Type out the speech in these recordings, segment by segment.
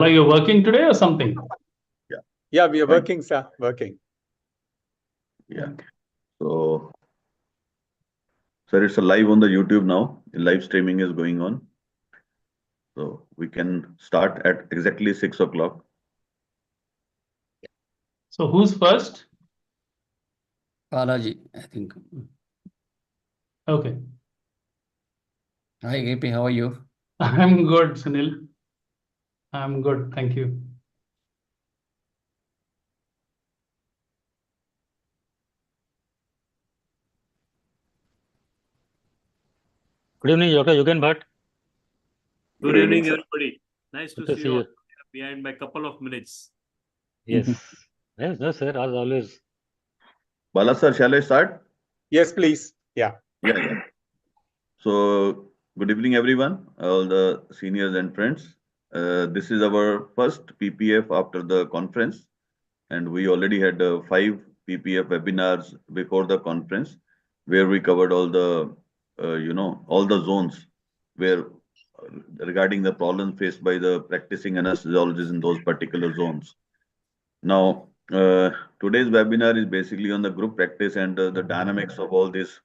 Are you working today or something? Yeah, we are working, sir. Working. Yeah. So, sir, it's a live on the YouTube now. The live streaming is going on. So we can start at exactly 6 o'clock. So who's first? Balaji, I think. Okay. Hi, KP, how are you? I'm good, Sunil. I'm good. Thank you. Good evening, Dr. Yugen Bhatt. Good evening, everybody. Nice Good to to see see you all you. behind by a couple of minutes. Yes. Yes, no, sir, as always. Bala sir, shall I start? Yes, please. Yeah. Yeah. So, good evening, everyone, all the seniors and friends. This is our first PPF after the conference, and we already had 5 PPF webinars before the conference, where we covered all the, all the zones where regarding the problems faced by the practicing anesthesiologists in those particular zones. Now, today's webinar is basically on the group practice and the dynamics of all these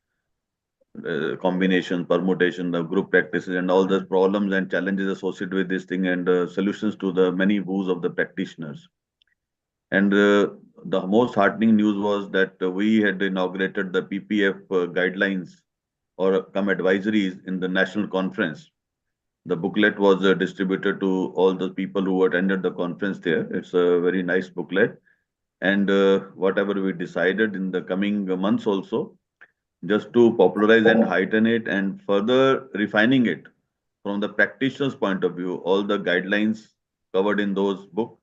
combinations, permutation, the group practices, and all the problems and challenges associated with this thing, and solutions to the many woes of the practitioners. And the most heartening news was that we had inaugurated the PPF guidelines or come advisories in the national conference. The booklet was distributed to all the people who attended the conference there. It's a very nice booklet. And whatever we decided in the coming months also, just to popularize and heighten it and further refining it from the practitioner's point of view, all the guidelines covered in those books,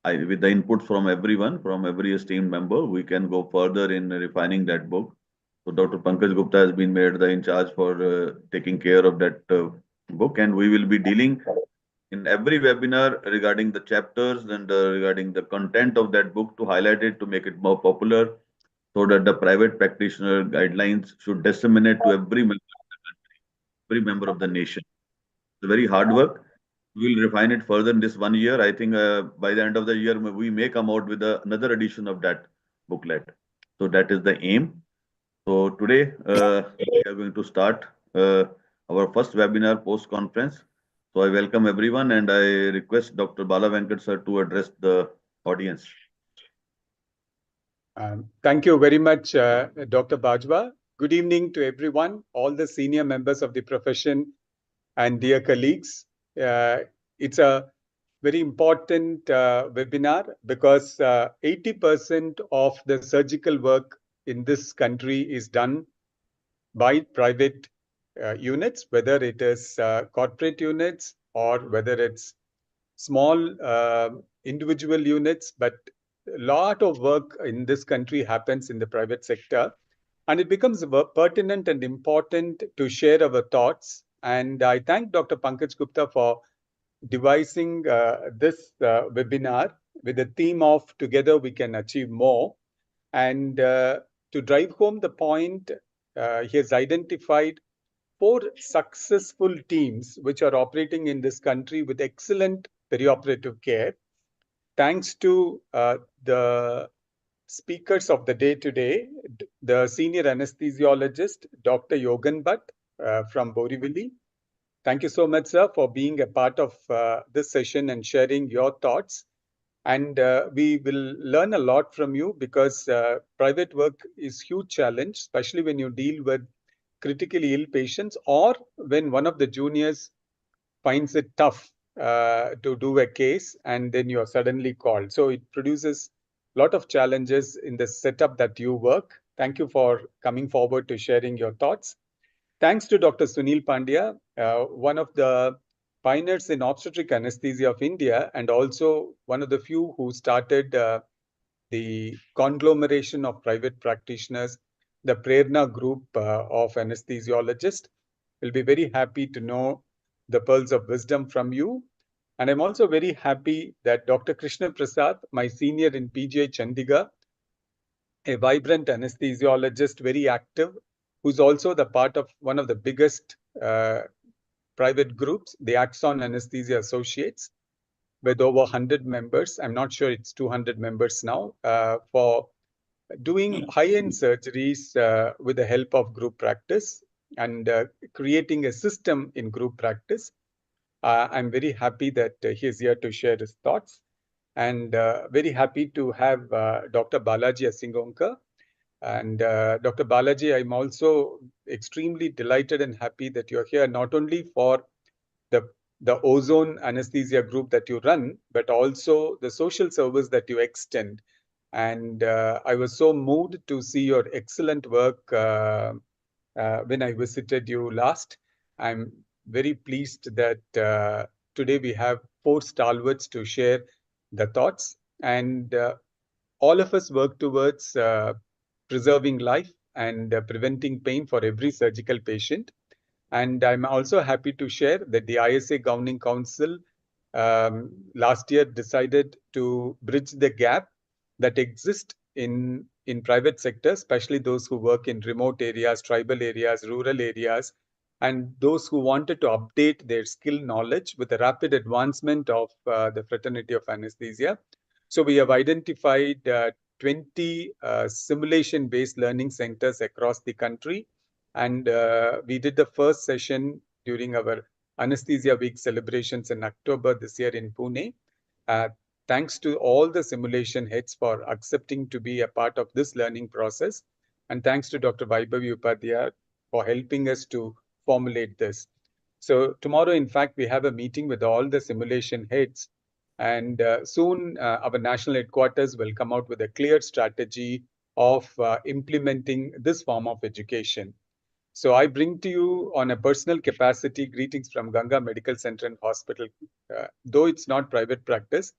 with the input from everyone, from every esteemed member, we can go further in refining that book. So Dr. Pankaj Gupta has been made the in charge for taking care of that book, and we will be dealing in every webinar regarding the chapters and regarding the content of that book to highlight it, to make it more popular, so that the private practitioner guidelines should disseminate to every member of the country, every member of the nation. It's a very hard work. We'll refine it further in this 1 year. I think by the end of the year, we may come out with another edition of that booklet. So that is the aim. So today we are going to start our first webinar post-conference. So I welcome everyone and I request Dr. Bala Venkat sir to address the audience. Thank you very much, Dr. Bajwa. Good evening to everyone, all the senior members of the profession and dear colleagues. It's a very important webinar because 80% of the surgical work in this country is done by private units, whether it is corporate units or whether it's small individual units, but a lot of work in this country happens in the private sector, and it becomes pertinent and important to share our thoughts. And I thank Dr. Pankaj Gupta for devising this webinar with the theme of Together We Can Achieve More. And to drive home the point, he has identified 4 successful teams which are operating in this country with excellent perioperative care. Thanks to the speakers of the day today, the senior anesthesiologist, Dr. Yogan Bhatt from Borivali. Thank you so much, sir, for being a part of this session and sharing your thoughts. And we will learn a lot from you because private work is a huge challenge, especially when you deal with critically ill patients or when one of the juniors finds it tough to do a case and then you are suddenly called. So it produces a lot of challenges in the setup that you work. Thank you for coming forward to sharing your thoughts. Thanks to Dr. Sunil Pandya, one of the pioneers in obstetric anesthesia of India and also one of the few who started the conglomeration of private practitioners, the Prerna group of anesthesiologists. We'll be very happy to know the pearls of wisdom from you. And I'm also very happy that Dr. Krishna Prasad, my senior in PGI Chandigarh, a vibrant anesthesiologist, very active, who's also the part of one of the biggest private groups, the Axon Anesthesia Associates. with over 100 members. I'm not sure it's 200 members now, for doing high-end surgeries with the help of group practice and creating a system in group practice. I'm very happy that he's here to share his thoughts, and very happy to have Dr. Balaji Asingonka. And Dr. Balaji, I'm also extremely delighted and happy that you're here, not only for the Ozone anesthesia group that you run, but also the social service that you extend. And I was so moved to see your excellent work when I visited you last. I'm very pleased that today we have 4 stalwarts to share the thoughts, and all of us work towards preserving life and preventing pain for every surgical patient. And I'm also happy to share that the ISA Governing Council last year decided to bridge the gap that exists in private sector, especially those who work in remote areas, tribal areas, rural areas, and those who wanted to update their skill knowledge with the rapid advancement of the fraternity of anesthesia. So we have identified 20 simulation-based learning centers across the country. And we did the first session during our Anesthesia Week celebrations in October this year in Pune. Thanks to all the simulation heads for accepting to be a part of this learning process. And thanks to Dr. Vaibhavi Upadhyaya for helping us to formulate this. So tomorrow, in fact, we have a meeting with all the simulation heads. And soon our national headquarters will come out with a clear strategy of implementing this form of education. So I bring to you on a personal capacity greetings from Ganga Medical Center and Hospital. Though it's not private practice,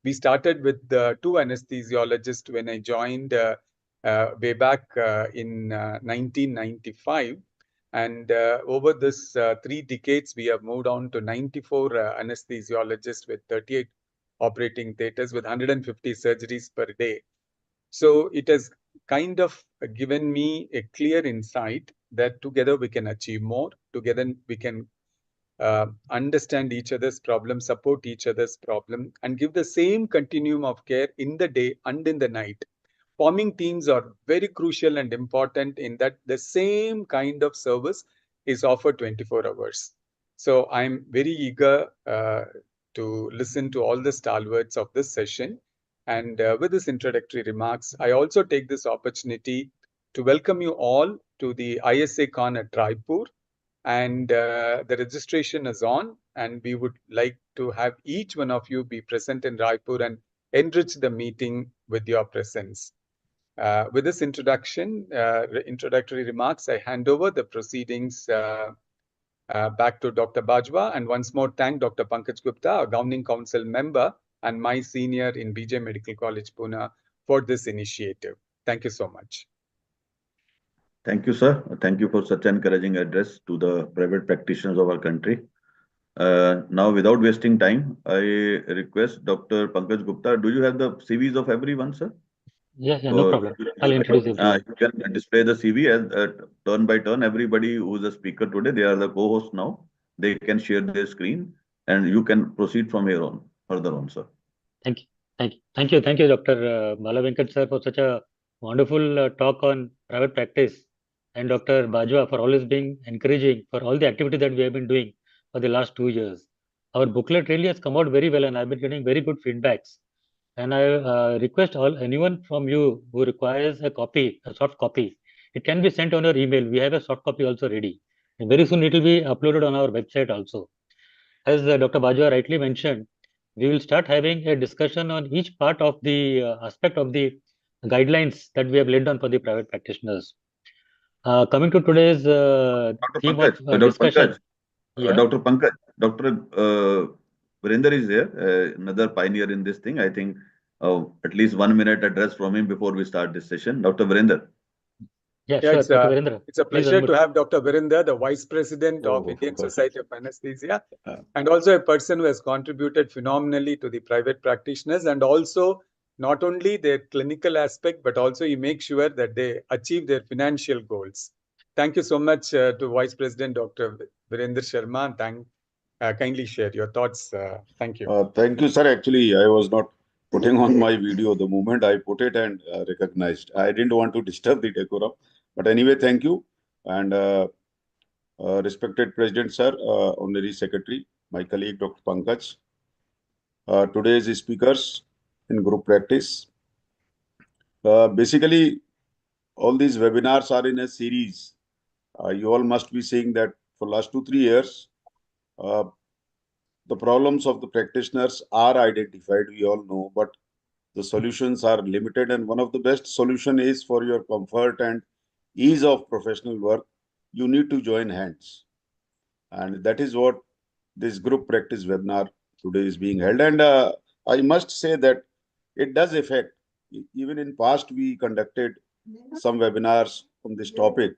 we started with 2 anesthesiologists when I joined way back in 1995. And over this 3 decades, we have moved on to 94 anesthesiologists with 38 operating theaters with 150 surgeries per day. So it has kind of given me a clear insight that together we can achieve more. Together we can understand each other's problem, support each other's problem, and give the same continuum of care in the day and in the night. Forming teams are very crucial and important in that the same kind of service is offered 24 hours. So I'm very eager to listen to all the stalwarts of this session. And with this introductory remarks, I also take this opportunity to welcome you all to the ISA Con at Raipur. And the registration is on, and we would like to have each one of you be present in Raipur and enrich the meeting with your presence. With this introductory remarks, I hand over the proceedings back to Dr. Bajwa, and once more thank Dr. Pankaj Gupta, a Governing Council member and my senior in BJ Medical College, Pune, for this initiative. Thank you so much. Thank you, sir. Thank you for such encouraging address to the private practitioners of our country. Now, without wasting time, I request Dr. Pankaj Gupta. Do you have the CVs of everyone, sir? Yeah, no problem. I'll introduce everyone. You can display the CV as turn by turn. Everybody who is a speaker today, they are the co-host now. They can share their screen, and you can proceed from here on, further on, sir. Thank you, Dr. Bala Venkat sir, for such a wonderful talk on private practice, and Dr. Bajwa for always being encouraging for all the activity that we have been doing for the last 2 years. Our booklet really has come out very well, and I've been getting very good feedbacks. And I request anyone from you who requires a copy, a soft copy, it can be sent on your email. We have a soft copy also ready. And very soon it will be uploaded on our website also. As Dr. Bajwa rightly mentioned, we will start having a discussion on each part of the aspect of the guidelines that we have laid down for the private practitioners. Coming to today's theme of discussion. Dr. Pankaj, Dr. Virender is there, another pioneer in this thing. I think at least 1 minute address from him before we start this session. Dr. Virender. Yeah, sure, Dr. Virender. It's a pleasure to have Dr. Virender, the Vice President of Indian Society of Anesthesia, and also a person who has contributed phenomenally to the private practitioners, and also not only their clinical aspect, but also he makes sure that they achieve their financial goals. Thank you so much to Vice President Dr. Virender Sharma, and kindly share your thoughts. Thank you. Thank you, sir. Actually, I was not putting on my video. The moment I put it and recognized, I didn't want to disturb the decorum. But anyway, thank you. And respected President, sir, Honorary Secretary, my colleague, Dr. Pankaj, today's speakers in group practice. Basically, all these webinars are in a series. You all must be seeing that for last 2-3 years, the problems of the practitioners are identified, we all know, but the solutions are limited. And one of the best solution is for your comfort and ease of professional work, you need to join hands. And that is what this group practice webinar today is being held. And I must say that it does affect. Even in past, we conducted some webinars on this topic.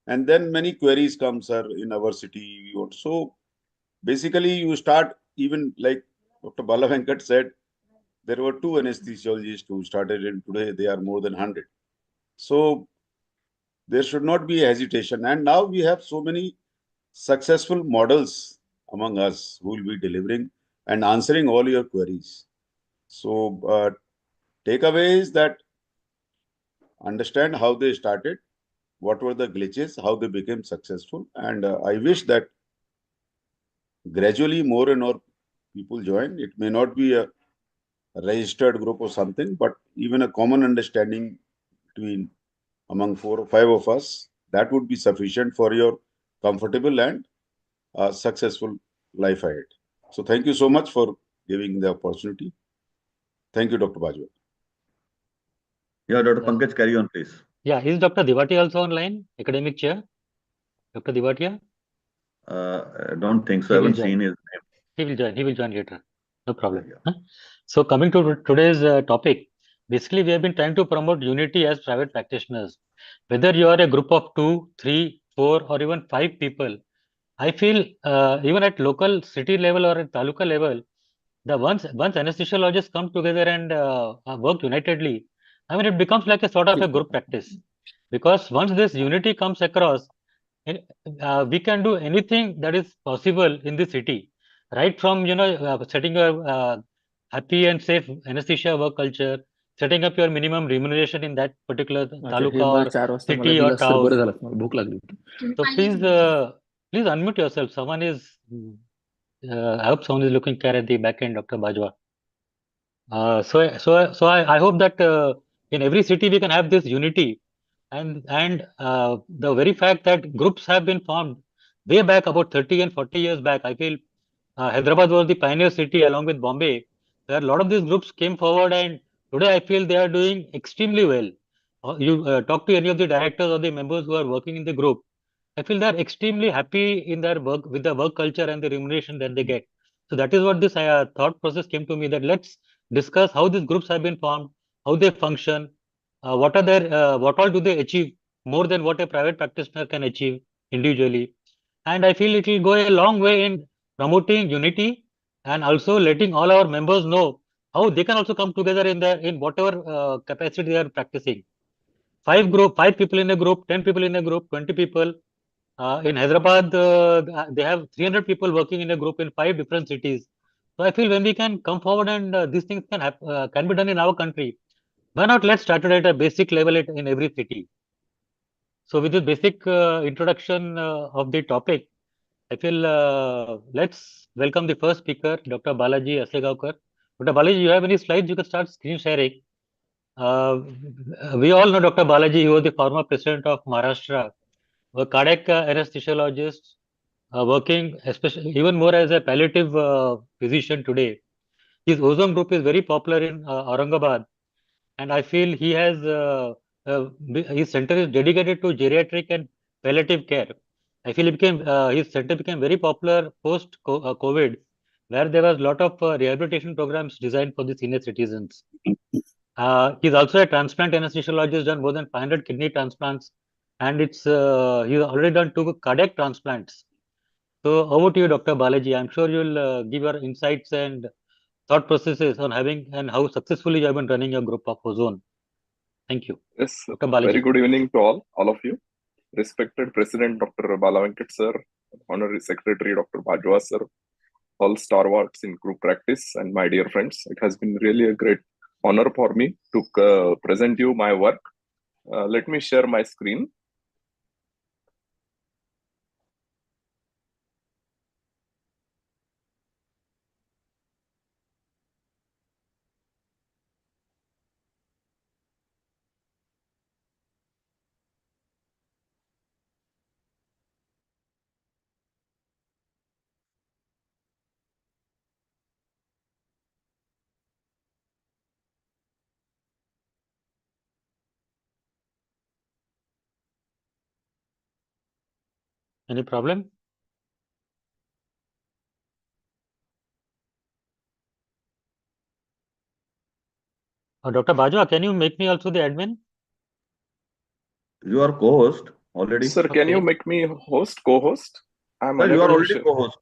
And then many queries come, sir, in our city. So basically, you start, even like Dr. Bala Venkat said, there were 2 anesthesiologists who started, and today they are more than 100. So there should not be a hesitation. And now we have so many successful models among us who will be delivering and answering all your queries. So takeaway is that understand how they started, what were the glitches, how they became successful. And I wish that gradually more and more people join. It may not be a registered group or something, but even a common understanding between among 4 or 5 of us, that would be sufficient for your comfortable and successful life ahead. So thank you so much for giving the opportunity. Thank you, Dr. Bajwa. Yeah, Dr. Pankaj, carry on, please. Yeah, is Dr. Diwati also online? Academic chair? Dr. Diwatiya? I don't think so. He I will haven't join. seen his name. He will join later. No problem. Yeah. Huh? So coming to today's topic, basically we have been trying to promote unity as private practitioners. Whether you are a group of 2, 3, 4, or even 5 people, I feel even at local city level or at taluka level, the once anesthesiologists come together and work unitedly, I mean it becomes like a sort of a group practice. Because once this unity comes across, we can do anything that is possible in the city, right from setting a happy and safe anesthesia work culture, setting up your minimum remuneration in that particular taluka or city or town. So please unmute yourself. Someone is I hope someone is looking care at the back end, Dr. Bajwa. So I hope that in every city we can have this unity, and the very fact that groups have been formed way back about 30 and 40 years back. I feel Hyderabad was the pioneer city along with Bombay, where a lot of these groups came forward, and today I feel they are doing extremely well. You talk to any of the directors or the members who are working in the group, I feel they are extremely happy in their work with the work culture and the remuneration that they get. So that is what this thought process came to me, that let's discuss how these groups have been formed, how they function, what all do they achieve more than what a private practitioner can achieve individually. And I feel it will go a long way in promoting unity and also letting all our members know how they can also come together in whatever capacity they are practicing. 5 people in a group, 10 people in a group, 20 people. In Hyderabad, they have 300 people working in a group in 5 different cities. So I feel when we can come forward and these things can be done in our country, why not let's start it at a basic level in every city. So with this basic introduction of the topic, I feel let's welcome the first speaker, Dr. Balaji Aslegaonkar. Dr. Balaji, you have any slides? You can start screen sharing. We all know Dr. Balaji. He was the former president of Maharashtra, a cardiac anesthesiologist, working especially even more as a palliative physician today. His Ozone group is very popular in Aurangabad, and I feel he has his center is dedicated to geriatric and palliative care. I feel his center became very popular post COVID, where there was a lot of rehabilitation programs designed for the senior citizens. He's also a transplant anesthesiologist, done more than 500 kidney transplants, and he's already done 2 cardiac transplants. So over to you, Dr. Balaji. I'm sure you'll give your insights and thought processes on having and how successfully you have been running your group of Ozone. Thank you. Yes, Dr. Balaji. very good evening to all of you. Respected President Dr. Bala Venkat sir, Honorary Secretary Dr. Bajwa sir, all stalwarts in group practice and my dear friends. It has been really a great honor for me to present you my work. Let me share my screen. Any problem? Dr. Bajwa, can you make me also the admin? You are co-host already. Sir, can you Okay. make me host, co-host? I'm Sir, you are unable to already share. co-host.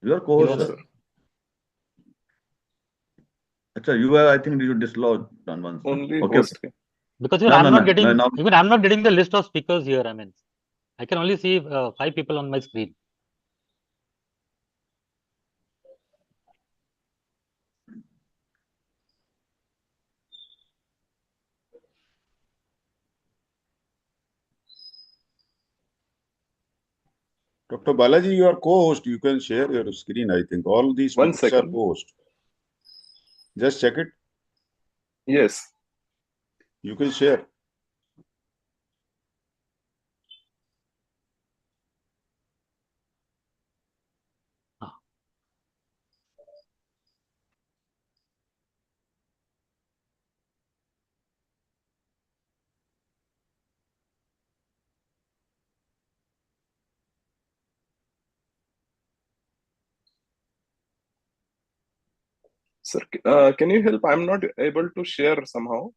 You are You co-host, are, No, sir. sir. Achha, you are, I think you dislodged on once. No? Only Okay. host. because even No, I'm no, not no. getting, Now, even I'm not getting the list of speakers here. I mean, I can only see 5 people on my screen. Dr. Balaji, you are co-host. You can share your screen, I think. All these One speakers are second. co-host. Just check it. Yes. You can share. Ah. Sir, can you help? I'm not able to share somehow.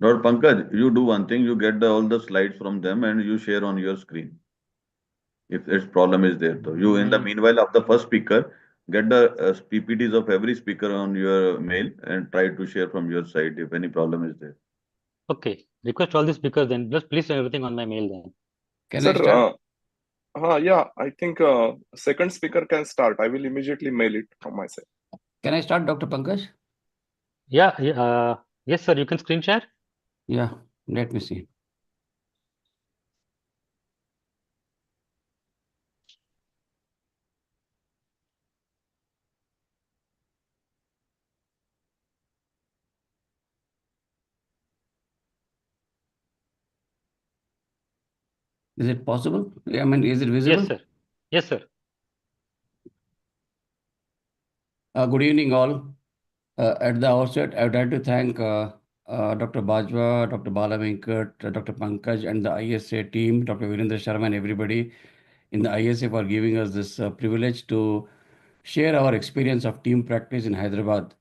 Dr. Pankaj, you do one thing. You get all the slides from them and you share on your screen. If its problem is there, though, you in the meanwhile of the first speaker, get the PPTs of every speaker on your mail and try to share from your side if any problem is there. Okay. Request all the speakers then. Just please send everything on my mail then. Can Sir, I start? yeah, I think second speaker can start. I will immediately mail it from my side. Can I start, Dr. Pankaj? Yeah. Yes, sir. You can screen share. Yeah, let me see. Is it possible? I mean, is it visible? Yes, sir. Yes, sir. Good evening, all. At the outset, I would like to thank Dr. Bajwa, Dr. Bala Venkat, Dr. Pankaj, and the ISA team, Dr. Virendra Sharma, and everybody in the ISA for giving us this privilege to share our experience of team practice in Hyderabad.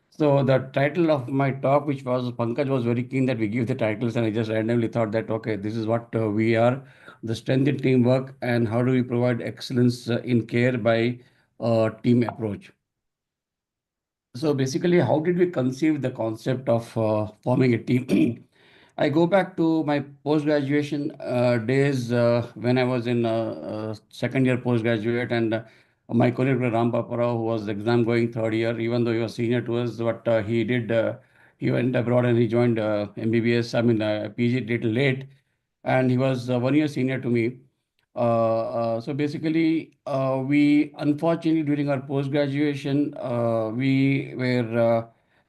So the title of my talk, which was Pankaj was very keen that we give the titles, and I just randomly thought that okay, this is what we are: the strength in teamwork, and how do we provide excellence in care by team approach. So basically, how did we conceive the concept of forming a team? I go back to my post-graduation days when I was in second year postgraduate, and my colleague Ram Baparao, who was exam going third year, even though he was senior to us, but he did he went abroad and he joined MBBS. I mean PG little late, and he was 1 year senior to me. So basically, we unfortunately during our post graduation, we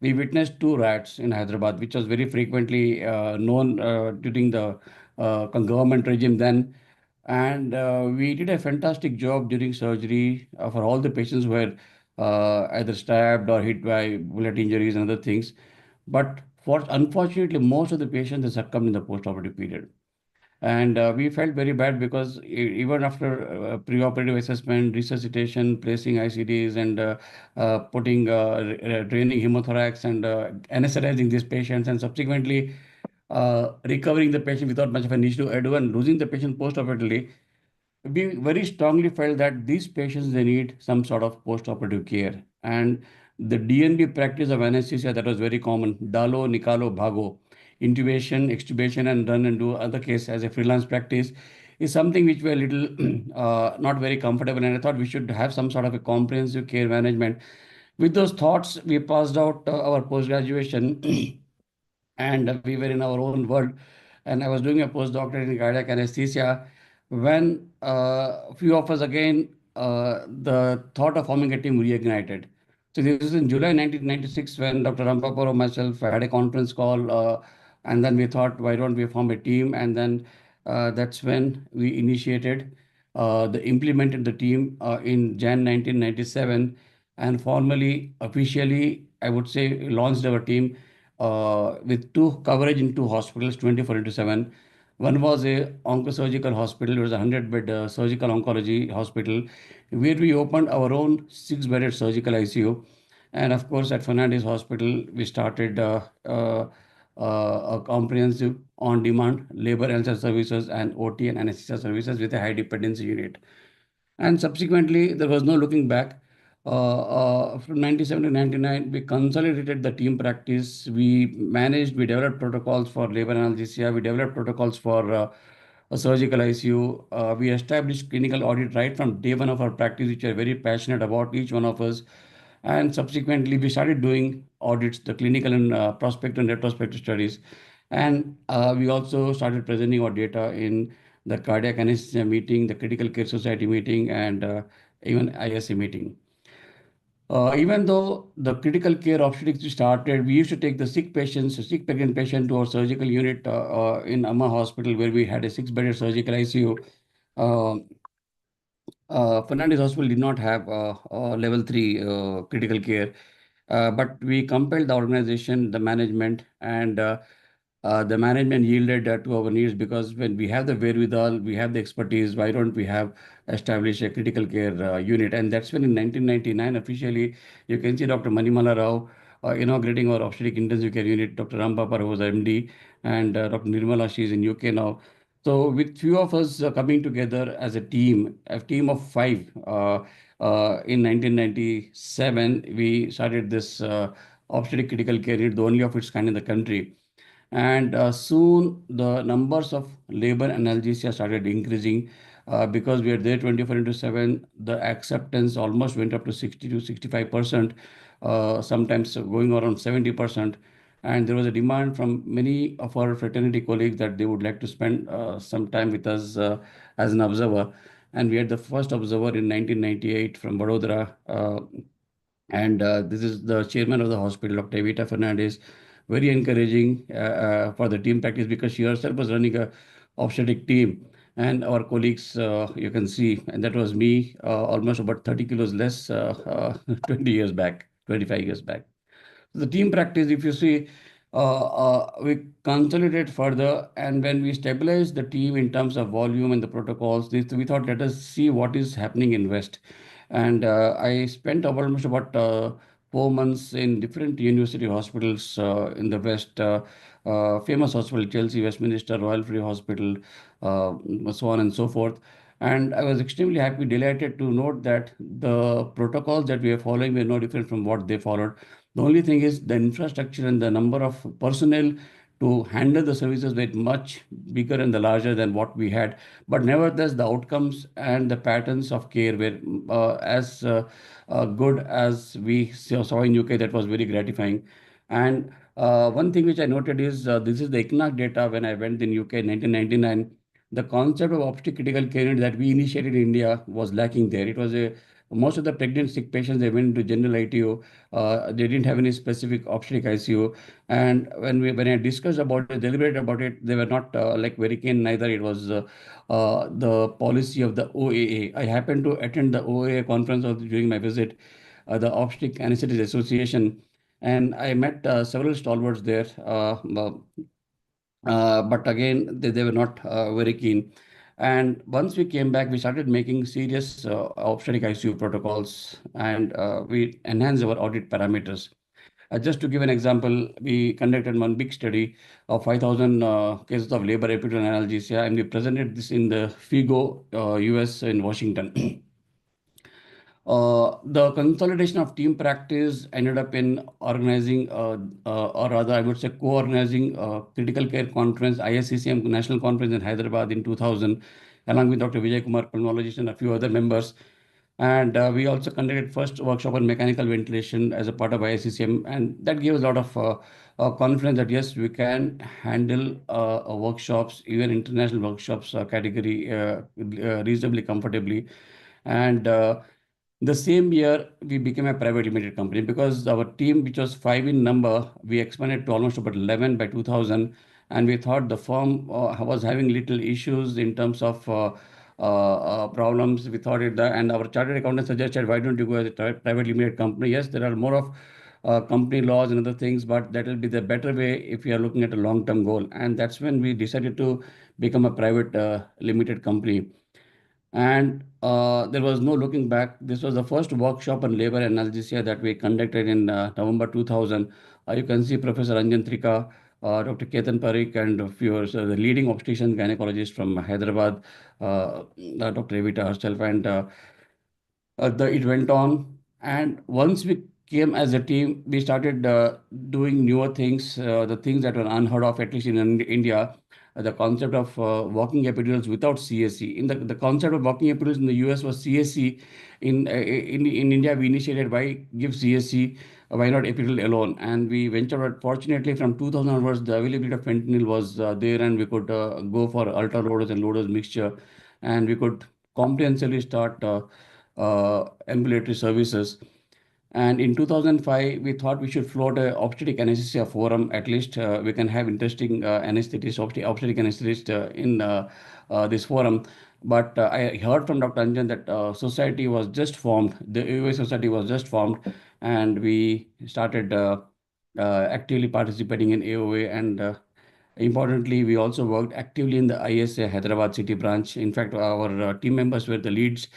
witnessed two riots in Hyderabad, which was very frequently known during the government regime then. And we did a fantastic job during surgery for all the patients who were either stabbed or hit by bullet injuries and other things. But for unfortunately, most of the patients they succumbed in the post-operative period. And we felt very bad because even after preoperative assessment, resuscitation, placing ICDs, and putting draining hemothorax and anesthetizing these patients, and subsequently recovering the patient without much of an issue, and losing the patient post-operatively, we very strongly felt that these patients they need some sort of post-operative care. And the DNB practice of anesthesia that was very common, Dalo, Nikalo, Bhago, intubation, extubation, and run and do other case as a freelance practice is something which we're a little not very comfortable. And I thought we should have some sort of a comprehensive care management. With those thoughts, we passed out our post-graduation and we were in our own world. And I was doing a postdoctorate in cardiac anesthesia when a few of us again, the thought of forming a team reignited. So this is in July 1996 when Dr. Rampapur and myself had a conference call, and then we thought, why don't we form a team? And then that's when we initiated, implemented the team in Jan 1997, and formally, officially, I would say, launched our team with coverage in two hospitals 24/7. One was a oncosurgical hospital. It was a 100-bed surgical oncology hospital where we opened our own 6-bedded surgical ICU. And of course, at Fernandez Hospital, we started a comprehensive on-demand labor and health services and OT and anesthesia services with a high dependency unit. And subsequently, there was no looking back. From 97 to 99, we consolidated the team practice. We developed protocols for labor anesthesia. We developed protocols for a surgical ICU. We established clinical audit right from day one of our practice, which we are very passionate about, each one of us. And subsequently, we started doing audits, the clinical and prospective and retrospective studies. And we also started presenting our data in the cardiac anesthesia meeting, the critical care society meeting, and even ISA meeting. Even though the critical care obstetrics started, we used to take the sick pregnant patient to our surgical unit in Amma Hospital, where we had a 6-bedded surgical ICU. Fernandez Hospital did not have level 3 critical care, but we compelled the organization, the management, and the management yielded to our needs, because when we have the wherewithal, we have the expertise, why don't we have established a critical care unit? And that's when in 1999, officially, you can see Dr. Manimala Rao inaugurating our obstetric intensive care unit, Dr. Rampapar, who was MD, and Dr. Nirmala, she's in UK now. So with few of us coming together as a team of 5, in 1997, we started this obstetric critical care unit, the only of its kind in the country. And soon the numbers of labor analgesia started increasing because we are there 24/7. The acceptance almost went up to 60 to 65%, sometimes going around 70%. And there was a demand from many of our fraternity colleagues that they would like to spend some time with us as an observer. And we had the first observer in 1998 from Vadodara. And this is the chairman of the hospital, Dr. Evita Fernandez, very encouraging for the team practice, because she herself was running a obstetric team. And our colleagues, you can see, and that was me, almost about 30 kilos less 20 years back, 25 years back. The team practice, if you see, we consolidate further, and when we stabilize the team in terms of volume and the protocols, we thought, let us see what is happening in West. And I spent almost about 4 months in different university hospitals in the West, famous hospital, Chelsea, Westminster, Royal Free Hospital, so on and so forth. And I was extremely happy, delighted to note that the protocols that we are following were no different from what they followed. The only thing is the infrastructure and the number of personnel to handle the services were much bigger and larger than what we had. But nevertheless, the outcomes and the patterns of care were as good as we saw in UK. That was very gratifying. And one thing which I noted is this is the ICNAC data when I went in UK in 1999. The concept of obstetric critical care unit that we initiated in India was lacking there. It was most of the pregnant sick patients, they went to general ITU. They didn't have any specific obstetric ICU. And when I discussed about it, deliberated about it, they were not like very keen neither. It was the policy of the OAA. I happened to attend the OAA conference during my visit, the Obstetric Anesthetics Association, and I met several stalwarts there. But again, they were not very keen. And once we came back, we started making serious obstetric ICU protocols, and we enhanced our audit parameters. Just to give an example, we conducted one big study of 5,000 cases of labor epidural analgesia, and we presented this in the FIGO, US in Washington. The consolidation of team practice ended up in organizing, or rather, I would say co-organizing critical care conference, ISCCM National Conference in Hyderabad in 2000. along with Dr. Vijay Kumar, pulmonologist, and a few other members. And we also conducted first workshop on mechanical ventilation as a part of ISCCM, and that gave us a lot of confidence that yes, we can handle workshops, even international workshops category reasonably comfortably. And the same year, we became a private limited company because our team, which was 5 in number, we expanded to almost about 11 by 2000. And we thought the firm was having little issues in terms of problems. We thought it, and our chartered accountant suggested, why don't you go as a private limited company? Yes, there are more of company laws and other things, but that will be the better way if you are looking at a long-term goal. And that's when we decided to become a private limited company. And there was no looking back. This was the first workshop on labor analgesia that we conducted in November 2000. You can see Professor Anjan Trika, Dr. Ketan Parikh, and a few others, the leading obstetrician gynecologist from Hyderabad, Dr. Evita herself, and it went on. And once we came as a team, we started doing newer things, the things that were unheard of, at least in India. The concept of walking epidurals without CSC. The concept of walking epidurals in the US was CSC. In India, we initiated why give CSC, why not epidural alone? And we ventured out. Fortunately, from 2000 onwards, the availability of fentanyl was there, and we could go for ultra loaders and loaders mixture, and we could comprehensively start ambulatory services. And in 2005, we thought we should float a obstetric anesthesia forum. At least we can have interesting anesthetists, obstetric anesthetists in this forum. But I heard from Dr. Anjan that society was just formed. The AOA society was just formed, and we started actively participating in AOA. And importantly, we also worked actively in the ISA Hyderabad city branch. In fact, our team members were the leads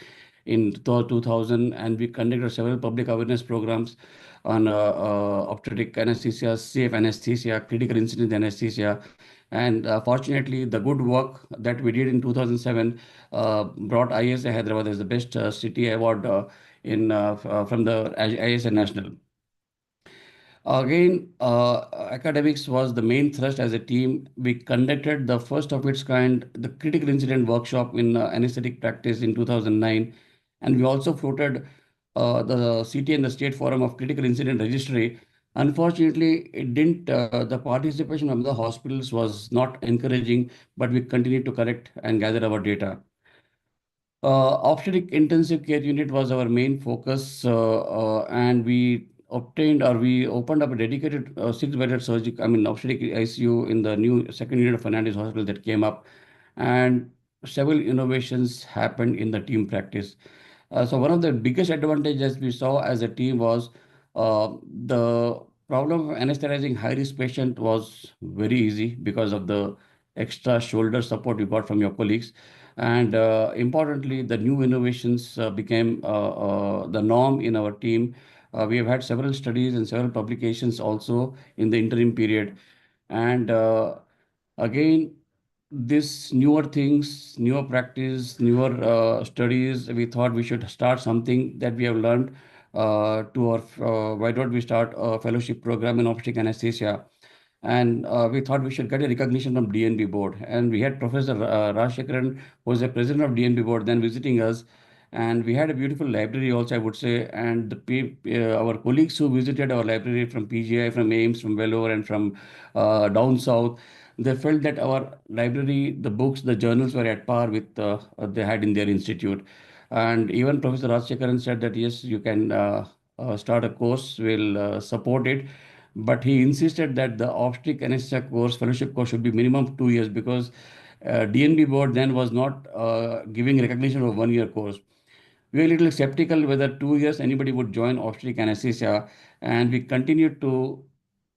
in 2000, and we conducted several public awareness programs on obstetric anesthesia, safe anesthesia, critical incident anesthesia. And fortunately, the good work that we did in 2007 brought ISA Hyderabad as the best city award from the ISA National. Again, academics was the main thrust as a team. We conducted the first of its kind, the critical incident workshop in anesthetic practice in 2009. And we also floated the city and the state forum of critical incident registry. Unfortunately, it didn't, the participation of the hospitals was not encouraging, but we continued to collect and gather our data. Obstetric intensive care unit was our main focus, and we opened up a dedicated 6-bedded obstetric ICU in the new second unit of Fernandez Hospital that came up, and several innovations happened in the team practice. So one of the biggest advantages we saw as a team was the problem of anesthetizing high-risk patient was very easy because of the extra shoulder support you got from your colleagues. And importantly, the new innovations became the norm in our team. We have had several studies and several publications also in the interim period. And again, this newer things, newer practice, newer studies, we thought we should start something that we have learned why don't we start a fellowship program in obstetric anesthesia? And we thought we should get a recognition from DNB board. And we had Professor Rajshekaran, who was the president of DNB board, then visiting us. And we had a beautiful library also, I would say. And our colleagues who visited our library from PGI, from AIMS, from Vellore, and from down south, they felt that our library, the books, the journals were at par with they had in their institute. And even Professor Rajshekaran said that, yes, you can start a course, we'll support it. But he insisted that the obstetric anesthesia course, fellowship course, should be minimum 2 years because DNB board then was not giving recognition of 1-year course. We were a little skeptical whether 2 years anybody would join obstetric anesthesia, and we continued to.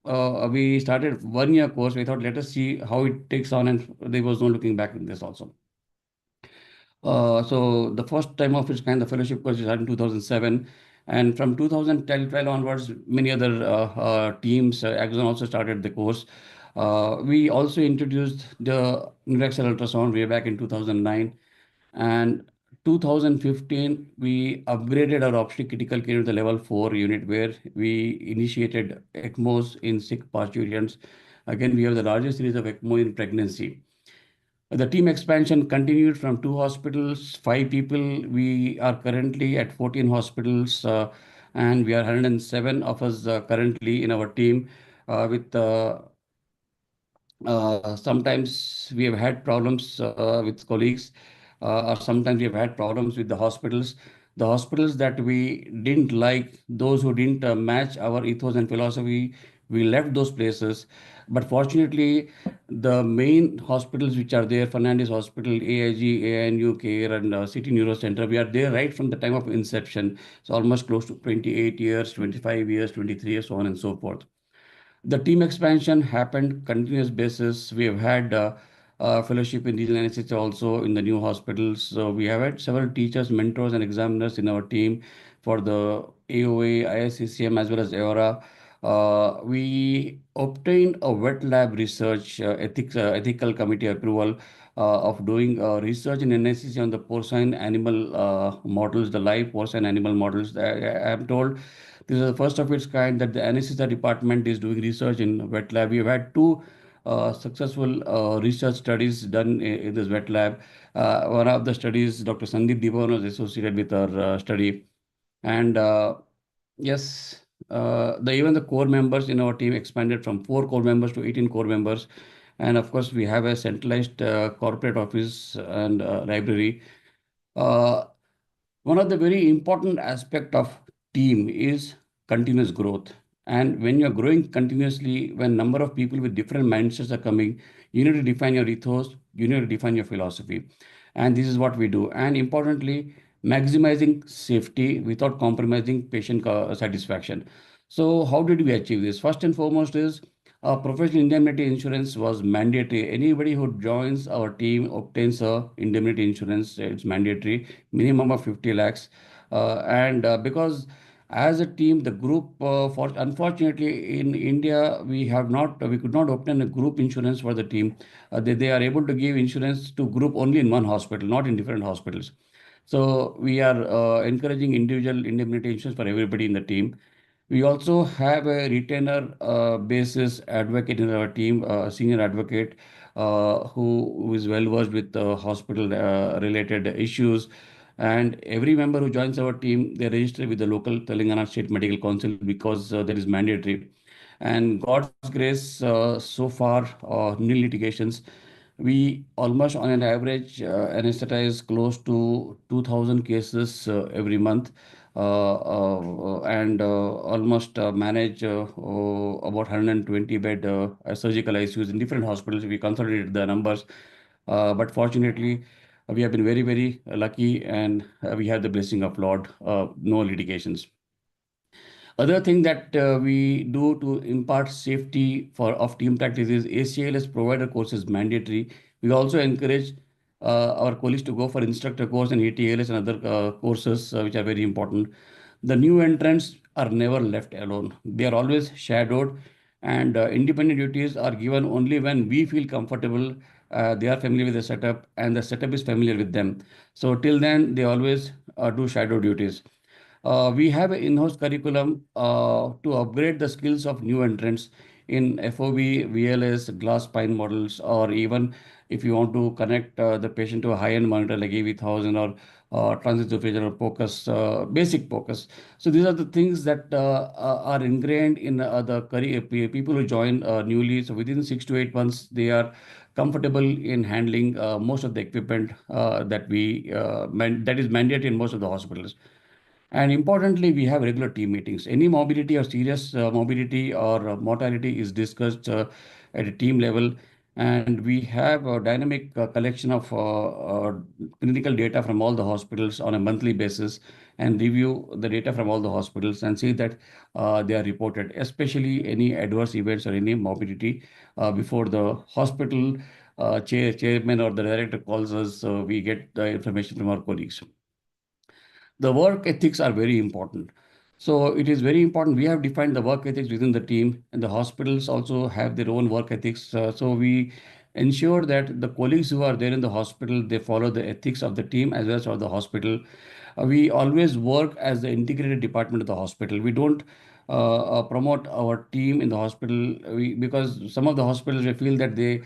We started 1-year course. We thought, let us see how it takes on, and there was no looking back in this also. So the first time of its kind, the fellowship course started in 2007. And from 2012 onwards, many other teams, Axon also started the course. We also introduced the universal ultrasound way back in 2009. And 2015, we upgraded our obstetric critical care to the level 4 unit, where we initiated ECMOs in sick parturients. Again, we have the largest series of ECMO in pregnancy. The team expansion continued from 2 hospitals, 5 people. We are currently at 14 hospitals, and we are 107 of us currently in our team. With Sometimes we have had problems with colleagues, or sometimes we have had problems with the hospitals. The hospitals that we didn't like, those who didn't match our ethos and philosophy, we left those places. But fortunately, the main hospitals which are there, Fernandez Hospital, AIG, ANU Care, and City Neuro Center, we are there right from the time of inception. So almost close to 28 years, 25 years, 23 years, so on and so forth. The team expansion happened continuous basis. We have had fellowship in regional anesthesia also in the new hospitals. So we have had several teachers, mentors, and examiners in our team for the AOA, ISCCM, as well as EORA. We obtained a wet lab research ethical committee approval of doing research in anesthesia on the porcine animal models, the live porcine animal models. I am told this is the first of its kind that the anesthesia department is doing research in wet lab. We have had two successful research studies done in this wet lab. One of the studies, Dr. Sandeep Divan was associated with our study. And yes, even the core members in our team expanded from 4 core members to 18 core members. And of course, we have a centralized corporate office and library. Uh, One of the very important aspect of team is continuous growth. And when you're growing continuously, when number of people with different mindsets are coming, you need to define your ethos, you need to define your philosophy. And this is what we do. And importantly, maximizing safety without compromising patient satisfaction. So how did we achieve this? First and foremost is professional indemnity insurance was mandatory. Anybody who joins our team obtains a indemnity insurance. It's mandatory, minimum of 50 lakhs. And because as a team, the group, unfortunately, in India, we could not obtain a group insurance for the team. They are able to give insurance to group only in one hospital, not in different hospitals. So we are encouraging individual indemnity insurance for everybody in the team. We also have a retainer basis advocate in our team, a senior advocate who is well versed with hospital related issues. And every member who joins our team, they register with the local Telangana State Medical Council because that is mandatory. And God's grace, so far, nil litigations. We almost on an average anesthetize close to 2,000 cases every month and almost manage about 120 bed surgical ICUs in different hospitals. We consolidated the numbers, but fortunately, we have been very, very lucky, and we have the blessing of Lord. No litigations. Other thing that we do to impart safety of team practice is ACLS provider course is mandatory. We also encourage our colleagues to go for instructor course and ATLS and other courses which are very important. The new entrants are never left alone. They are always shadowed, and independent duties are given only when we feel comfortable. They are familiar with the setup and the setup is familiar with them. So till then, they always do shadow duties. We have an in-house curriculum to upgrade the skills of new entrants in FOB, VLS, glass spine models, or even if you want to connect the patient to a high-end monitor like AV1000 or transesophageal focus, basic focus. So these are the things that are ingrained in the career people who join newly. So within 6 to 8 months, they are comfortable in handling most of the equipment that is mandated in most of the hospitals. And importantly, we have regular team meetings. Any mobility or serious mobility or mortality is discussed at a team level. And we have a dynamic collection of clinical data from all the hospitals on a monthly basis and review the data from all the hospitals and see that they are reported, especially any adverse events or any morbidity before the hospital chairman or the director calls us. We get the information from our colleagues. The work ethics are very important. So it is very important. We have defined the work ethics within the team, and the hospitals also have their own work ethics. So we ensure that the colleagues who are there in the hospital, they follow the ethics of the team as well as of the hospital. We always work as the integrated department of the hospital. We don't promote our team in the hospital. Because some of the hospitals, we feel that the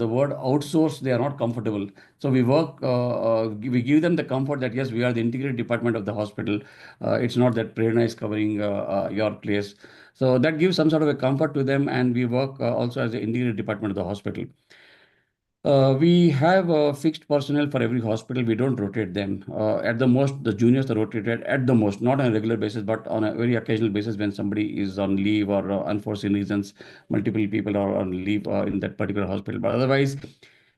word outsource, they are not comfortable. So we we give them the comfort that yes, we are the integrated department of the hospital. It's not that Prerna is covering your place. So that gives some sort of a comfort to them, and we work also as the integrated department of the hospital. We have fixed personnel for every hospital. We don't rotate them. At the most, the juniors are rotated at the most, not on a regular basis, but on a very occasional basis when somebody is on leave or unforeseen reasons, multiple people are on leave in that particular hospital. But otherwise,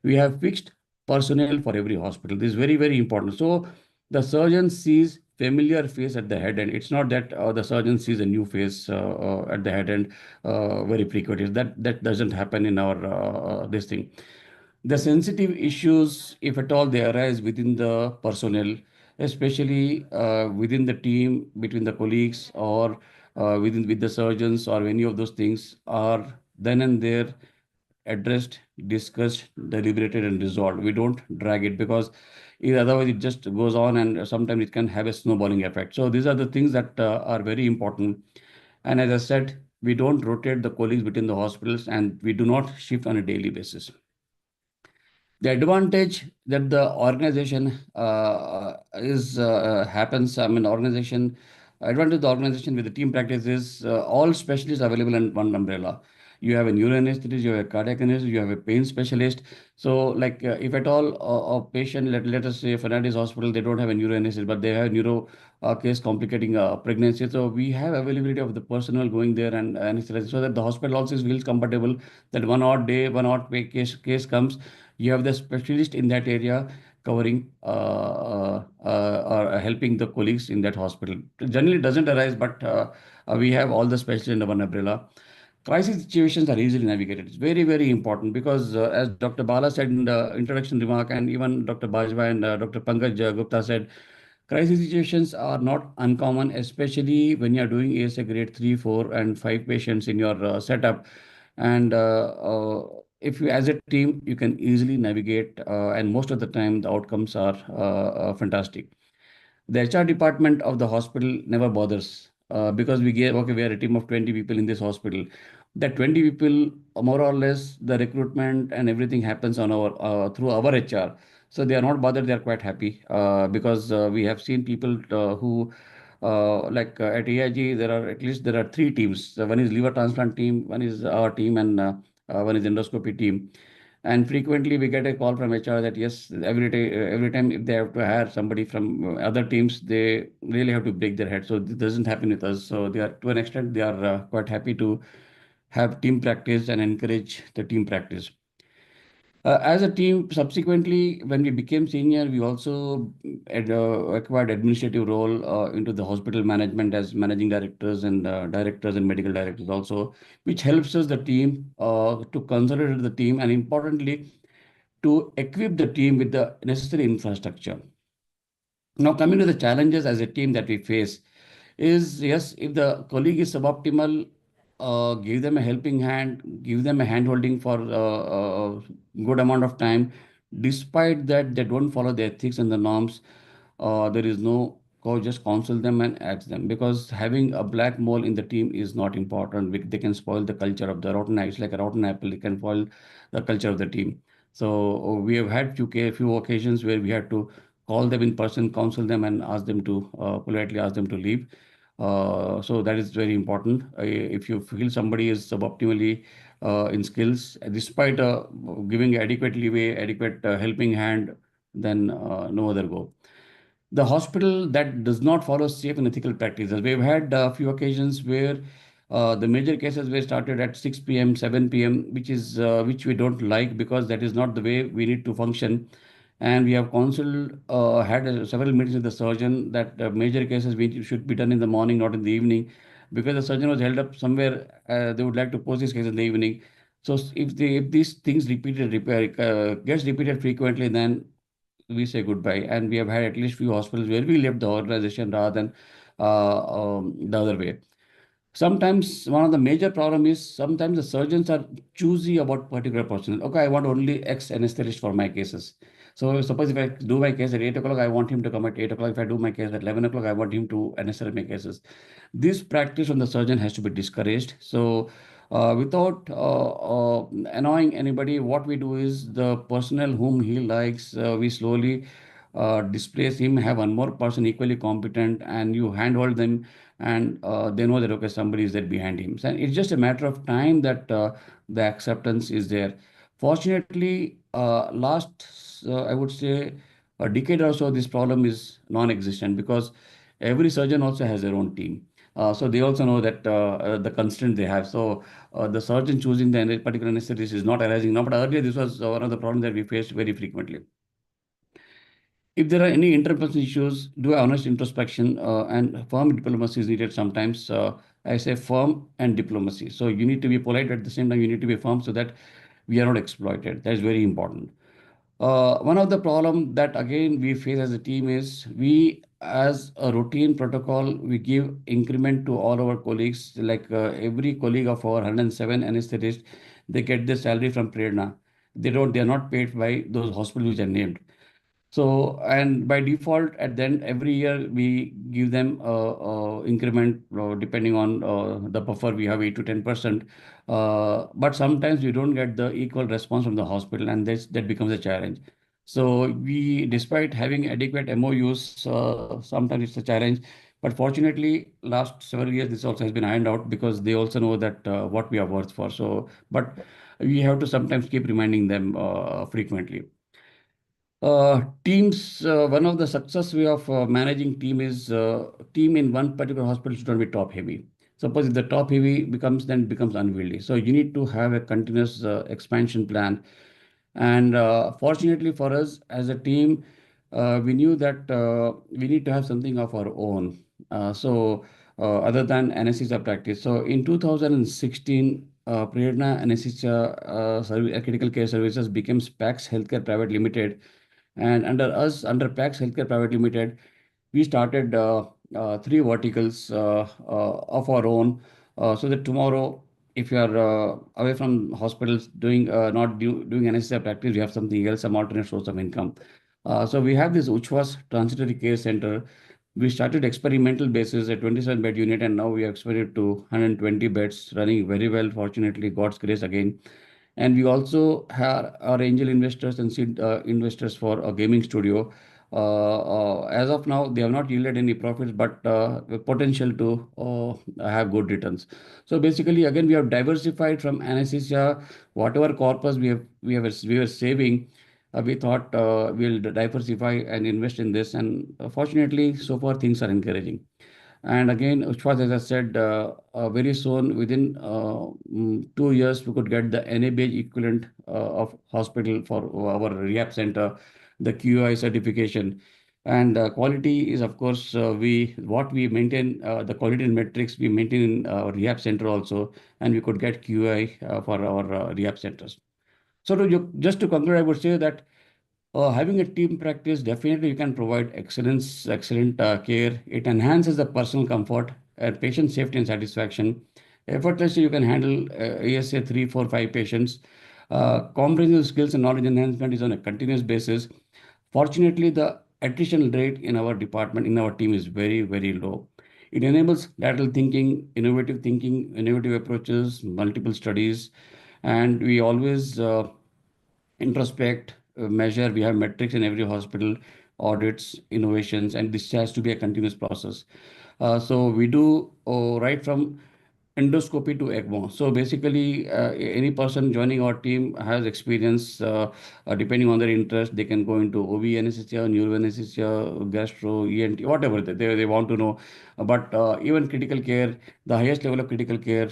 we have fixed personnel for every hospital. This is very, very important. So the surgeon sees familiar face at the head end. It's not that the surgeon sees a new face at the head end very frequently. That doesn't happen in our this thing. The sensitive issues, if at all they arise within the personnel, especially within the team, between the colleagues, or with the surgeons, or any of those things, are then and there addressed, discussed, deliberated, and resolved. We don't drag it, because otherwise it just goes on, and sometimes it can have a snowballing effect. So these are the things that are very important. And as I said, we don't rotate the colleagues between the hospitals, and we do not shift on a daily basis. The advantage that the organization happens, I mean, advantage of the organization with the team practice is all specialists available in one umbrella. You have a neuroanesthetist, you have a cardiac anesthetist, you have a pain specialist. So, like, if at all a patient, let us say Fernandez Hospital, they don't have a neuroanesthetist, but they have neuro case complicating pregnancy. So we have availability of the personnel going there and anesthesiology, so that the hospital also feels comfortable that one odd day, one odd case comes, you have the specialist in that area covering or helping the colleagues in that hospital. Generally, it doesn't arise, but we have all the specialists under one umbrella. Crisis situations are easily navigated. It's very, very important, because as Dr. Bala said in the introduction remark, and even Dr. Bajwa and Dr. Pankaj Gupta said, crisis situations are not uncommon, especially when you are doing ASA grade 3, 4, and 5 patients in your setup. And if you, as a team, you can easily navigate, and most of the time the outcomes are fantastic. The HR department of the hospital never bothers, because we are a team of 20 people in this hospital. That 20 people, more or less, the recruitment and everything happens on our through our HR. So they are not bothered. They are quite happy, because we have seen people who at AIG, there are 3 teams. One is liver transplant team, one is our team, and one is endoscopy team. And frequently we get a call from HR that yes, every time if they have to hire somebody from other teams, they really have to break their head. So this doesn't happen with us. So they are, to an extent, they are quite happy to have team practice and encourage the team practice. As a team, subsequently, when we became senior, we also acquired administrative role into the hospital management as managing directors and directors and medical directors also, which helps us, the team, to consolidate the team, and importantly, to equip the team with the necessary infrastructure. Now, coming to the challenges as a team that we face is, yes, if the colleague is suboptimal, give them a helping hand, give them a hand holding for a good amount of time. Despite that, they don't follow the ethics and the norms. There is no go, just counsel them and ask them, because having a black mole in the team is not important. They can spoil the culture of the rotten apple. It's like a rotten apple. It can spoil the culture of the team. So we have had few occasions where we had to call them in person, counsel them, and ask them to politely ask them to leave. So that is very important. If you feel somebody is suboptimally in skills, despite giving adequate leeway, adequate helping hand, then no other go. The hospital that does not follow safe and ethical practices. We've had a few occasions where the major cases were started at 6 p.m., 7 p.m., which we don't like, because that is not the way we need to function. And we have had several meetings with the surgeon that major cases should be done in the morning, not in the evening, because the surgeon was held up somewhere. They would like to post this case in the evening. So if these things gets repeated frequently, then we say goodbye. And we have had at least few hospitals where we left the organization rather than the other way. Sometimes one of the major problem is sometimes the surgeons are choosy about particular personnel. Okay, I want only ex-anesthetist for my cases. So suppose if I do my case at 8 o'clock, I want him to come at 8 o'clock. If I do my case at 11 o'clock, I want him to anesthetize my cases. This practice on the surgeon has to be discouraged. So without annoying anybody, what we do is the personnel whom he likes, we slowly displace him, have one more person equally competent, and you handhold them, and they know that, okay, somebody is there behind him. So it's just a matter of time that the acceptance is there. Fortunately, I would say, a decade or so, this problem is non-existent because every surgeon also has their own team. So they also know that the constraint they have. So the surgeon choosing the particular anesthetist is not arising now, but earlier this was one of the problems that we faced very frequently. If there are any interpersonal issues, do an honest introspection, and firm diplomacy is needed sometimes. I say firm and diplomacy. So you need to be polite, at the same time you need to be firm so that we are not exploited. That is very important. One of the problem that again we face as a team is we, as a routine protocol, we give increment to all our colleagues. Like every colleague of our 107 anesthetists, they get their salary from Prerna. They are not paid by those hospitals which are named. So, and by default, at the end, every year we give them increment depending on the buffer. We have 8 to 10%. But sometimes we don't get the equal response from the hospital, and that becomes a challenge. So we, despite having adequate MOUs, sometimes it's a challenge. But fortunately, last several years, this also has been ironed out because they also know that what we are worth for. So, but we have to sometimes keep reminding them frequently. Teams, one of the success way of managing team is team in one particular hospital should not be top heavy. Suppose if the top heavy then it becomes unwieldy. So you need to have a continuous expansion plan. And fortunately for us as a team, we knew that we need to have something of our own. Other than anesthesia practice. So in 2016, Prerna Anesthesia Critical Care Services became SPAX Healthcare Private Limited. And under PAX Healthcare Private Limited, we started 3 verticals of our own, so that tomorrow, if you are away from hospitals doing anesthesia practice, we have something else, some alternate source of income. So we have this Uchwas Transitory Care Center. We started experimental basis at 27-bed unit, and now we have expanded to 120 beds, running very well, fortunately, God's grace again. And we also have our angel investors and seed investors for a gaming studio. As of now, they have not yielded any profits, but the potential to have good returns. So basically, again, we have diversified from anesthesia. Whatever corpus we were saving, we thought we'll diversify and invest in this. And fortunately, so far things are encouraging. And again, Uchwas, as I said, very soon, within 2 years, we could get the NABH equivalent of hospital for our rehab center, the QI certification. And quality is, of course, what we maintain, the quality metrics we maintain in our rehab center also, and we could get QI for our rehab centers. So just to conclude, I would say that having a team practice, definitely you can provide excellent care. It enhances the personal comfort and patient safety and satisfaction. Effortlessly, you can handle ASA 3, 4, 5 patients. Comprehensive skills and knowledge enhancement is on a continuous basis. Fortunately, the attrition rate in our department, in our team, is very, very low. It enables lateral thinking, innovative approaches, multiple studies, and we always introspect, measure. We have metrics in every hospital, audits, innovations, and this has to be a continuous process. So we do right from endoscopy to ECMO. So basically, any person joining our team has experience. Depending on their interest, they can go into OB anesthesia, neuro anesthesia, gastro, ENT, whatever they want to know. But even critical care, the highest level of critical care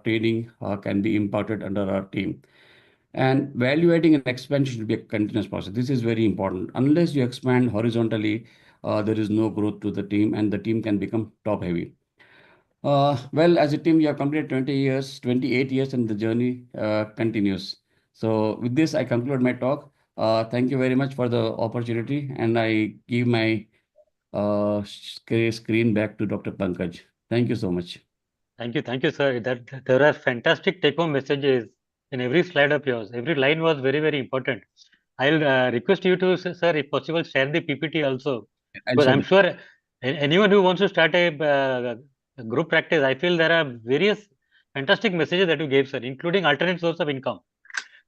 training can be imparted under our team. And value adding and expansion should be a continuous process. This is very important. Unless you expand horizontally, there is no growth to the team, and the team can become top heavy. Well, as a team, we have completed 28 years, and the journey continues. So with this, I conclude my talk. Thank you very much for the opportunity, and I give my screen back to Dr. Pankaj. Thank you so much. Thank you, sir. There are fantastic take-home messages in every slide of yours. Every line was very, very important. I'll request you to, sir, if possible, share the PPT also. I'll Because share I'm the- sure anyone who wants to start a group practice, I feel there are various fantastic messages that you gave, sir, including alternate source of income.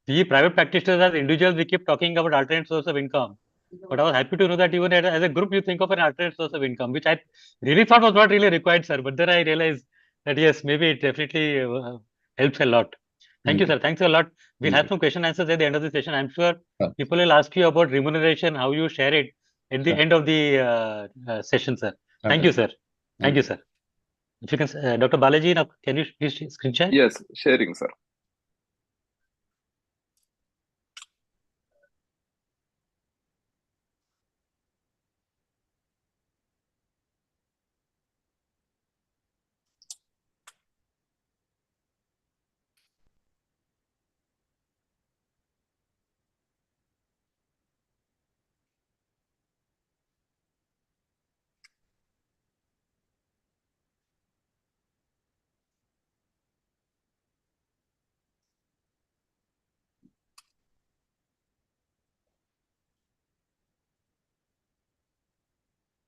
We private practitioners as individuals, we keep talking about alternate source of income. But I was happy to know that even as a group, you think of an alternate source of income, which I really thought was not really required, sir. But then I realized that yes, maybe it definitely helps a lot. Thank you, sir. Thanks a lot. We'll Thank have you. some question answers at the end of the session. I'm sure Sure. people will ask you about remuneration, how you share it at the Sure. end of the session, sir. Thank you, sir. Thank you, sir. If you can, Dr. Balaji, now can you please screen share? Yes, sharing, sir.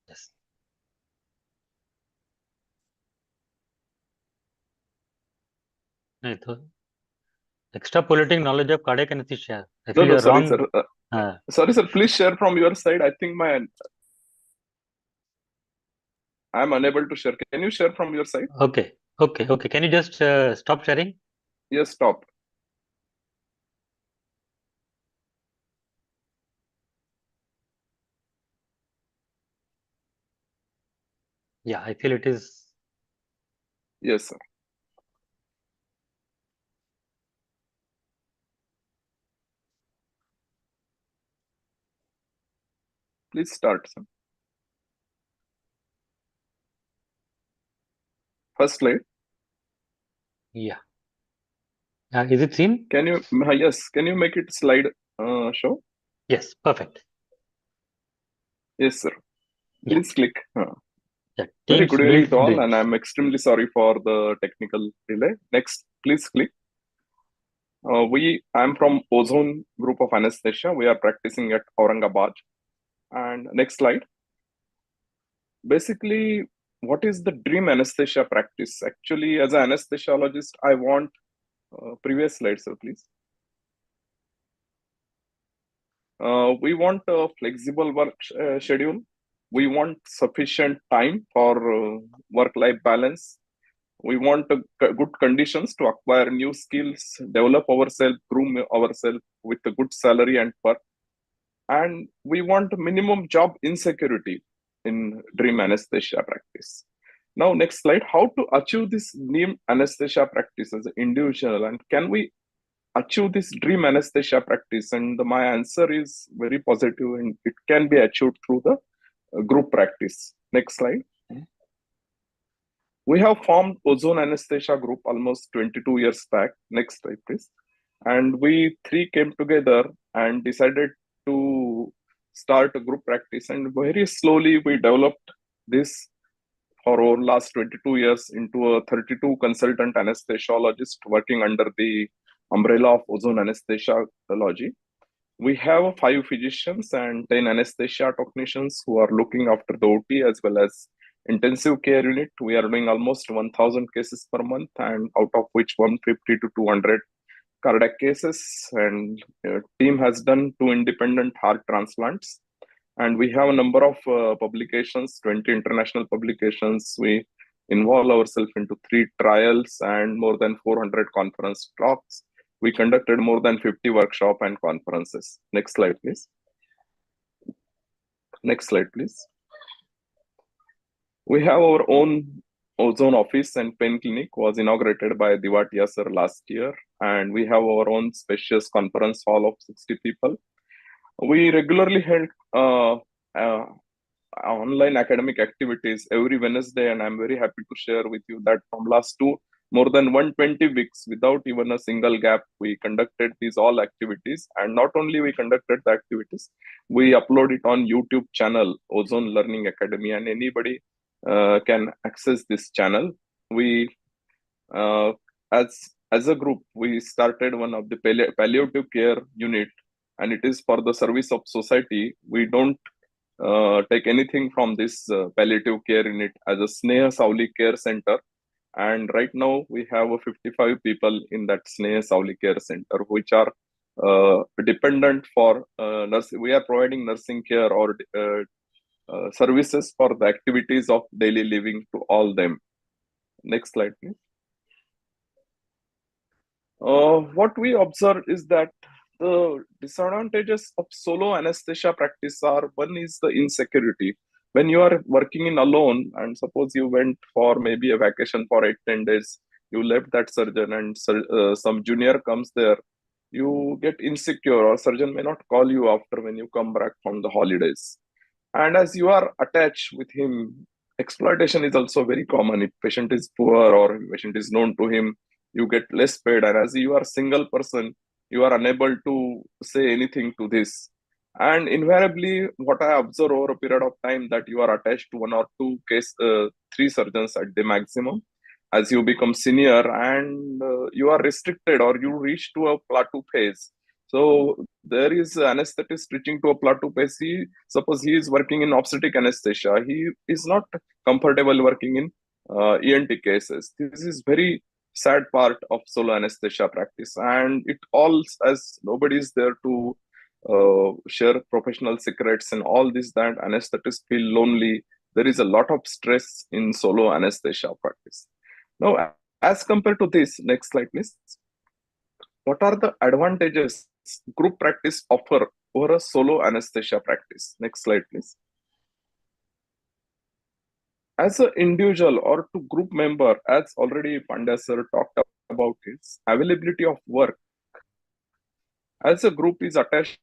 Yes. नहीं तो extrapolating knowledge of cardiac anesthesia. I feel No, you're sorry, wrong. sir. Sorry, sir. Please share from your side. I think I'm unable to share. Can you share from your side? Okay. Can you just stop sharing? Yes, stop. Yeah, I feel it is. Yes, sir. Please start, sir. First slide. Yeah. Is it seen? Can you? Yes. Can you make it slide show? Yes, perfect. Yes, sir. Yeah. Please click. Yeah. Very Teams good evening build to all, dreams. and I'm extremely sorry for the technical delay. Next, please click. I'm from Ozone group of anesthesia. We are practicing at Aurangabad. And next slide. Basically, what is the dream anesthesia practice? Actually, as an anesthesiologist, I want previous slide, sir, please. We want a flexible work schedule. We want sufficient time for work-life balance. We want good conditions to acquire new skills, develop ourselves, groom ourselves with a good salary and work. And we want minimum job insecurity in dream anesthesia practice. Now, next slide. How to achieve this dream anesthesia practice as an individual, and can we achieve this dream anesthesia practice? And my answer is very positive, and it can be achieved through the group practice. Next slide. We have formed Ozone Anesthesia Group almost 22 years back. Next slide, please. And we three came together and decided to start a group practice. And very slowly we developed this for our last 22 years into a 32 consultant anesthesiologist working under the umbrella of Ozone Anesthesiology. We have 5 physicians and 10 anesthesia technicians who are looking after the OT as well as intensive care unit. We are doing almost 1,000 cases per month, and out of which 150 to 200 cardiac cases. And team has done 2 independent heart transplants. And we have a number of publications, 20 international publications. We involve ourselves into 3 trials and more than 400 conference talks. We conducted more than 50 workshops and conferences. Next slide, please. Next slide, please. We have our own Ozone office and pain clinic, was inaugurated by Diwatiya sir last year. And we have our own spacious conference hall of 60 people. We regularly held online academic activities every Wednesday, and I'm very happy to share with you that from last more than 120 weeks without even a single gap, we conducted these all activities. And not only we conducted the activities, we upload it on YouTube channel, Ozone Learning Academy, and anybody can access this channel. We, as a group, we started one of the palliative care unit and it is for the service of society. We don't take anything from this palliative care unit as a Sneha Sauli Care Center. And right now we have 55 people in that Sneha Sauli Care Center, which are dependent for nursing. We are providing nursing care or services for the activities of daily living to all them. Next slide, please. What we observe is that the disadvantages of solo anesthesia practice are, one is the insecurity. When you are working in alone, and suppose you went for maybe a vacation for 8-10 days, you left that surgeon and some junior comes there, you get insecure, or surgeon may not call you after when you come back from the holidays. And as you are attached with him, exploitation is also very common. If patient is poor or patient is known to him, you get less paid. And as you are a single person, you are unable to say anything to this. And invariably, what I observe over a period of time, that you are attached to one or two three surgeons at the maximum. As you become senior and you are restricted, or you reach to a plateau phase. So there is anesthetist reaching to a plateau phase. Suppose he is working in obstetric anesthesia, he is not comfortable working in ENT cases. This is very sad part of solo anesthesia practice, and it all, as nobody is there to share professional secrets and all this, that anesthetists feel lonely. There is a lot of stress in solo anesthesia practice. Now, as compared to this, next slide, please. What are the advantages group practice offer over a solo anesthesia practice? Next slide, please. As an individual or to group member, as already Pandya sir talked about, its availability of work. As a group is attached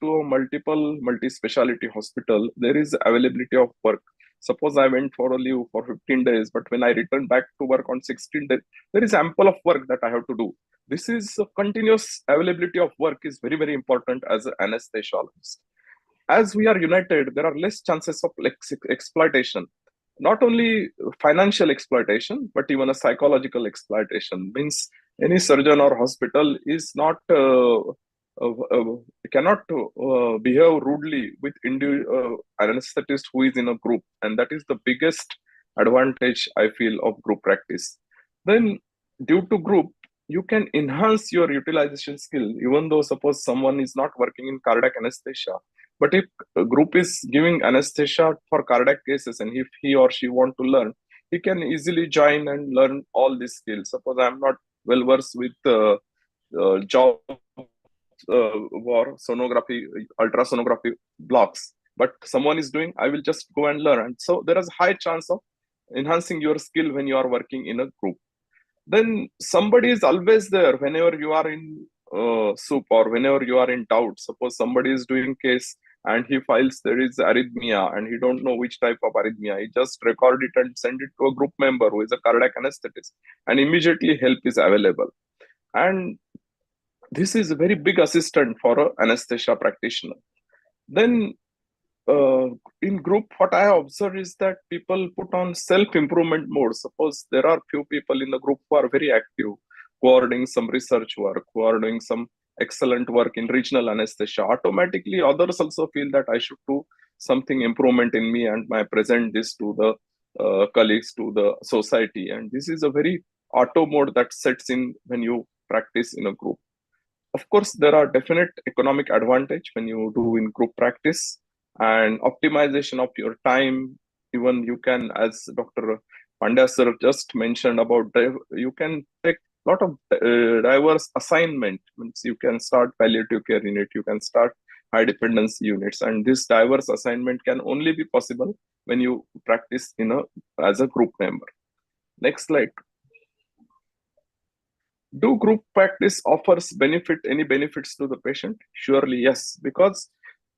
to a multi-speciality hospital, there is availability of work. Suppose I went for a leave for 15 days, but when I return back to work on 16 days, there is ample of work that I have to do. This is a continuous availability of work is very, very important as an anesthesiologist. As we are united, there are less chances of exploitation. Not only financial exploitation, but even a psychological exploitation. Means any surgeon or hospital is not cannot behave rudely with anesthetist who is in a group, and that is the biggest advantage I feel of group practice. Then, due to group, you can enhance your utilization skill, even though suppose someone is not working in cardiac anesthesia. But if a group is giving anesthesia for cardiac cases, and if he or she want to learn, he can easily join and learn all these skills. Suppose I'm not well versed with job or sonography, ultrasonography blocks, but someone is doing, I will just go and learn. And so there is a high chance of enhancing your skill when you are working in a group. Then somebody is always there whenever you are in soup or whenever you are in doubt. Suppose somebody is doing case and he files there is arrhythmia and he don't know which type of arrhythmia. He just record it and send it to a group member who is a cardiac anesthetist, and immediately help is available. And this is a very big assistant for an anesthesia practitioner. Then in group, what I observe is that people put on self-improvement mode. Suppose there are few people in the group who are very active, who are doing some research work, who are doing some excellent work in regional anesthesia. Automatically, others also feel that I should do something improvement in me and I present this to the colleagues, to the society. And this is a very auto mode that sets in when you practice in a group. Of course, there are definite economic advantage when you do in group practice, and optimization of your time. Even you can, as Dr. Pandya sir just mentioned about, you can take a lot of diverse assignment. Means you can start palliative care unit, you can start high dependency units, and this diverse assignment can only be possible when you practice as a group member. Next slide. Do group practice offers any benefits to the patient? Surely yes, because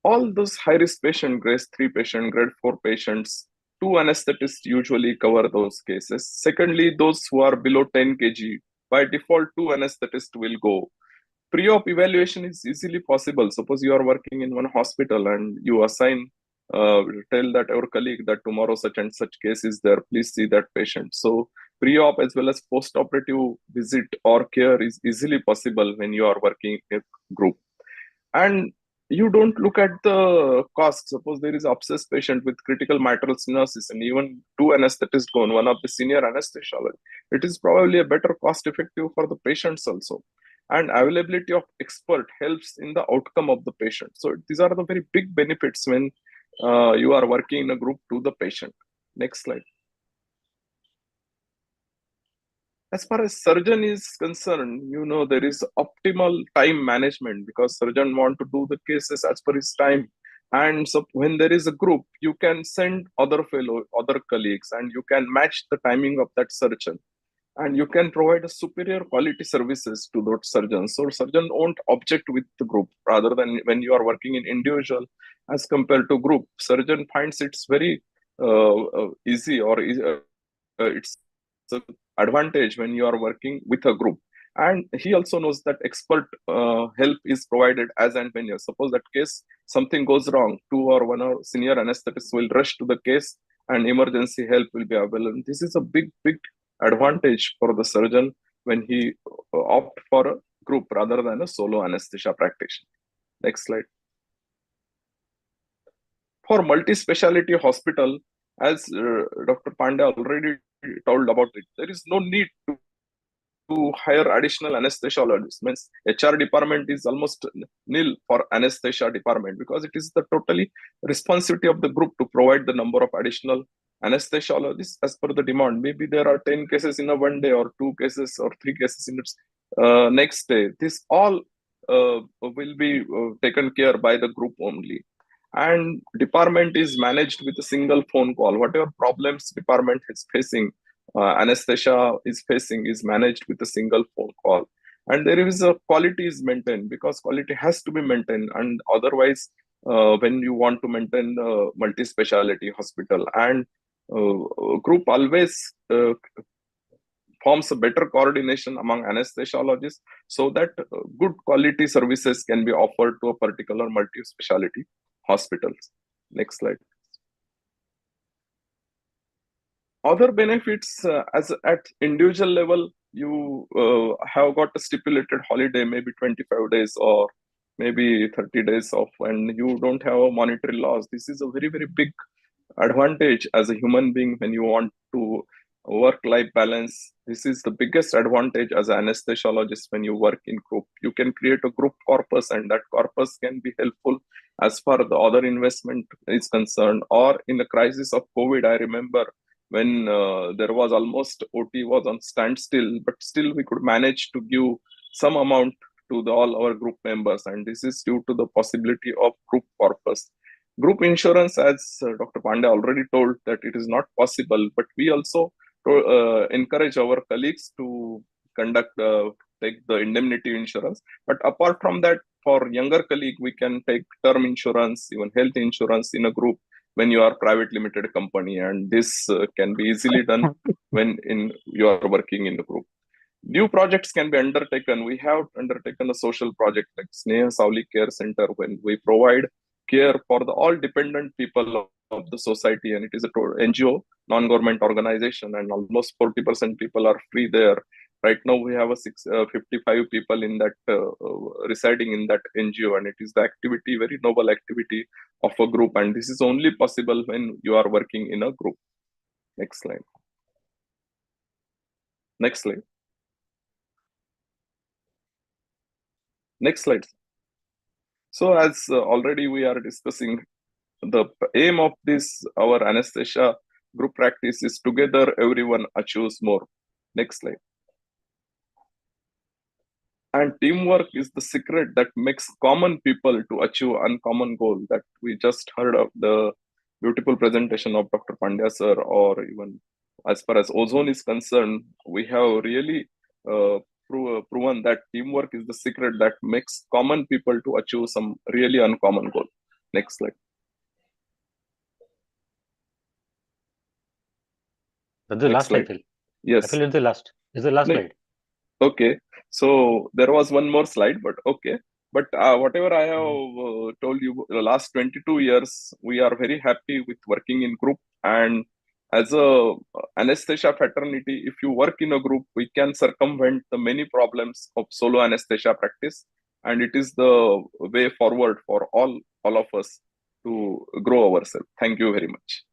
all those high-risk patients, grade 3 patient, grade 4 patients, 2 anesthetists usually cover those cases. Secondly, those who are below 10 kg, by default, 2 anesthetists will go. Pre-op evaluation is easily possible. Suppose you are working in one hospital and you assign, tell that our colleague that tomorrow such and such case is there, please see that patient. So pre-op as well as post-operative visit or care is easily possible when you are working in a group. And you don't look at the cost. Suppose there is abscess patient with critical mitral stenosis and even two anesthetists gone, one of the senior anesthesiologists. It is probably a better cost effective for the patients also. And availability of expert helps in the outcome of the patient. So these are the very big benefits when you are working in a group to the patient. Next slide. As far as surgeon is concerned, there is optimal time management because surgeon want to do the cases as per his time. And so when there is a group, you can send other colleagues, and you can match the timing of that surgeon. And you can provide a superior quality services to those surgeons. So surgeon won't object with the group rather than when you are working in individual as compared to group. Surgeon finds it's very easy or it's an advantage when you are working with a group. And he also knows that expert help is provided as and when you suppose that case something goes wrong, two or one or senior anesthetists will rush to the case and emergency help will be available. And this is a big advantage for the surgeon when he opt for a group rather than a solo anesthesia practitioner. Next slide. For multi-speciality hospital, as Dr. Pandey already told about it, there is no need to hire additional anesthesiologists. Means HR department is almost nil for anesthesia department because it is the totally responsibility of the group to provide the number of additional anesthesiologists as per the demand. Maybe there are 10 cases in a one day or 2 cases or 3 cases in the next day. This all will be taken care by the group only. And department is managed with a single phone call. Whatever problems department is facing, anesthesia is facing, is managed with a single phone call. And there is a quality is maintained because quality has to be maintained. And otherwise, when you want to maintain a multi-speciality hospital, and group always forms a better coordination among anesthesiologists so that good quality services can be offered to a particular multi-speciality hospitals. Next slide. Other benefits as at individual level, you have got a stipulated holiday, maybe 25 days or maybe 30 days off, and you don't have a monetary loss. This is a very big advantage as a human being when you want to work-life balance. This is the biggest advantage as an anesthesiologist when you work in group. You can create a group corpus, and that corpus can be helpful as far as the other investment is concerned. Or in the crisis of COVID, I remember when there was almost OT was on standstill, but still we could manage to give some amount to all our group members, and this is due to the possibility of group corpus. Group insurance, as Dr. Pandey already told, that it is not possible, but we also encourage our colleagues to take the indemnity insurance. But apart from that, for younger colleague, we can take term insurance, even health insurance in a group when you are private limited company, and this can be easily done when you are working in the group. New projects can be undertaken. We have undertaken a social project like Sneha Sauli Care Center, when we provide care for all dependent people of the society, and it is a NGO, non-government organization, and almost 40% people are free there. Right now, we have 55 people in that residing in that NGO, and it is the activity, very noble activity of a group, and this is only possible when you are working in a group. Next slide. Next slide. Next slide. So as already we are discussing, the aim of this, our anesthesia group practice, is together everyone achieves more. Next slide. And teamwork is the secret that makes common people to achieve uncommon goal. That we just heard of the beautiful presentation of Dr. Pandya sir, or even as far as Ozone is concerned, we have really proven that teamwork is the secret that makes common people to achieve some really uncommon goal. Next slide. That's the Next last slide. slide. Yes. I feel it's the last. It's the last slide. Okay. So there was one more slide, but okay. But whatever I have told you, the last 22 years, we are very happy with working in group. And as a anesthesia fraternity, if you work in a group, we can circumvent the many problems of solo anesthesia practice. and it is the way forward for all of us to grow ourselves. Thank you very much.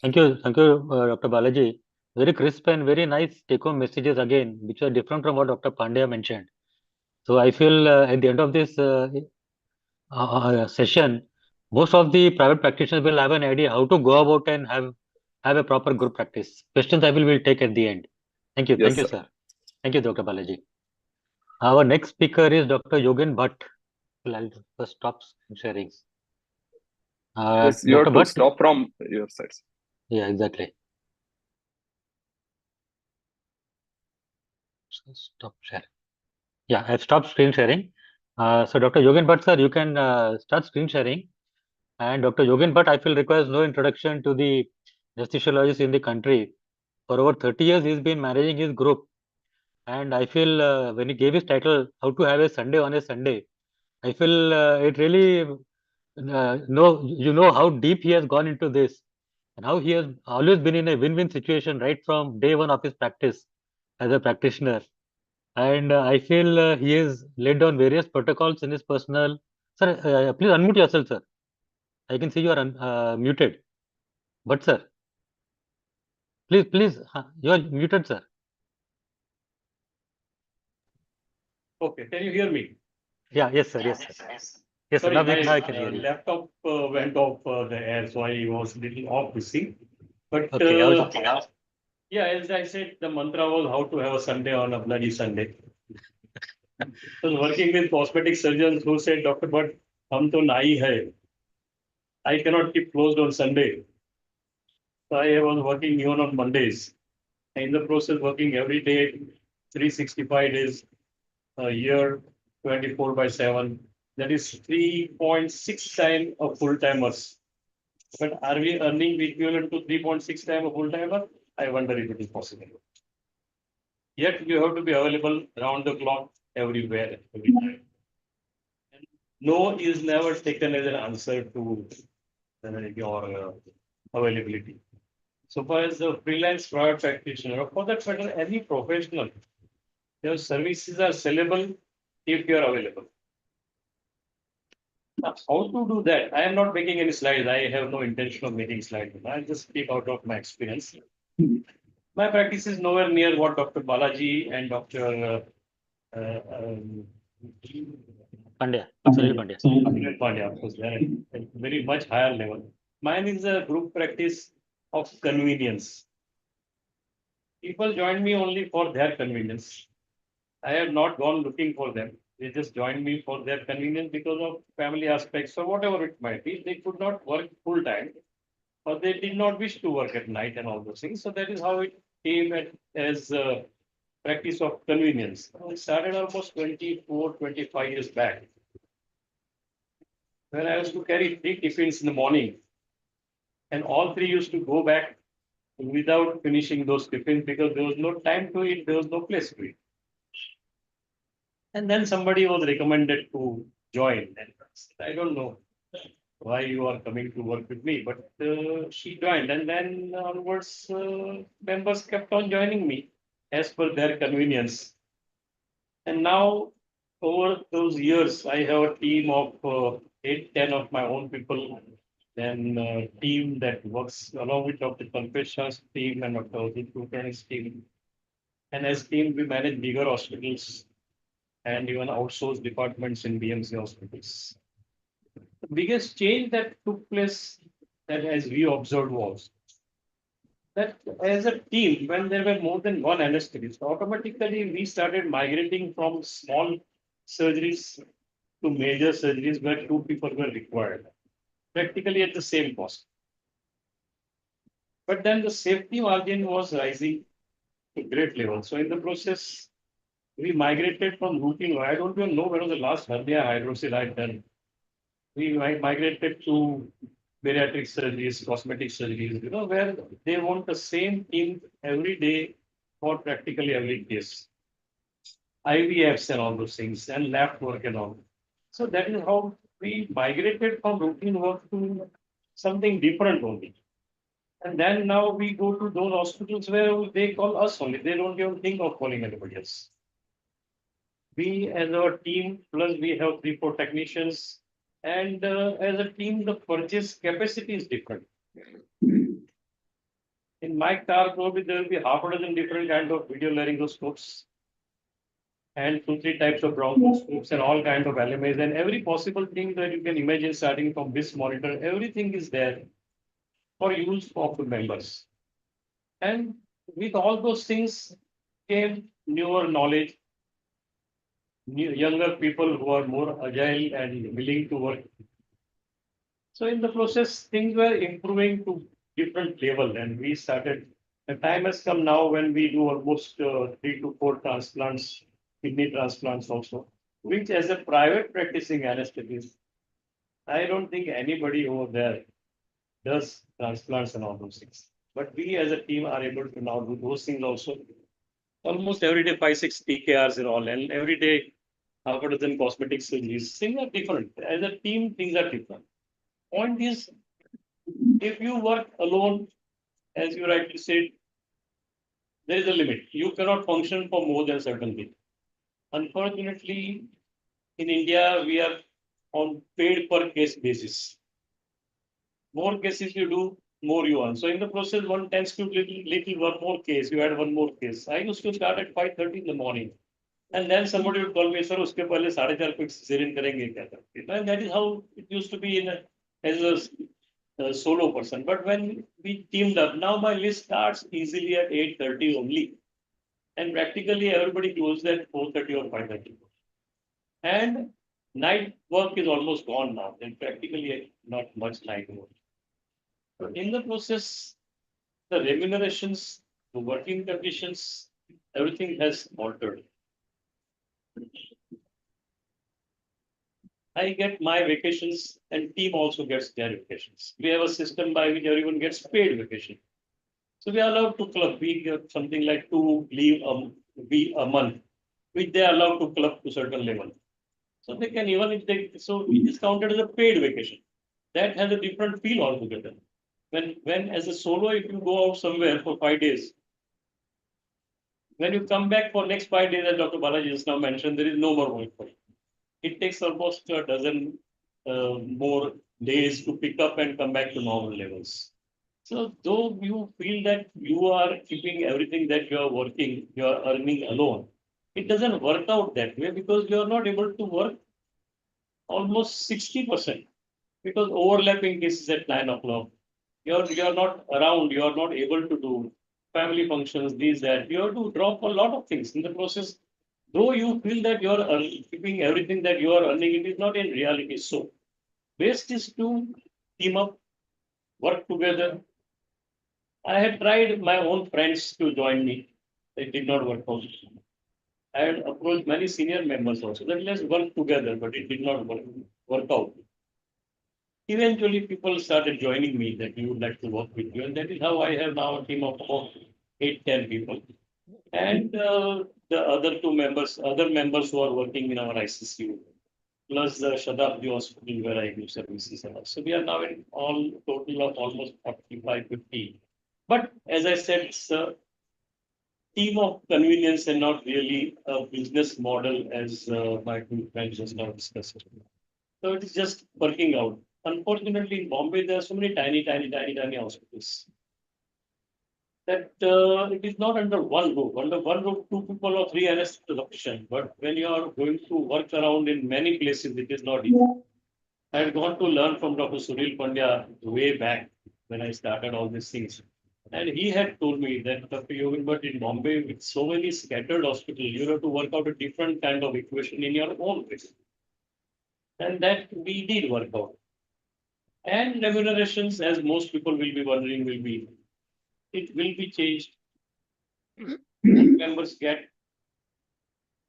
Thank you, Dr. Balaji. Very crisp and very nice take-home messages again, which are different from what Dr. Pandya mentioned. So I feel at the end of this session, most of the private practitioners will have an idea how to go about and have a proper group practice. Questions I will take at the end. Thank you, Yes, thank you, sir. sir. Thank you, Dr. Balaji. Our next speaker is Dr. Yogen Bhatt. I'll first stop sharing. Yes, you have Dr. to Bhatt. stop from your side. Yeah, exactly. Stop sharing. Yeah, I've stopped screen sharing. So Dr. Yogen Bhatt, sir, you can start screen sharing. And Dr. Yogen Bhatt, I feel requires no introduction to the anesthesiologists in the country. For over 30 years, he's been managing his group. And I feel when he gave his title, How to Have a Sunday on a Sunday, I feel it really, you know how deep he has gone into this and how he has always been in a win-win situation right from day one of his practice as a practitioner. And I feel he has laid down various protocols in his personal. Sir, please unmute yourself, sir. I can see you are muted. But, sir, please, you are muted, sir. Okay, can you hear me? Yeah, yes, sir. Yes, sir. Yes, sir. Sorry, Now, my now I can hear you. laptop went off the air, so I was little off missing. But Okay, yeah, as I said, the mantra was how to have a Sunday on a bloody Sunday. I was working with cosmetic surgeons who said, Doctor, but hum to nahi hai. I cannot keep closed on Sunday. So I was working even on Mondays. In the process, working every day, 365 days a year, 24/7. That is 3.6 times a full timers. But are we earning the equivalent to 3.6 times a full timer? I wonder if it is possible. Yet you have to be available around the clock, everywhere, every time. And no is never taken as an answer to your availability. So far as the freelance private practitioner, or for that matter, any professional, your services are sellable if you are available. Now, how to do that? I am not making any slides. I have no intention of making slides. I just speak out of my experience. My practice is nowhere near what Dr. Balaji and Dr. Pandya, Pandya, of course, they're at a very much higher level. Mine is a group practice of convenience. People join me only for their convenience. I have not gone looking for them. They just joined me for their convenience because of family aspects or whatever it might be. They could not work full time, or they did not wish to work at night and all those things. So that is how it came as a practice of convenience. It started almost 24, 25 years back, when I used to carry 3 tiffins in the morning, and all 3 used to go back without finishing those tiffins because there was no time to eat, there was no place to eat. And then somebody was recommended to join. And I don't know why you are coming to work with me, but she joined. And then onwards, members kept on joining me as per their convenience. And now, over those years, I have a team of 8, 10 of my own people. Then a team that works along with Dr. Pankaj's team and Dr. Ozone team. And as team, we manage bigger hospitals and even outsourced departments in BMC hospitals. The biggest change that took place, that as we observed, was that as a team, when there were more than one anesthetist, automatically we started migrating from small surgeries to major surgeries where 2 people were required, practically at the same cost. But then the safety margin was rising to great level. So in the process, we migrated from routine. I don't even know when was the last hernia hydrocele I had done. We migrated to bariatric surgeries, cosmetic surgeries, where they want the same team every day for practically every case. IVFs and all those things, and lab work and all. So that is how we migrated from routine work to something different only. And then now we go to those hospitals where they call us only. They don't even think of calling anybody else. We as our team, plus we have 3-4 technicians, and as a team, the purchase capacity is different. In my car, probably there will be half a dozen different kind of video laryngoscopes and 2-3 types of bronchoscopes and all kind of LMAs and every possible thing that you can imagine starting from this monitor, everything is there for use of the members. And with all those things came newer knowledge, younger people who are more agile and willing to work. So in the process, things were improving to different level, and we started. The time has come now when we do almost 3 to 4 transplants, kidney transplants also, which as a private practicing anesthetist, I don't think anybody over there does transplants and all those things. But we as a team are able to now do those things also. Almost every day 5-6 TKRs and all, and every day half a dozen cosmetic surgeries. Things are different. As a team, things are different. Point is, if you work alone, as you rightly said, there is a limit. You cannot function for more than certain things. Unfortunately, in India, we are on paid per case basis. More cases you do, more you earn. So in the process, one tends to little one more case. You add one more case. I used to start at 5:30 in the morning. And then somebody would call me, sir, uske pehle 4:30 ko cesarean karenge kya karenge? And that is how it used to be as a solo person. But when we teamed up, now my list starts easily at 8:30 only. And practically everybody closes at 4:30 or 5:30. And night work is almost gone now. There's practically not much night work. So in the process, the remunerations, the working conditions, everything has altered. I get my vacations and team also gets their vacations. We have a system by which everyone gets paid vacation. So we are allowed to club. We get something like 2 leave a month, which they are allowed to club to certain level. So they can even if they so it is counted as a paid vacation. That has a different feel altogether. When as a solo, if you go out somewhere for 5 days, when you come back for next 5 days, as Dr. Balaji just now mentioned, there is no more work for you. It takes almost a dozen more days to pick up and come back to normal levels. So though you feel that you are keeping everything that you are working, you are earning alone, it doesn't work out that way because you are not able to work almost 60% because overlapping cases at 9 o'clock. You're not around, you're not able to do family functions, these, that. You have to drop a lot of things in the process. Though you feel that you're keeping everything that you are earning, it is not in reality so. Best is to team up, work together. I had tried my own friends to join me. It did not work out. I had approached many senior members also that let's work together, but it did not work out. Eventually, people started joining me that we would like to work with you. And that is how I have now a team of about 8-10 people. And the other other members who are working in our ICCU, plus the Shatabdi Hospital where I do services. So we are now in all total of almost 45-50. But as I said, it's a team of convenience and not really a business model as my two friends just now discussed. So it is just working out. Unfortunately, in Bombay, there are so many tiny hospitals that it is not under one roof. Under one roof, 2 people or 3 anesthesiologists. But when you are going to work around in many places, it is not easy. I had gone to learn from Dr. Sunil Pandya way back when I started all these things. And he had told me that, Dr. Yogin, but in Bombay, with so many scattered hospitals, you have to work out a different kind of equation in your own place. And that we did work out. And remunerations, as most people will be wondering, it will be changed. Members get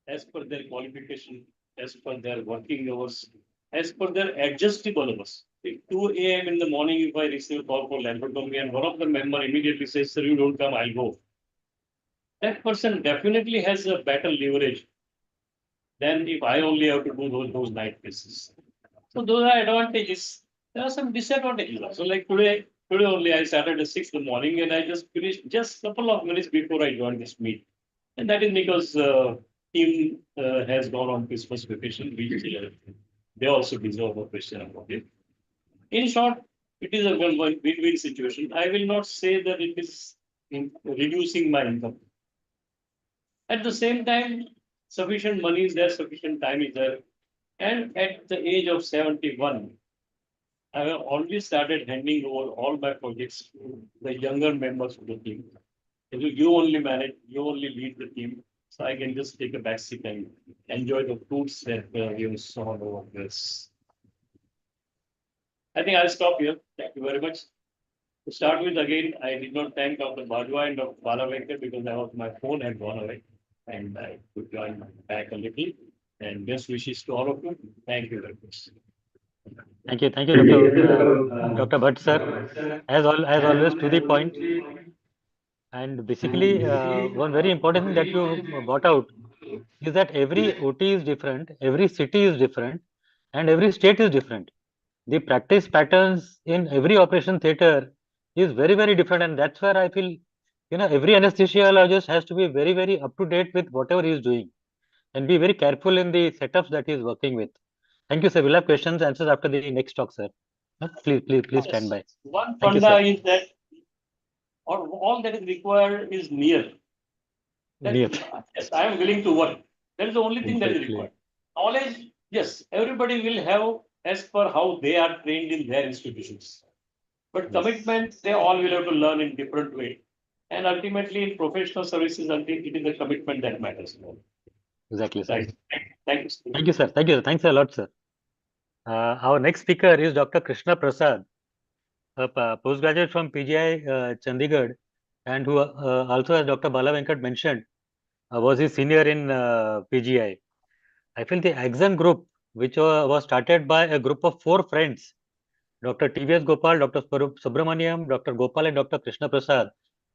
as per their qualification, as per their working hours, as per their adjustable hours. If 2 a.m. in the morning, if I receive a call for laparotomy and one of the member immediately says, sir, you don't come, I'll go. That person definitely has a better leverage than if I only have to do those night cases. So those are advantages. There are some disadvantages also. Like today only I started at 6 in the morning and I just finished just a couple of minutes before I joined this meet. And that is because team has gone on Christmas vacation, which they also deserve a question about it. In short, it is a win-win situation. I will not say that it is reducing my income. At the same time, sufficient money is there, sufficient time is there. And at the age of 71, I have already started handing over all my projects to the younger members of the team. You only manage, you only lead the team. So I can just take a back seat and enjoy the fruits that you saw over this. I think I'll stop here. Thank you very much. To start with, again, I did not thank Dr. Bajwa and Dr. Balavenkar because my phone had gone away and I could join back a little. And best wishes to all of you. Thank you very much. Thank you, Dr. Bhatt, sir. As always, to the point. And basically, one very important thing that you brought out is that every OT is different, every city is different, and every state is different. The practice patterns in every operation theater is very, very different, and that's where I feel, every anesthesiologist has to be very, very up to date with whatever he is doing, and be very careful in the setups that he is working with. Thank you, sir. We'll have questions, answers after the next talk, sir. Please stand by. One Thank you, funda sir. is that all that is required is near. Yes, I am willing to work. That is the only thing that is required. Knowledge, yes, everybody will have as per how they are trained in their institutions. But commitment, they all will have to learn in different way. And ultimately, in professional services, it is the commitment that matters. Exactly, sir. Right. Thank you. Thank you, sir. Thank you. Thanks a lot, sir. Our next speaker is Dr. Krishna Prasad, a postgraduate from PGI Chandigarh, and who also, as Dr. Bala Venkat mentioned, was his senior in PGI. I feel the Axon group, which was started by a group of 4 friends, Dr. TVS Gopal, Dr. Subramaniam, Dr. Gopal, and Dr. Krishna Prasad,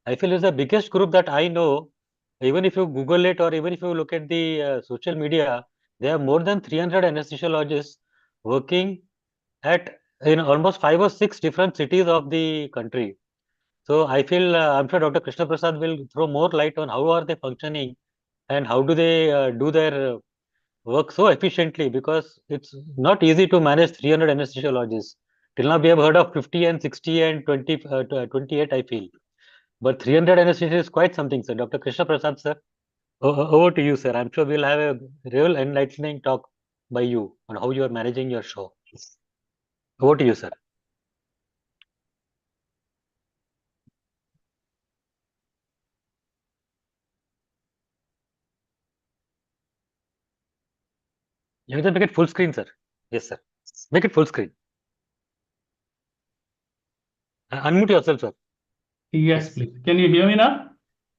I feel is the biggest group that I know. Even if you Google it or even if you look at the social media, there are more than 300 anesthesiologists working in almost 5 or 6 different cities of the country. So I feel I'm sure Dr. Krishna Prasad will throw more light on how are they functioning and how do they do their work so efficiently, because it's not easy to manage 300 anesthesiologists. Till now we have heard of 50 and 60 and 28, I feel. But 300 anesthesiologists is quite something, sir. Dr. Krishna Prasad, sir. Over to you, sir. I'm sure we'll have a real enlightening talk by you on how you are managing your show. Over to you, sir. You have to make it full screen, sir. Yes, sir. Make it full screen. Unmute yourself, sir. Yes, please. Can you hear me now?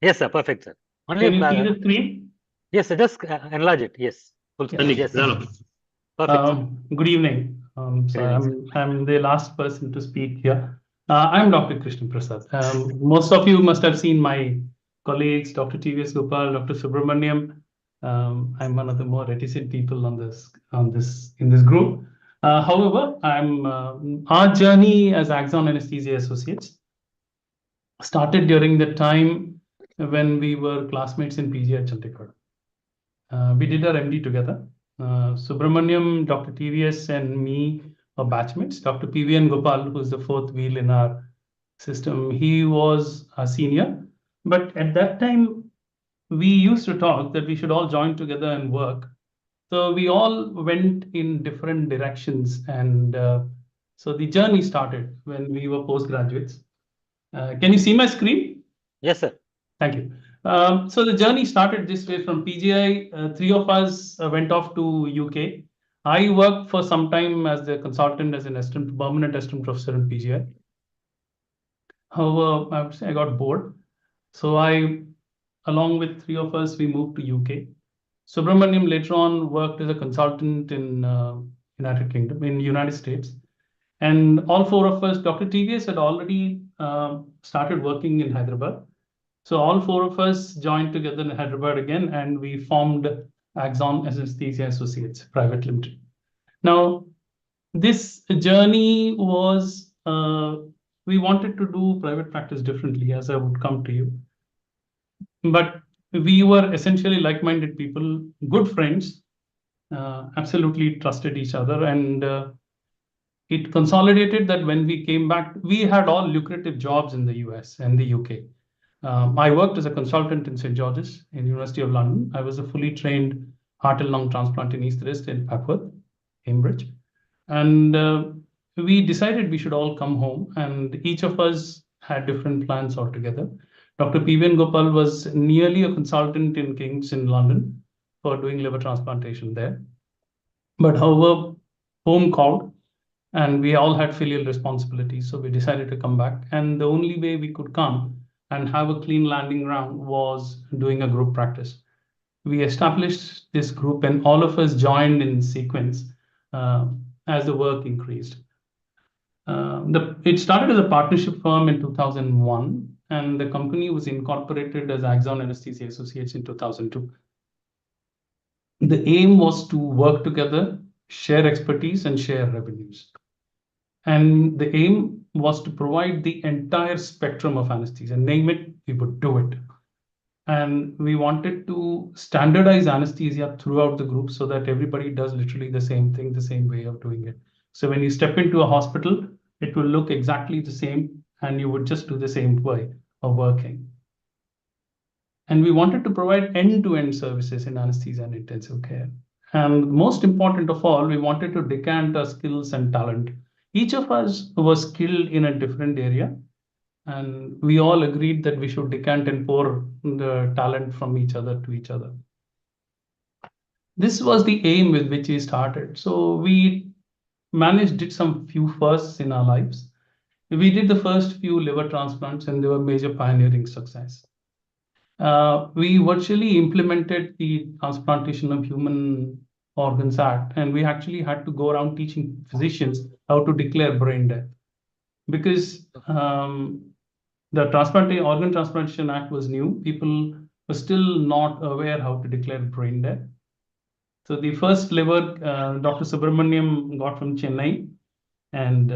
Yes, sir. Perfect, sir. Can you see the screen? Yes, sir. Just enlarge it. Yes. Full screen. Yes. Perfect. Good evening. So I'm the last person to speak here. I'm Dr. Krishna Prasad. Most of you must have seen my colleagues, Dr. TVS Gopal, Dr. Subramaniam. I'm one of the more reticent people in this group. However, our journey as Axon Anesthesia Associates started during the time when we were classmates in PGI Chandigarh. We did our MD together. Subramaniam, Dr. TVS, and me are batchmates. Dr. PVN Gopal, who's the 4th wheel in our system, he was a senior. But at that time, we used to talk that we should all join together and work. So we all went in different directions. And so the journey started when we were postgraduates. Can you see my screen? Yes, sir. Thank you. So the journey started this way from PGI. 3 of us went off to UK. I worked for some time as the consultant, as an permanent assistant professor in PGI. However, I would say I got bored. So along with 3 of us, we moved to UK. Subramaniam later on worked as a consultant in United States. And all 4 of us, Dr. TVS had already started working in Hyderabad. So all 4 of us joined together in Hyderabad again, and we formed Axon Anesthesia Associates Private Limited. Now, this journey was, we wanted to do private practice differently, as I would come to you. But we were essentially like-minded people, good friends, absolutely trusted each other, and it consolidated that when we came back, we had all lucrative jobs in the US and the UK. I worked as a consultant in St. George's in the University of London. I was a fully trained heart and lung transplantionist in Papworth, Cambridge. And we decided we should all come home, and each of us had different plans altogether. Dr. P.V.N. Gopal was nearly a consultant in King's in London for doing liver transplantation there. But however, home called, and we all had filial responsibilities, so we decided to come back. And the only way we could come and have a clean landing ground was doing a group practice. We established this group, and all of us joined in sequence as the work increased. It started as a partnership firm in 2001, and the company was incorporated as Axon Anesthesia Associates in 2002. The aim was to work together, share expertise, and share revenues. And the aim was to provide the entire spectrum of anesthesia. Name it, we would do it. And we wanted to standardize anesthesia throughout the group so that everybody does literally the same thing, the same way of doing it. So when you step into a hospital, it will look exactly the same, and you would just do the same way of working. And we wanted to provide end-to-end services in anesthesia and intensive care. And most important of all, we wanted to decant our skills and talent. Each of us was skilled in a different area, and we all agreed that we should decant and pour the talent from each other to each other. This was the aim with which we started. So we did some few firsts in our lives. We did the first few liver transplants, and they were major pioneering success. We virtually implemented the Transplantation of Human Organs Act, and we actually had to go around teaching physicians how to declare brain death, because the Organ Transplantation Act was new. People were still not aware how to declare brain death. So the first liver, Dr. Subramaniam got from Chennai, and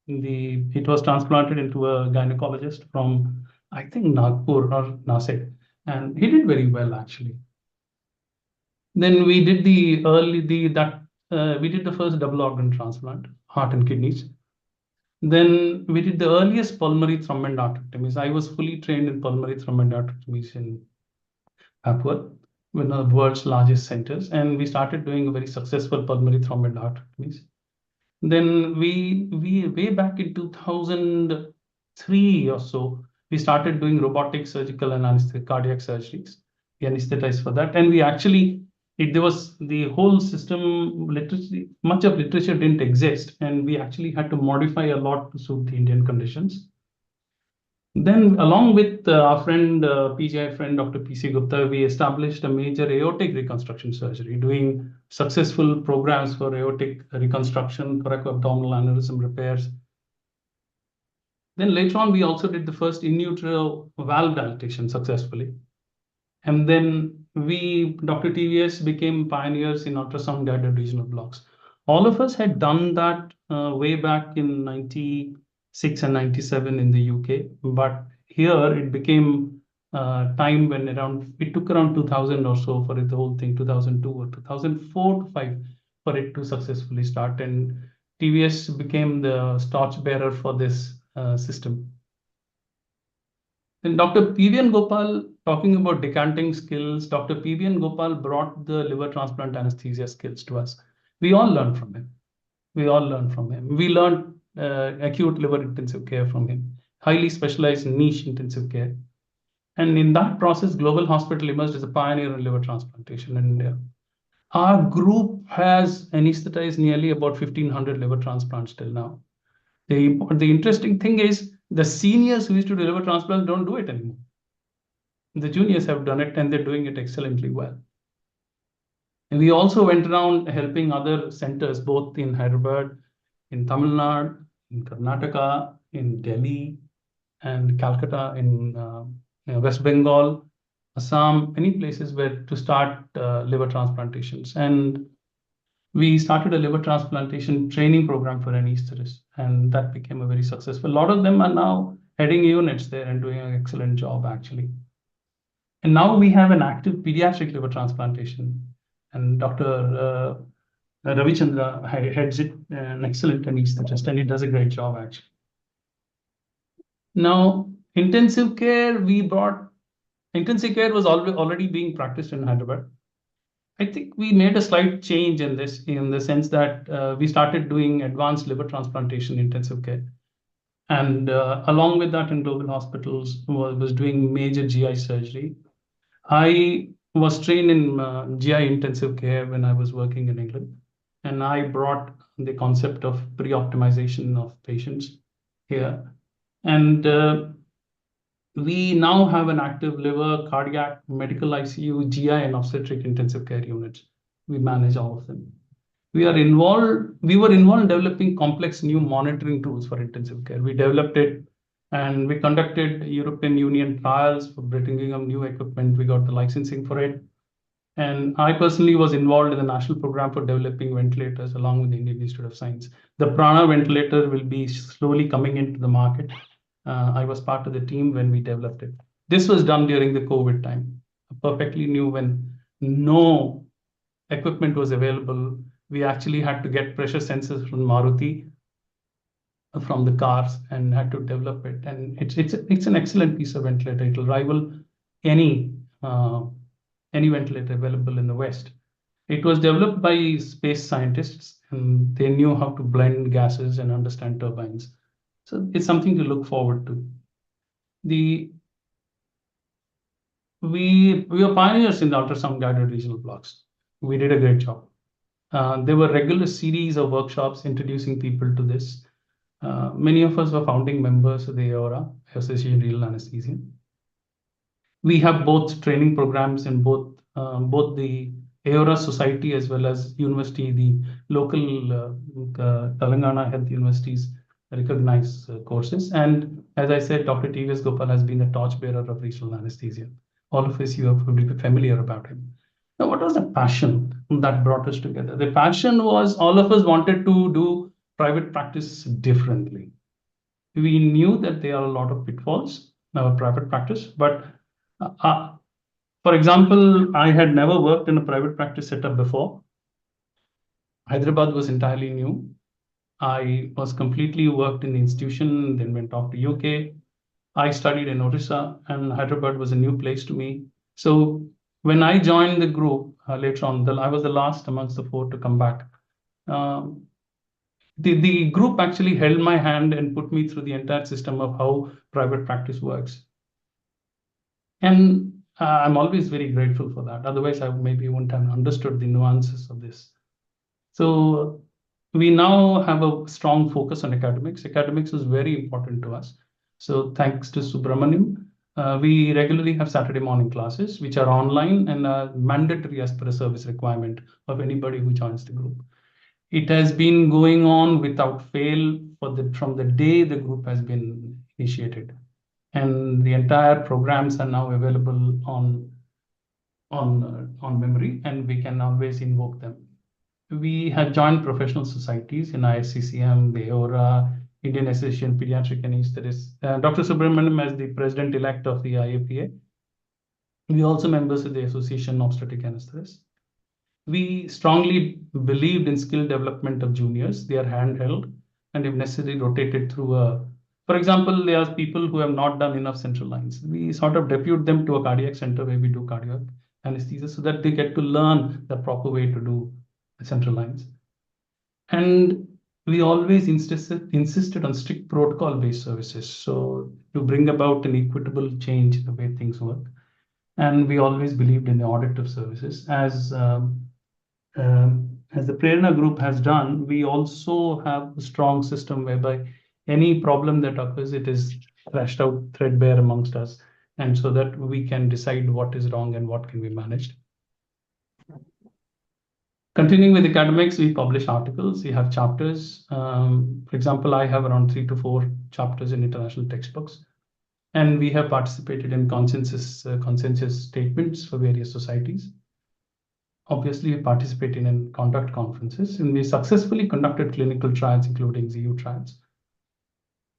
it was transplanted into a gynecologist from, I think, Nagpur or Nasik, and he did very well actually. Then we did the first double organ transplant, heart and kidneys. Then we did the earliest pulmonary thrombectomies. I was fully trained in pulmonary thrombectomies in Papworth, one of the world's largest centers, and we started doing a very successful pulmonary thrombectomies. Then we way back in 2003 or so, we started doing robotic surgical and cardiac surgeries. We anesthetized for that, and we actually there was the whole system literacy. Much of literature didn't exist, and we actually had to modify a lot to suit the Indian conditions. Then, along with our friend, PGI friend, Dr. P.C. Gupta, we established a major aortic reconstruction surgery, doing successful programs for aortic reconstruction, thoracoabdominal aneurysm repairs. Then later on, we also did the first in utero valve dilatation successfully. And then Dr. TVS became pioneers in ultrasound guided regional blocks. All of us had done that way back in 96 and 97 in the UK, but here it became time when it took around 2000 or so for the whole thing, 2002 or 2004 to 5 for it to successfully start, and TVS became the torchbearer for this system. Then Dr. P.V.N. Gopal, talking about decanting skills, Dr. P.V.N. Gopal brought the liver transplant anesthesia skills to us. We all learned from him. We learned acute liver intensive care from him, highly specialized niche intensive care. And in that process, Global Hospital emerged as a pioneer in liver transplantation in India. Our group has anesthetized nearly about 1,500 liver transplants till now. The interesting thing is the seniors who used to do liver transplants don't do it anymore. The juniors have done it, and they're doing it excellently well. And we also went around helping other centers, both in Hyderabad, in Tamil Nadu, in Karnataka, in Delhi, and Calcutta, in West Bengal, Assam, many places where to start liver transplantations. And we started a liver transplantation training program for anesthetists, and that became a very successful. A lot of them are now heading units there and doing an excellent job, actually. And now we have an active pediatric liver transplantation, and Dr. Ravichandra heads it, an excellent anesthetist, and he does a great job actually. Now, intensive care, intensive care was already being practiced in Hyderabad. I think we made a slight change in this, in the sense that we started doing advanced liver transplantation intensive care. And along with that, in global hospitals, was doing major GI surgery. I was trained in GI intensive care when I was working in England, and I brought the concept of pre-optimization of patients here. And we now have an active liver, cardiac, medical ICU, GI, and obstetric intensive care units. We manage all of them. We were involved in developing complex new monitoring tools for intensive care. We developed it, and we conducted European Union trials for bringing up new equipment. We got the licensing for it. And I personally was involved in the national program for developing ventilators along with the Indian Institute of Science. The Prerna ventilator will be slowly coming into the market. I was part of the team when we developed it. This was done during the COVID time, perfectly new, when no equipment was available. We actually had to get pressure sensors from Maruti, from the cars, and had to develop it. And it's an excellent piece of ventilator. It will rival any ventilator available in the West. It was developed by space scientists, and they knew how to blend gases and understand turbines. So it's something to look forward to. We were pioneers in the ultrasound guided regional blocks. We did a great job. There were regular series of workshops introducing people to this. Many of us were founding members of the AORA, Association of Renal Anesthesia. We have both training programs in both the AORA Society as well as university, the local Telangana Health Universities recognize courses. And as I said, Dr. TVS Gopal has been a torchbearer of regional anesthesia. All of us, you have to be familiar about him. Now, what was the passion that brought us together? The passion was all of us wanted to do private practice differently. We knew that there are a lot of pitfalls in our private practice, but for example, I had never worked in a private practice setup before. Hyderabad was entirely new. I was completely worked in the institution, then went off to UK. I studied in Orissa, and Hyderabad was a new place to me. So when I joined the group later on, I was the last amongst the 4 to come back. The group actually held my hand and put me through the entire system of how private practice works. And I'm always very grateful for that. Otherwise, I maybe wouldn't have understood the nuances of this. So we now have a strong focus on academics. Academics is very important to us. So thanks to Subramaniam, we regularly have Saturday morning classes, which are online and mandatory as per a service requirement of anybody who joins the group. It has been going on without fail from the day the group has been initiated. And the entire programs are now available on memory, and we can always invoke them. We have joined professional societies in ISCCM, the AORA, Indian Association of Pediatric Anesthetists. Dr. Subramaniam as the president-elect of the IAPA. We are also members of the Association of Obstetric Anesthetists. We strongly believed in skill development of juniors. They are handheld and if necessary rotated through for example, there are people who have not done enough central lines. We sort of depute them to a cardiac center where we do cardiac anesthesia so that they get to learn the proper way to do central lines. And we always insisted on strict protocol-based services. So to bring about an equitable change in the way things work. And we always believed in the audit of services. As the Prerna group has done, we also have a strong system whereby any problem that occurs, it is thrashed out threadbare amongst us, and so that we can decide what is wrong and what can be managed. Continuing with academics, we publish articles, we have chapters. For example, I have around 3 to 4 chapters in international textbooks, and we have participated in consensus statements for various societies. Obviously, we participated in conduct conferences, and we successfully conducted clinical trials, including ZU trials.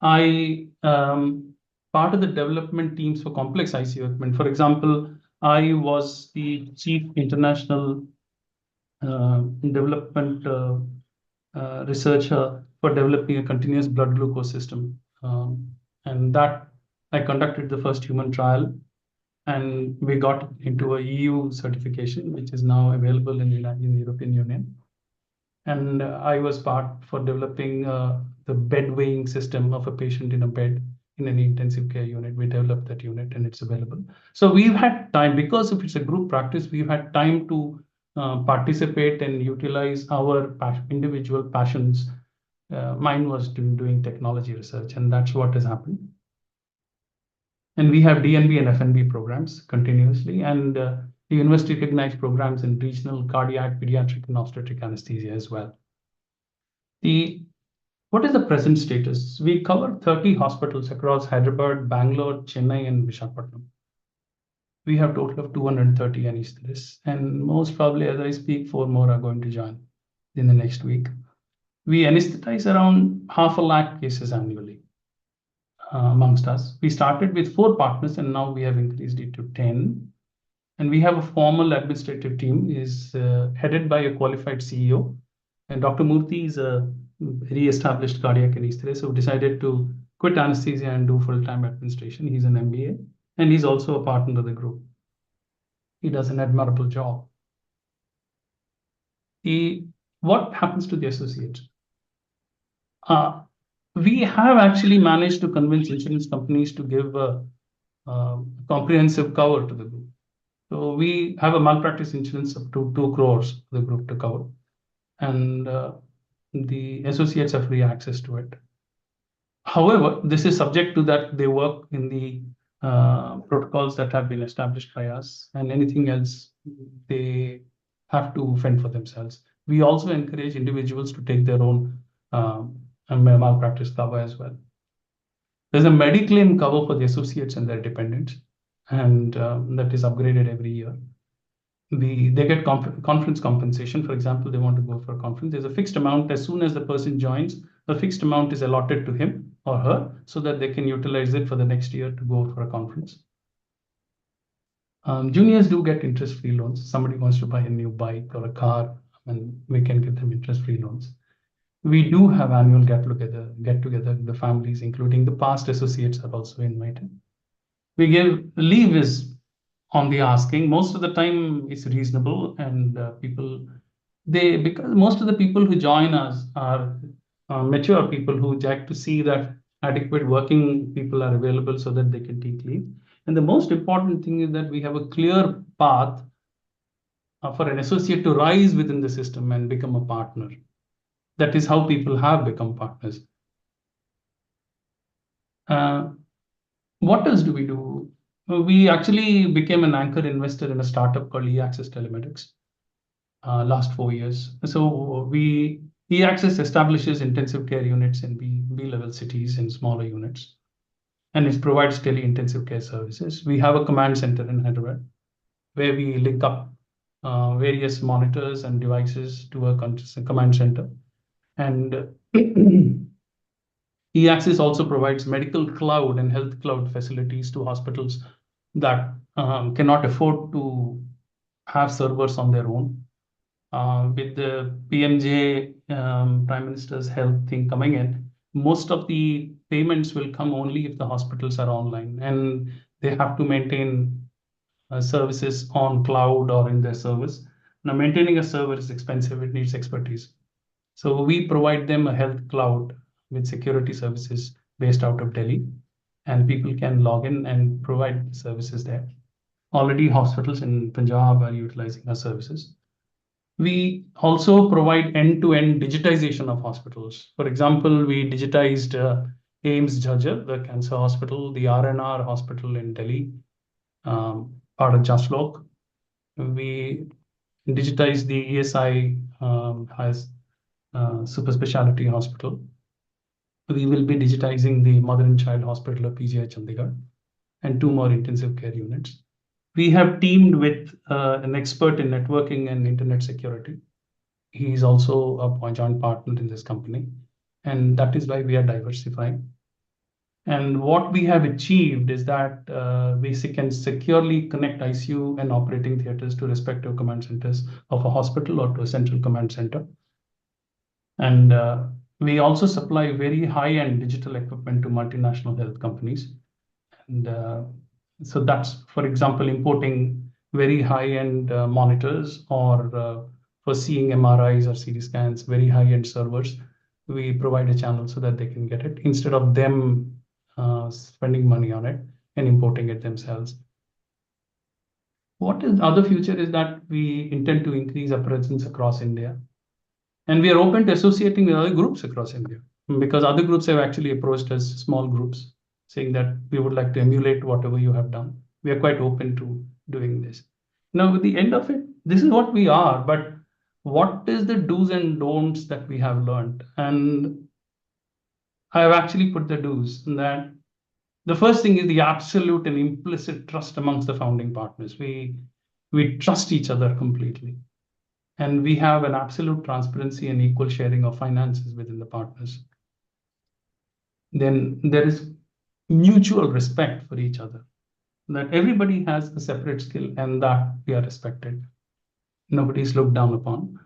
I part of the development teams for complex ICU equipment. For example, I was the chief international development researcher for developing a continuous blood glucose system. And that I conducted the first human trial, and we got into a EU certification, which is now available in the European Union. And I was part for developing the bed weighing system of a patient in a bed in an intensive care unit. We developed that unit and it's available. So we've had time, because if it's a group practice, we've had time to participate and utilize our individual passions. Mine was doing technology research, and that's what has happened. And we have DNB and FNB programs continuously, and the university recognized programs in regional cardiac, pediatric, and obstetric anesthesia as well. What is the present status? We cover 30 hospitals across Hyderabad, Bangalore, Chennai, and Visakhapatnam. We have a total of 230 anesthetists, and most probably, as I speak, 4 more are going to join in the next week. We anesthetize around 500,000 cases annually amongst us. We started with 4 partners, and now we have increased it to 10. And we have a formal administrative team, is headed by a qualified CEO. And Dr. Murthy is a very established cardiac anesthetist who decided to quit anesthesia and do full-time administration. He's an MBA, and he's also a partner of the group. He does an admirable job. What happens to the associates? We have actually managed to convince insurance companies to give a comprehensive cover to the group. So we have a malpractice insurance up to 2 crores for the group to cover, and the associates have free access to it. However, this is subject to that they work in the protocols that have been established by us, and anything else they have to fend for themselves. We also encourage individuals to take their own malpractice cover as well. There's a Mediclaim cover for the associates and their dependents, and that is upgraded every year. They get conference compensation. For example, they want to go for a conference. There's a fixed amount. As soon as the person joins, a fixed amount is allotted to him or her so that they can utilize it for the next year to go for a conference. Juniors do get interest-free loans. Somebody wants to buy a new bike or a car, and we can give them interest-free loans. We do have annual get-together with the families, including the past associates are also invited. We give leave is on the asking. Most of the time it's reasonable, and because most of the people who join us are mature people who like to see that adequate working people are available so that they can take leave. And the most important thing is that we have a clear path for an associate to rise within the system and become a partner. That is how people have become partners. What else do we do? We actually became an anchor investor in a startup called eAccess Telematics last 4 years. So eAccess establishes intensive care units in B-level cities and smaller units, and it provides tele-intensive care services. We have a command center in Hyderabad where we link up various monitors and devices to a command center. And eAccess also provides medical cloud and health cloud facilities to hospitals that cannot afford to have servers on their own. With the PMJ, Prime Minister's health thing coming in, most of the payments will come only if the hospitals are online, and they have to maintain services on cloud or in their service. Now, maintaining a server is expensive. It needs expertise. So we provide them a health cloud with security services based out of Delhi, and people can log in and provide services there. Already hospitals in Punjab are utilizing our services. We also provide end-to-end digitization of hospitals. For example, we digitized AIIMS Jhajjar, the cancer hospital, the RNR hospital in Delhi, part of Jaslok. We digitized the ESI has super specialty hospital. We will be digitizing the Mother and Child Hospital of PGI Chandigarh and 2 more intensive care units. We have teamed with an expert in networking and internet security. He is also a joint partner in this company, and that is why we are diversifying. And what we have achieved is that we can securely connect ICU and operating theaters to respective command centers of a hospital or to a central command center. And we also supply very high-end digital equipment to multinational health companies. And so that's, for example, importing very high-end monitors, or for seeing MRIs or CT scans, very high-end servers. We provide a channel so that they can get it instead of them spending money on it and importing it themselves. What is the other future is that we intend to increase our presence across India. And we are open to associating with other groups across India, because other groups have actually approached us, small groups, saying that we would like to emulate whatever you have done. We are quite open to doing this. Now, with the end of it, this is what we are, but what is the do's and don'ts that we have learned? And I have actually put the do's in that. The first thing is the absolute and implicit trust amongst the founding partners. We trust each other completely. And we have an absolute transparency and equal sharing of finances within the partners. Then there is mutual respect for each other, that everybody has a separate skill and that we are respected. Nobody is looked down upon.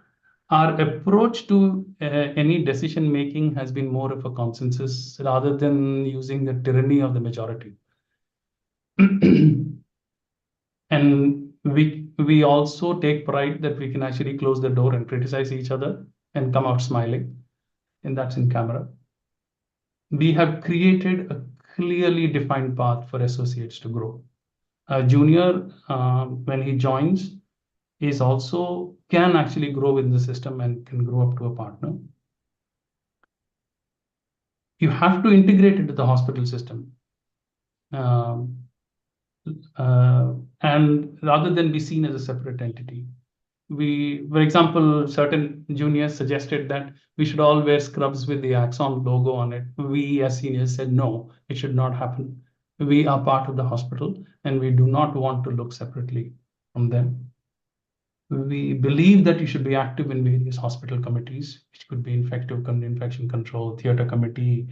Our approach to any decision making has been more of a consensus rather than using the tyranny of the majority. And we also take pride that we can actually close the door and criticize each other and come out smiling, and that's in camera. We have created a clearly defined path for associates to grow. A junior, when he joins, is also can actually grow within the system and can grow up to a partner. You have to integrate into the hospital system. And rather than be seen as a separate entity. For example, certain juniors suggested that we should all wear scrubs with the Axon logo on it. We as seniors said, no, it should not happen. We are part of the hospital and we do not want to look separately from them. We believe that you should be active in various hospital committees, which could be infection control, theater committee,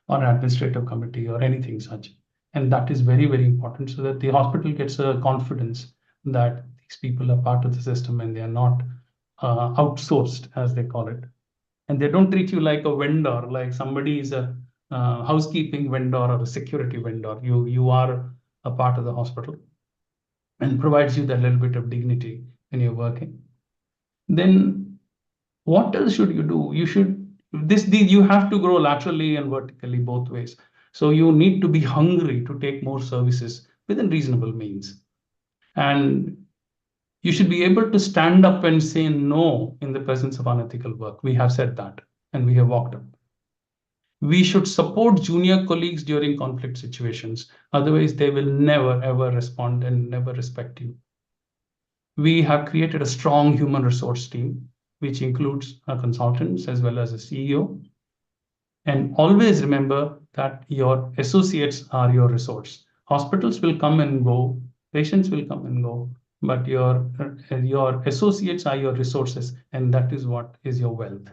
or administrative committee, or anything such. And that is very, very important so that the hospital gets a confidence that these people are part of the system and they are not outsourced, as they call it. And they don't treat you like a vendor, like somebody is a housekeeping vendor or a security vendor. You are a part of the hospital, and provides you that little bit of dignity when you're working. Then what else should you do? You have to grow laterally and vertically both ways. So you need to be hungry to take more services within reasonable means. And you should be able to stand up and say no in the presence of unethical work. We have said that and we have walked up. We should support junior colleagues during conflict situations. Otherwise, they will never, ever respond and never respect you. We have created a strong human resource team, which includes consultants as well as a CEO. And always remember that your associates are your resource. Hospitals will come and go, patients will come and go, but your associates are your resources, and that is what is your wealth.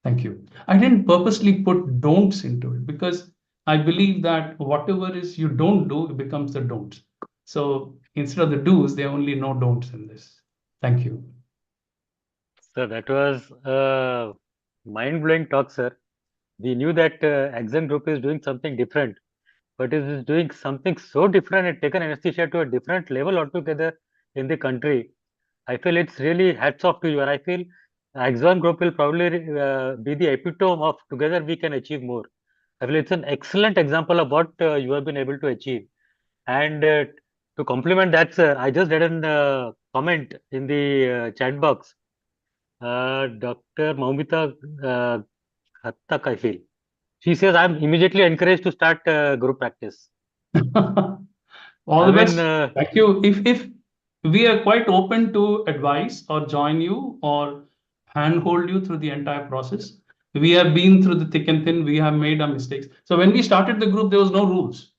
Thank you. I didn't purposely put don'ts into it because I believe that whatever is you don't do, it becomes the don'ts. So instead of the do's, there are only no don'ts in this. Thank you. Sir, that was a mind-blowing talk, sir. We knew that Axon Group is doing something different, but it is doing something so different and taken anesthesia to a different level altogether in the country. I feel it's really hats off to you, and I feel Axon Group will probably be the epitome of together we can achieve more. I feel it's an excellent example of what you have been able to achieve. And to complement that, sir, I just read a comment in the chat box. Dr. Maumita Hattak, I feel. She says, I'm immediately encouraged to start group practice. All the best. Thank you. If we are quite open to advice or join you or handhold you through the entire process. We have been through the thick and thin. We have made our mistakes. So when we started the group, there was no rules.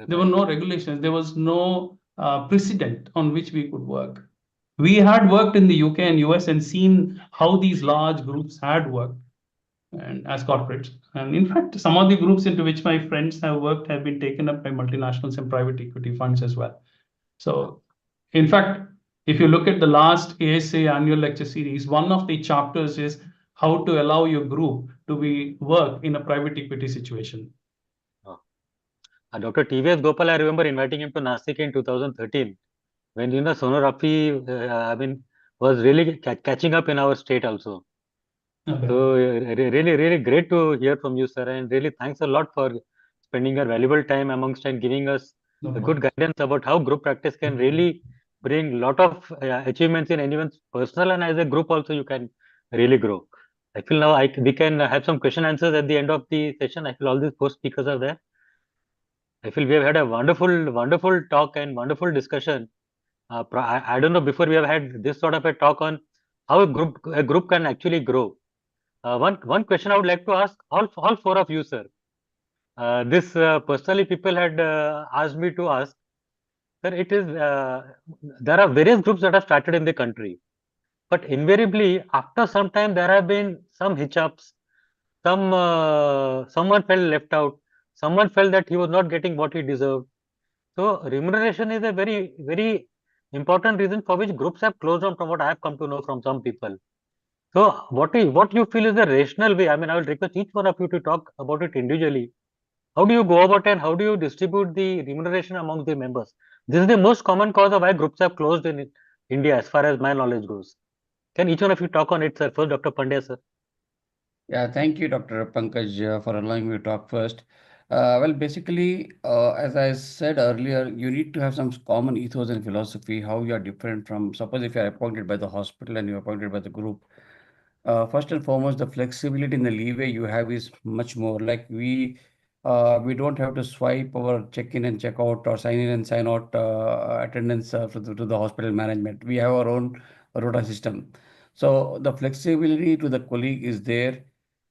There were no regulations. There was no precedent on which we could work. We had worked in the UK and US and seen how these large groups had worked. and as corporates. And in fact, some of the groups into which my friends have worked have been taken up by multinationals and private equity funds as well. So, in fact, if you look at the last ASA annual lecture series, one of the chapters is how to allow your group to work in a private equity situation. Dr. TVS Gopal, I remember inviting him to Nasik in 2013 when sonography, was really catching up in our state also. Okay. So really great to hear from you, sir, and really thanks a lot for spending your valuable time amongst and giving us No a problem. good guidance about how group practice can really bring a lot of achievements in anyone's personal, and as a group also you can really grow. I feel now we can have some question answers at the end of the session. I feel all these four speakers are there. I feel we have had a wonderful talk and wonderful discussion. I don't know, before we have had this sort of a talk on how a group can actually grow. One question I would like to ask all four of you, sir. This personally people had asked me to ask, sir. There are various groups that have started in the country, but invariably after some time there have been some hitchups. Someone felt left out. Someone felt that he was not getting what he deserved. So remuneration is a very important reason for which groups have closed down, from what I have come to know from some people. So what you feel is the rational way? I mean, I will request each one of you to talk about it individually. How do you go about it, and how do you distribute the remuneration among the members? This is the most common cause of why groups have closed in India, as far as my knowledge goes. Can each one of you talk on it, sir? First, Dr. Pandya, sir. Yeah, thank you, Dr. Pankaj, for allowing me to talk first. Well, basically, as I said earlier, you need to have some common ethos and philosophy, how you are different from, suppose if you are appointed by the hospital and you are appointed by the group. First and foremost, the flexibility in the leeway you have is much more. Like we don't have to swipe our check-in and check-out or sign in and sign out attendance to the hospital management. We have our own rota system. So the flexibility to the colleague is there.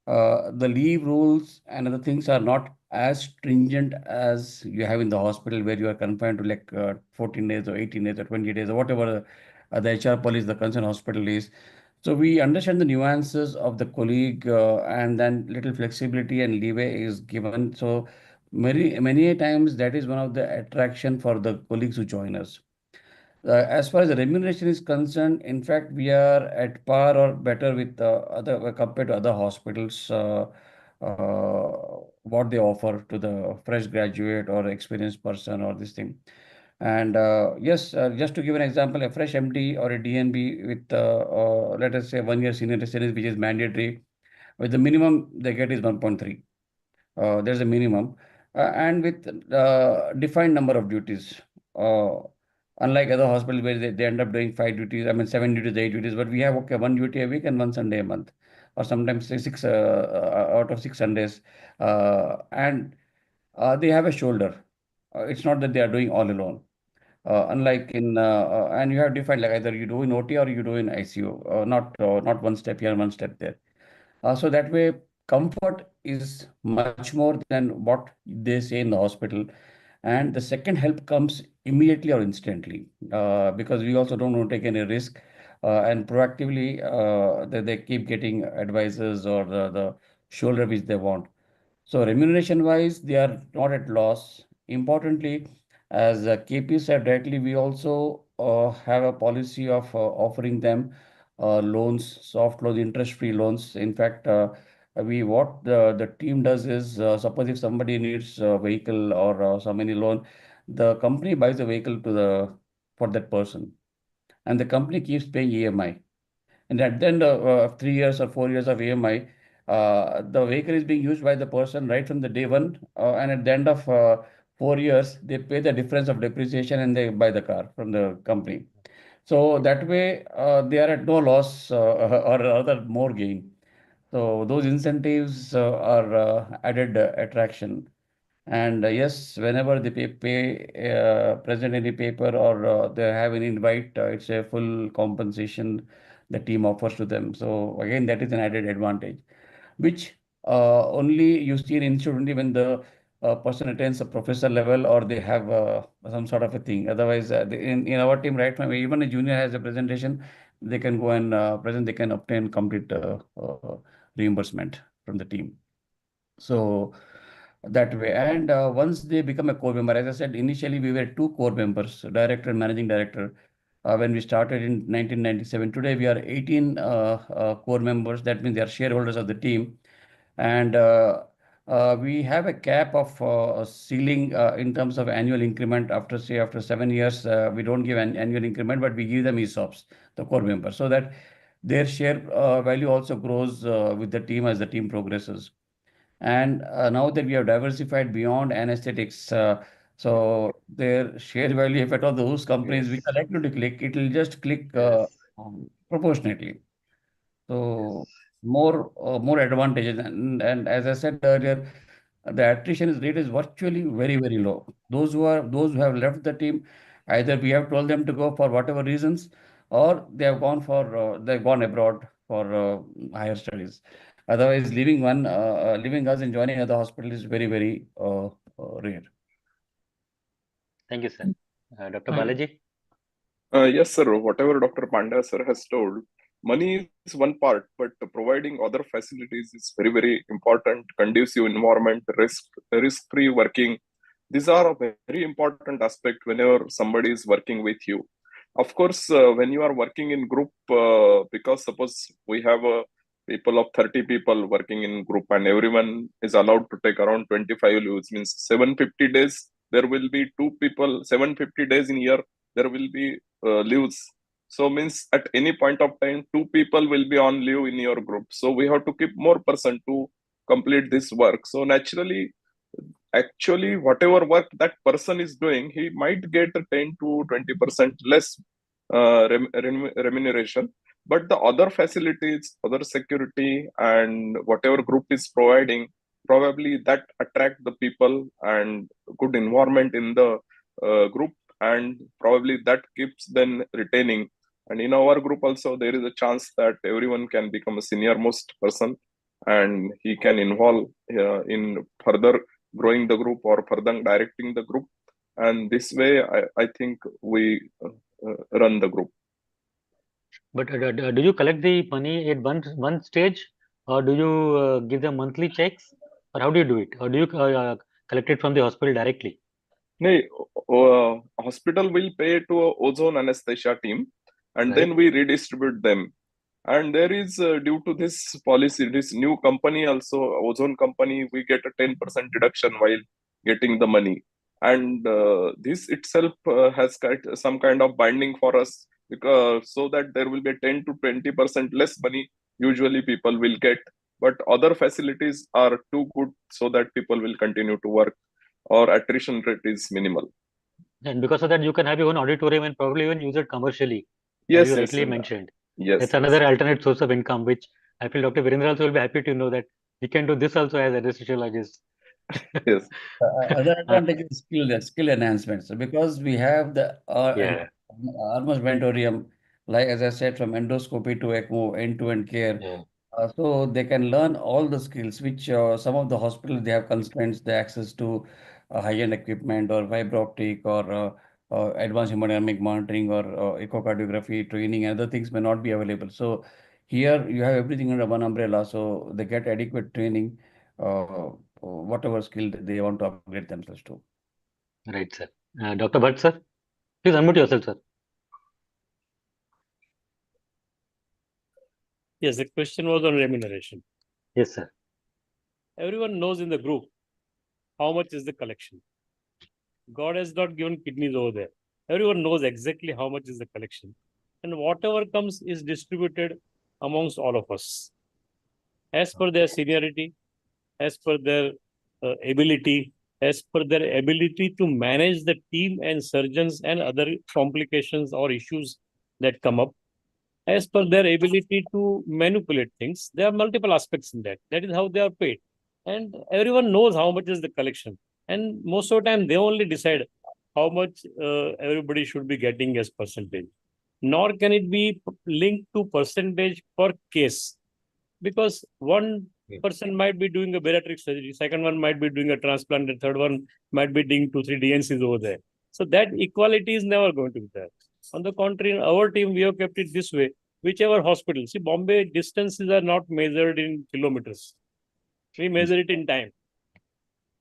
The leave rules and other things are not as stringent as you have in the hospital, where you are confined to like 14 days or 18 days or 20 days or whatever the HR policy the concerned hospital is. So we understand the nuances of the colleague, and then little flexibility and leeway is given. So many times that is one of the attraction for the colleagues who join us. As far as the remuneration is concerned, in fact, we are at par or better with other compared to other hospitals. What they offer to the fresh graduate or experienced person or this thing. And yes, just to give an example, a fresh MD or a DNB with, let us say, 1 year senior experience, which is mandatory, with the minimum they get is 1.3. There's a minimum, and with defined number of duties. Unlike other hospitals where they end up doing 5 duties, I mean 7 duties, 8 duties, but we have okay 1 duty a week and 1 Sunday a month, or sometimes say six out of 6 Sundays, and they have a shoulder. It's not that they are doing all alone. Unlike in and you have defined like either you do in OT or you do in ICU, not one step here, one step there. So that way, comfort is much more than what they say in the hospital. And the second help comes immediately or instantly, because we also don't want to take any risk. And proactively, they keep getting advisors or the shoulder which they want. So remuneration wise, they are not at loss. Importantly, as KP said directly, we also have a policy of offering them loans, soft loans, interest-free loans. In fact, we what the team does is, suppose if somebody needs a vehicle or so many loan, the company buys the vehicle for that person, and the company keeps paying EMI. And at the end of 3 years or 4 years of EMI, the vehicle is being used by the person right from the day one, and at the end of 4 years, they pay the difference of depreciation and they buy the car from the company. So that way, they are at no loss, or rather more gain. So those incentives are added attraction. And yes, whenever they present any paper or they have any invite, it's a full compensation the team offers to them. So again, that is an added advantage, which only you see in institute only when the person attains a professor level or they have some sort of a thing. Otherwise, in our team right now, even a junior has a presentation, they can go and present, they can obtain complete reimbursement. from the team. So that way, and once they become a core member, as I said, initially we were 2 core members, director and managing director, when we started in 1997. Today we are 18 core members. That means they are shareholders of the team, and we have a cap of ceiling in terms of annual increment. After 7 years, we don't give an annual increment, but we give them ESOPs, the core members, so that their share value also grows with the team as the team progresses. And now that we have diversified beyond anesthetics, so their share value, if at all those companies which are likely to click, it will just click proportionately. So more advantages, and as I said earlier, the attrition rate is virtually very low. Those who have left the team, either we have told them to go for whatever reasons, or they have gone abroad for higher studies. Otherwise, leaving us and joining other hospitals is very rare. Thank you, sir. Dr. Balaji? Yes, sir. Whatever Dr. Pandya sir has told, money is one part, but providing other facilities is very important. Conducive environment, risk-free working. These are a very important aspect whenever somebody is working with you. Of course, when you are working in group, because suppose we have people of 30 people working in group and everyone is allowed to take around 25 leaves, means 750 days, there will be 2 people, 750 days in year, there will be leaves. So means at any point of time, 2 people will be on leave in your group. So we have to keep more person to complete this work. So naturally, actually, whatever work that person is doing, he might get 10 to 20% less remuneration. But the other facilities, other security, and whatever group is providing, probably that attract the people and good environment in the group, and probably that keeps them retaining. And in our group also, there is a chance that everyone can become a senior most person, and he can involve in further growing the group or further directing the group. And this way, I think we run the group. But do you collect the money at one stage, or do you give them monthly checks, or how do you do it, or do you collect it from the hospital directly? No, hospital will pay to a Ozone anesthesia team, and Right. then we redistribute them. And there is, due to this policy, this new company also, Ozone company, we get a 10% deduction while getting the money. And this itself has some kind of binding for us, because so that there will be 10 to 20% less money usually people will get. But other facilities are too good so that people will continue to work, or attrition rate is minimal. And because of that, you can have your own auditorium and probably even use it commercially, Yes, as you yes, rightly sir. mentioned. Yes, That's yes. another alternate source of income, which I feel Dr. Virendra also will be happy to know that he can do this also as anesthesiologist. Yes. Other advantage is skill enhancements, because we have the Yeah. armamentarium, like as I said, from endoscopy to ECMO, end-to-end care. Yeah. So they can learn all the skills, which some of the hospitals, they have constraints, the access to high-end equipment or fiber optic or advanced hemodynamic monitoring or echocardiography training, and other things may not be available. So here you have everything under one umbrella, so they get adequate training, whatever skill they want to upgrade themselves to. Right, sir. Dr. Bhatt, sir, please unmute yourself, sir. Yes, the question was on remuneration. Yes, sir. Everyone knows in the group how much is the collection. God has not given kidneys over there. Everyone knows exactly how much is the collection. And whatever comes is distributed amongst all of us, as per their seniority, as per their ability, as per their ability to manage the team and surgeons and other complications or issues that come up, as per their ability to manipulate things. There are multiple aspects in that. That is how they are paid. And everyone knows how much is the collection. And most of the time, they only decide how much everybody should be getting as percentage. Nor can it be linked to percentage per case. Because one person might be doing a bariatric surgery, second one might be doing a transplant, the third one might be doing 2-3 DNCs over there. So that equality is never going to be there. On the contrary, in our team, we have kept it this way. Whichever hospital, see, Bombay distances are not measured in kilometers. We measure it in time.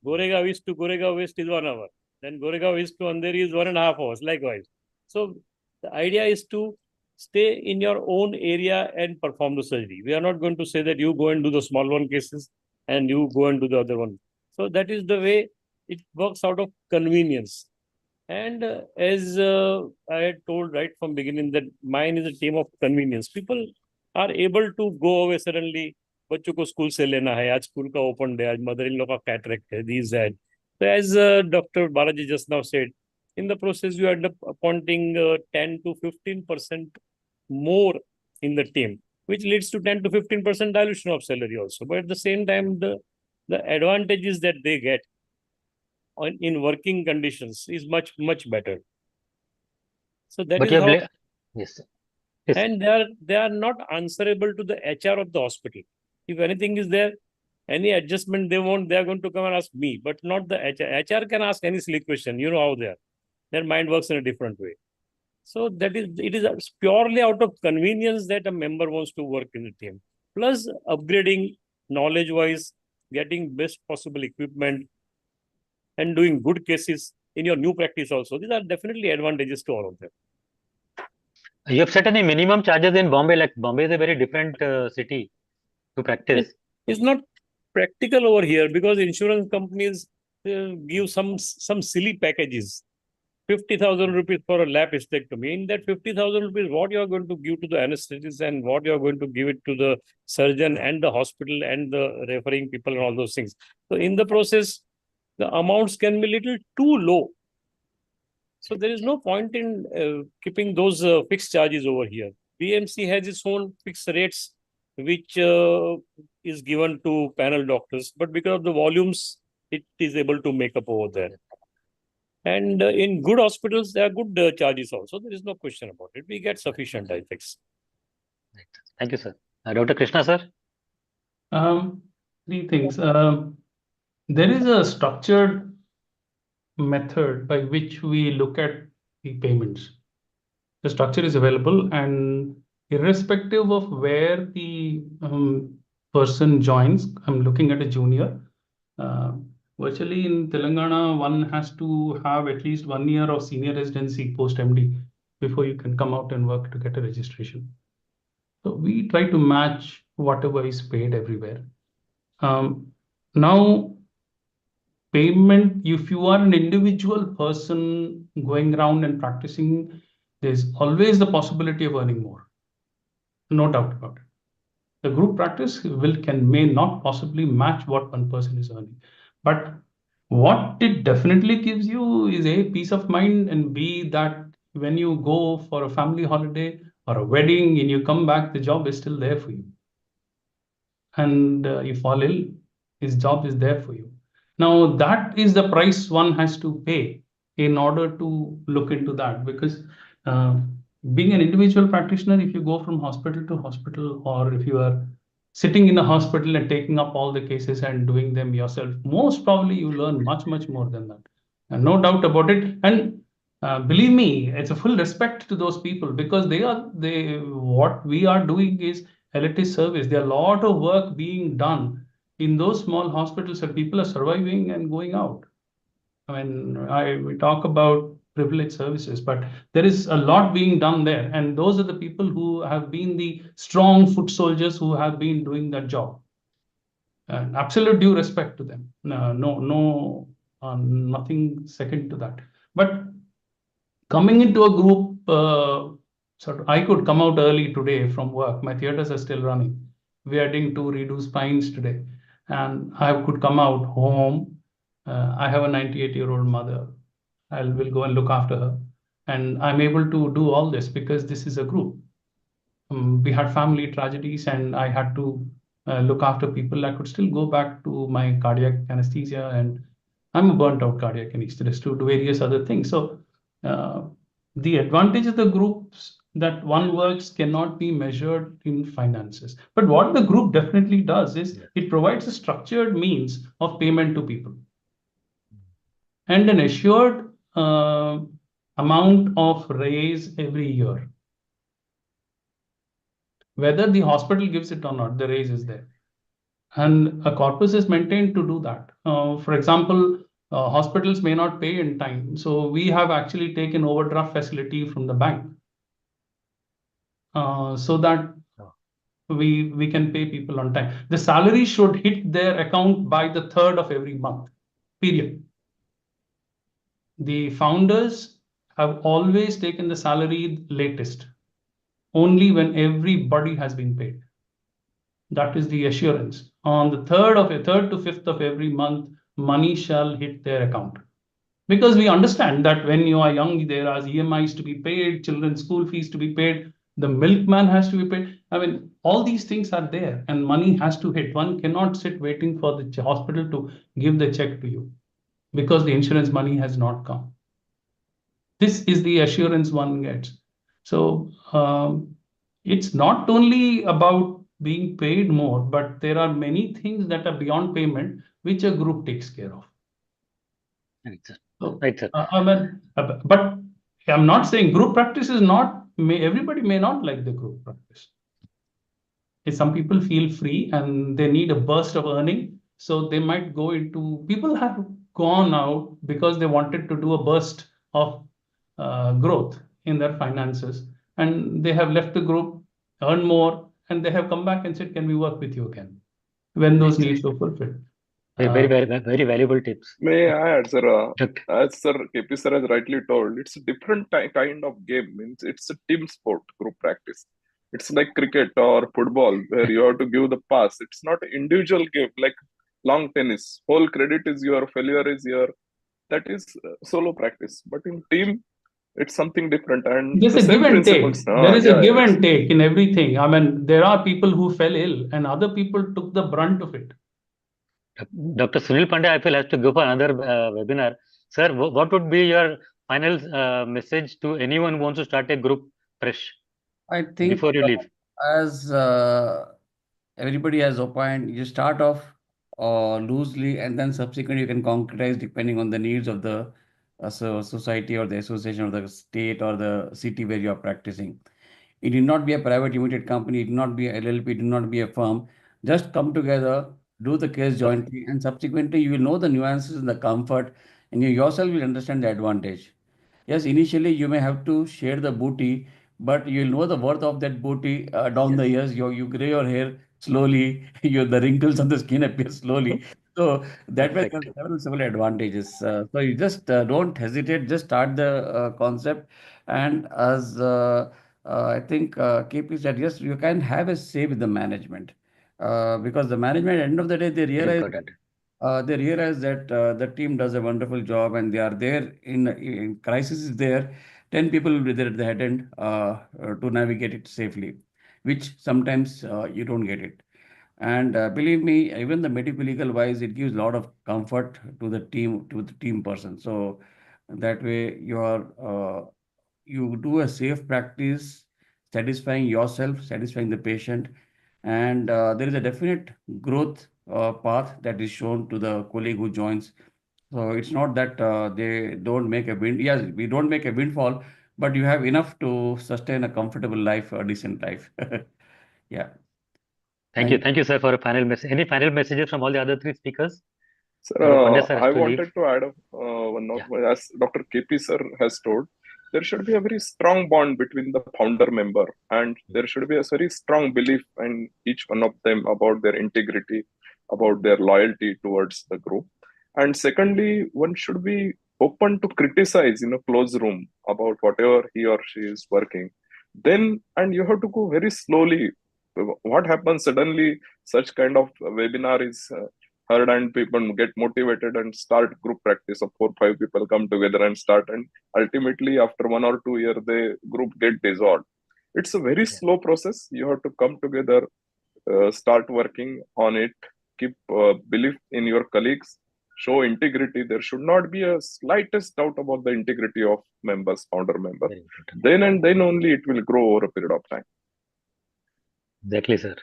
Goregaon East to Goregaon West is 1 hour. Then Goregaon East to Andheri is 1.5 hours, likewise. So the idea is to stay in your own area and perform the surgery. We are not going to say that you go and do the small one cases and you go and do the other one. So that is the way it works out of convenience. And as I had told right from beginning that mine is a team of convenience. People are able to go away suddenly. बच्चों को school से लेना है, आज school का open day, आज mother in law का cataract है, these that. So as Dr. Balaji just now said, in the process you end up appointing 10 to 15% more in the team, which leads to 10 to 15% dilution of salary also. But at the same time, the advantages that they get in working conditions is much better. So that But is you how. have yes. Yes. And they are not answerable to the HR of the hospital. If anything is there, any adjustment they want, they are going to come and ask me, but not the HR. HR can ask any silly question. You know how they are. Their mind works in a different way. So it is purely out of convenience that a member wants to work in the team. Plus upgrading knowledge-wise, getting best possible equipment, and doing good cases in your new practice also. These are definitely advantages to all of them. You have set any minimum charges in Bombay? Like Bombay is a very different city to practice. It's not practical over here because insurance companies give some silly packages. 50,000 rupees for a lap hysterectomy. In that 50,000 rupees, what you are going to give to the anesthetist and what you are going to give it to the surgeon and the hospital and the referring people and all those things. So in the process, the amounts can be little too low. So there is no point in keeping those fixed charges over here. BMC has its own fixed rates, which is given to panel doctors, but because of the volumes, it is able to make up over there. And in good hospitals, there are good charges also. There is no question about it. We get sufficient, I think. Right. Thank you, sir. Dr. Krishna, sir? Three things. There is a structured method by which we look at the payments. The structure is available, and irrespective of where the person joins, I'm looking at a junior. Virtually in Telangana, one has to have at least 1 year of senior residency post MD before you can come out and work to get a registration. So we try to match whatever is paid everywhere. Now, payment, if you are an individual person going around and practicing, there's always the possibility of earning more. No doubt about it. The group practice may not possibly match what one person is earning. But what it definitely gives you is A, peace of mind, and B, that when you go for a family holiday or a wedding and you come back, the job is still there for you. And you fall ill, his job is there for you. Now, that is the price one has to pay in order to look into that, because being an individual practitioner, if you go from hospital to hospital, or if you are sitting in a hospital and taking up all the cases and doing them yourself, most probably you learn much more than that. And no doubt about it. And believe me, it's a full respect to those people, because what we are doing is elitist service. There are a lot of work being done in those small hospitals, and people are surviving and going out. I mean, we talk about privileged services, but there is a lot being done there. And those are the people who have been the strong foot soldiers who have been doing that job. And absolute due respect to them. Nothing second to that. But coming into a group, I could come out early today from work. My theaters are still running. We are doing 2 redo spines today. And I could come out home. I have a 98-year-old mother. I will go and look after her. And I'm able to do all this because this is a group. We had family tragedies and I had to look after people. I could still go back to my cardiac anesthesia, and I'm a burnt out cardiac anesthetist to do various other things. So the advantage of the groups that one works cannot be measured in finances. But what the group definitely does is it provides a structured means of payment to people and an assured amount of raise every year. Whether the hospital gives it or not, the raise is there. And a corpus is maintained to do that. For example, hospitals may not pay in time. So we have actually taken overdraft facility from the bank so that we can pay people on time. The salary should hit their account by the 3rd of every month, period. The founders have always taken the salary latest, only when everybody has been paid. That is the assurance. On the 3rd to 5th of every month, money shall hit their account. Because we understand that when you are young, there are EMIs to be paid, children's school fees to be paid, the milkman has to be paid. I mean, all these things are there and money has to hit. One cannot sit waiting for the hospital to give the check to you because the insurance money has not come. This is the assurance one gets. So it's not only about being paid more, but there are many things that are beyond payment, which a group takes care of. Right, sir. So, Right, sir. but I'm not saying group practice is not, everybody may not like the group practice. If some people feel free and they need a burst of earning, so they might go into, people have gone out because they wanted to do a burst of growth in their finances, and they have left the group, earn more, and they have come back and said, can we work with you again when those needs were fulfilled? Very valuable tips. May I add, sir? Doctor. As Sir KP sir has rightly told, it's a different kind of game. Means it's a team sport, group practice. It's like cricket or football where you have to give the pass. It's not an individual game like long tennis. Whole credit is your, failure is your. That is solo practice. But in team, it's something different. And There's the a give same and take. principles. There is a give and take in everything. I mean, there are people who fell ill and other people took the brunt of it. Dr. Sunil Pandey, I feel, has to go for another webinar. Sir, what would be your final message to anyone who wants to start a group fresh? I think before you leave, as everybody has opined, you start off loosely and then subsequently you can concretize depending on the needs of the society or the association or the state or the city where you are practicing. It need not be a private limited company, it need not be a LLP, it need not be a firm. Just come together, do the case jointly, and subsequently you will know the nuances and the comfort, and you yourself will understand the advantage. Yes, initially you may have to share the booty, but you'll know the worth of that booty down the years. You gray your hair slowly, the wrinkles on the skin appear slowly. So that way there are several advantages. So you just don't hesitate, just start the concept. And as I think KP said, yes, you can have a say with the management. Because the management, at the end of the day, they realize that the team does a wonderful job and they are there in crisis is there. 10 people will be there at the head end to navigate it safely, which sometimes you don't get it. And believe me, even the medical legal wise, it gives a lot of comfort to the team person. So that way you are you do a safe practice, satisfying yourself, satisfying the patient, and there is a definite growth path that is shown to the colleague who joins. So it's not that they don't make a wind. Yes, we don't make a windfall, but you have enough to sustain a comfortable life, a decent life. Yeah. Thank you, sir, for a final message. Any final messages from all the other three speakers? Sir, Pandey sir has I to leave. wanted to add one more, as Dr. KP sir has told, there should be a very strong bond between the founder member, and there should be a very strong belief in each one of them about their integrity, about their loyalty towards the group. And secondly, one should be open to criticize in a closed room about whatever he or she is working. Then, and you have to go very slowly. What happens suddenly? Such kind of webinar is heard and people get motivated and start group practice of 4-5 people come together and start, and ultimately after 1 or 2 years the group get dissolved. It's a very slow process. You have to come together, start working on it, keep belief in your colleagues, show integrity. There should not be a slightest doubt about the integrity of members, founder member. Then and then only it will grow over a period of time. Exactly, sir.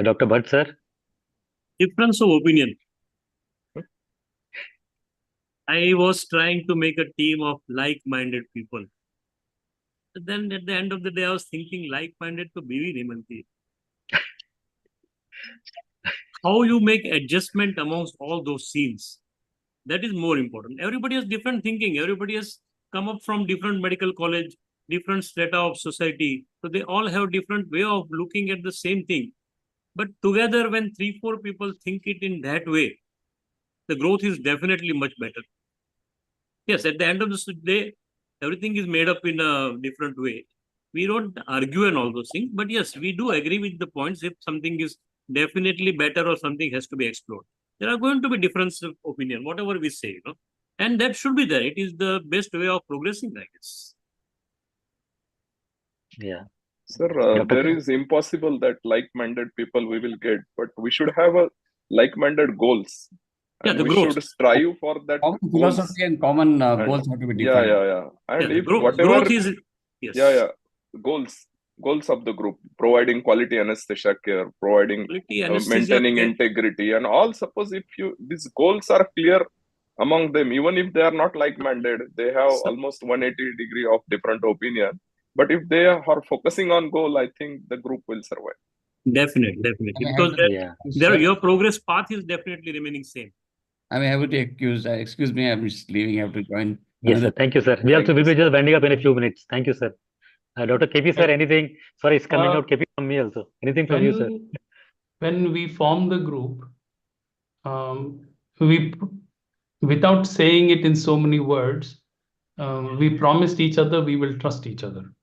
Dr. Bhatt, sir. Difference of opinion. I was trying to make a team of like-minded people. But then at the end of the day, I was thinking like-minded to BV Nimanti. how you make adjustment amongst all those scenes. That is more important. Everybody has different thinking. Everybody has come up from different medical college, different strata of society. So they all have different way of looking at the same thing. But together, when 3-4 people think it in that way, the growth is definitely much better. Yes, at the end of the day, everything is made up in a different way. We don't argue and all those things, but yes, we do agree with the points if something is definitely better or something has to be explored. There are going to be differences of opinion, whatever we say, and that should be there. It is the best way of progressing, I guess. Yeah. Sir, there is impossible that like-minded people we will get, but we should have a like-minded goals. Yeah, And the we growth. should strive for that Common goals. philosophy and common goals have to be defined. Yeah. And Yeah, if growth whatever is, yes. Yeah. Goals of the group, providing quality anesthesia care, providing Quality anesthesia maintaining care. integrity, and all. Suppose if these goals are clear among them, even if they are not like-minded, they have almost 180 degree of different opinion. But if they are focusing on goal, I think the group will survive. Definitely. Because your progress path is definitely remaining same. I may have to excuse me, I'm just leaving. I have to join. Yes, sir. Thank you, sir. We'll be just winding up in a few minutes. Thank you, sir. Dr. KP, sir, anything? Sorry, it's coming out KP from me also. Anything from you, sir? When we formed the group, we, without saying it in so many words, we promised each other we will trust each other.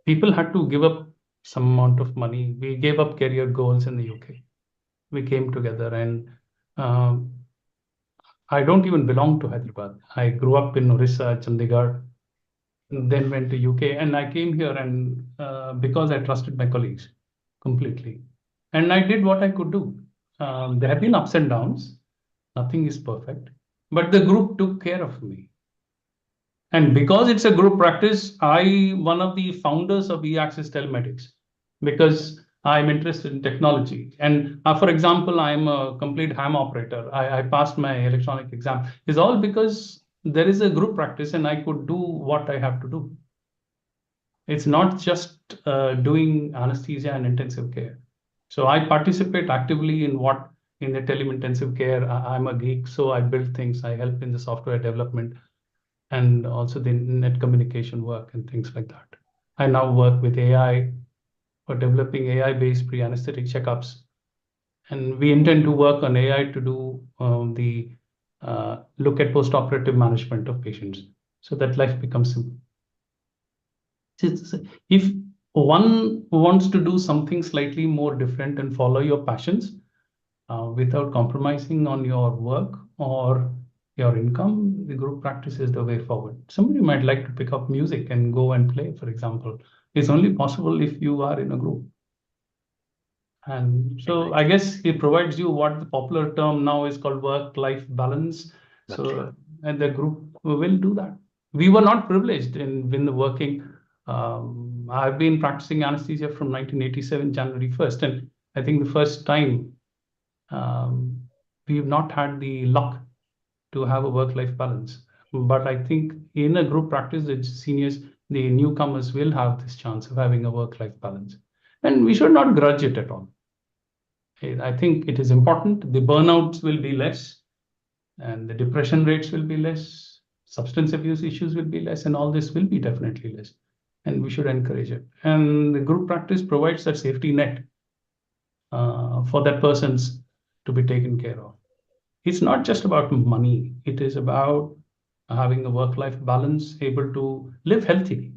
People had to give up some amount of money. We gave up career goals in the UK. We came together, and I don't even belong to Hyderabad. I grew up in Orissa, Chandigarh, then went to UK, and I came here, and because I trusted my colleagues completely, and I did what I could do. There have been ups and downs. Nothing is perfect, but the group took care of me. And because it's a group practice, one of the founders of eAccess Telematics, because I'm interested in technology. And for example, I'm a complete ham operator. I passed my electronic exam. It's all because there is a group practice and I could do what I have to do. It's not just doing anesthesia and intensive care. So I participate actively in the teleintensive care. I'm a geek, so I build things. I help in the software development and also the net communication work and things like that. I now work with AI for developing AI-based pre-anesthetic checkups. And we intend to work on AI to do look at post-operative management of patients so that life becomes simple. If one wants to do something slightly more different and follow your passions without compromising on your work or your income, the group practice is the way forward. Somebody might like to pick up music and go and play, for example. It's only possible if you are in a group. And so I guess it provides you what the popular term now is called work-life balance. And the group will do that. We were not privileged in the working. I've been practicing anesthesia from 1987, January 1st. And I think the first time we've not had the luck to have a work-life balance. But I think in a group practice, the seniors, the newcomers will have this chance of having a work-life balance. And we should not grudge it at all. I think it is important. The burnouts will be less, and the depression rates will be less, substance abuse issues will be less, and all this will be definitely less. And we should encourage it. And the group practice provides that safety net for that person's to be taken care of. It's not just about money. It is about having a work-life balance, able to live healthily.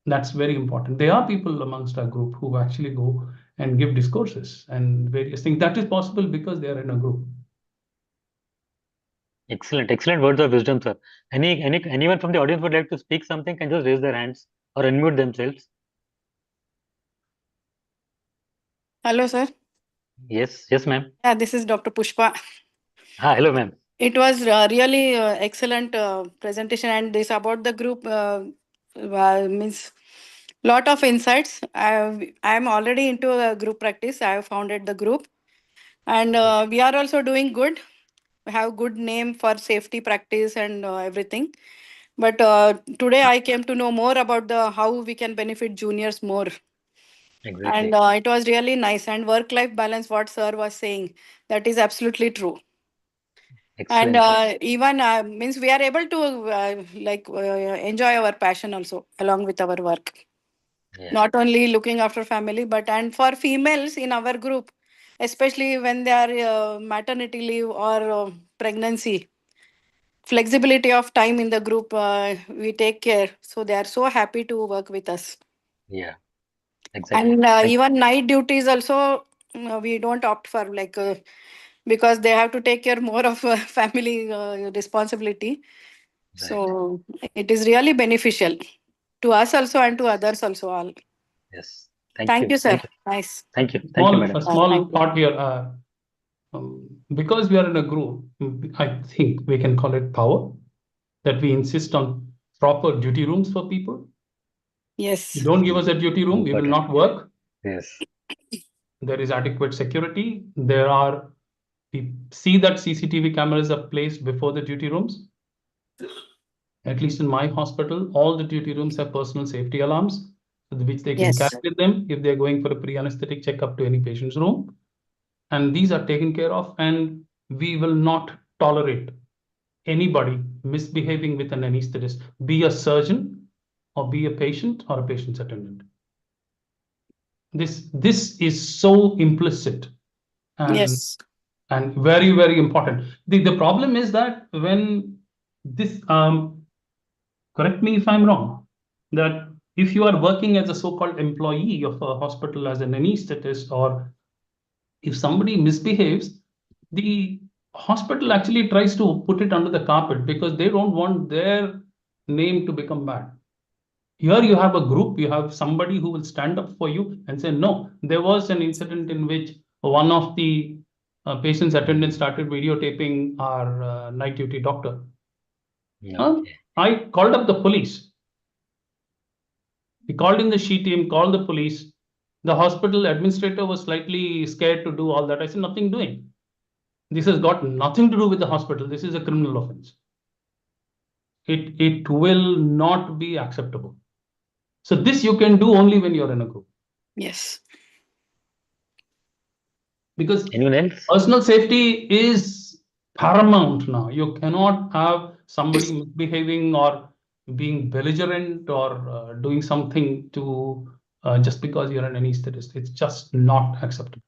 That's very important. There are people amongst our group who actually go and give discourses and various things. That is possible because they are in a group. Excellent words of wisdom, sir. Anyone from the audience would like to speak something can just raise their hands or unmute themselves. Hello, sir. Yes, ma'am. Yeah, this is Dr. Pushpa. Hello, ma'am. It was really excellent presentation, and this about the group means lot of insights. I'm already into a group practice. I have founded the group, and we are also doing good. We have good name for safety practice and everything. But today I came to know more about how we can benefit juniors more. And it was really nice. And work-life balance, what sir was saying, that is absolutely true. Excellent. And even means we are able to enjoy our passion also along with our work. Yeah. Not only looking after family, but and for females in our group, especially when they are maternity leave or pregnancy, flexibility of time in the group, we take care. So they are so happy to work with us. Yeah, exactly. And even night duties also, we don't opt for because they have to take care more of family responsibility. Right. So it is really beneficial to us also and to others also all. Yes. Thank you, sir. Nice. Thank you. Thank you, madam. A small Thank you. thought here. Because we are in a group, I think we can call it power, that we insist on proper duty rooms for people. Yes. You don't give us a duty room, we will not work. Yes. There is adequate security. We see that CCTV cameras are placed before the duty rooms. At least in my hospital, all the duty rooms have personal safety alarms, which they can Yes. carry with them if they're going for a pre-anesthetic checkup to any patient's room. And these are taken care of, and we will not tolerate anybody misbehaving with an anesthetist, be a surgeon or be a patient or a patient's attendant. This is so implicit and, Yes. and very, very important. The problem is that when this, correct me if I'm wrong, that if you are working as a so-called employee of a hospital as an anesthetist, or if somebody misbehaves, the hospital actually tries to put it under the carpet because they don't want their name to become bad. Here you have a group, you have somebody who will stand up for you and say, no, there was an incident in which one of the patient's attendants started videotaping our night duty doctor. Okay. I called up the police. We called in the SHE team, called the police. The hospital administrator was slightly scared to do all that. I said, nothing doing. This has got nothing to do with the hospital. This is a criminal offense. It will not be acceptable. So this you can do only when you're in a group. Yes. Because anyone else? Personal safety is paramount now. You cannot have somebody misbehaving or being belligerent or doing something to just because you're an anesthetist. It's just not acceptable.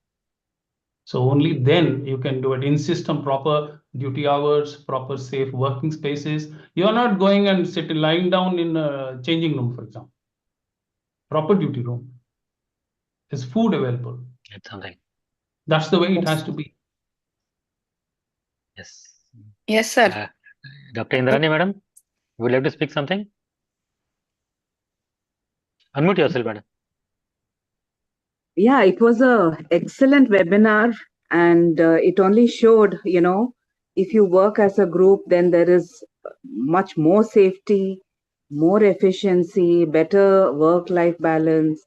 So only then you can do it. Insist on proper duty hours, proper safe working spaces. You are not going and lying down in a changing room, for example. Proper duty room. Is food available? That's something. That's the way it has to be. Yes. Yes, sir. Dr. Indrani, madam, would you like to speak something? Unmute yourself, madam. Yeah, it was an excellent webinar, and it only showed, if you work as a group, then there is much more safety, more efficiency, better work-life balance,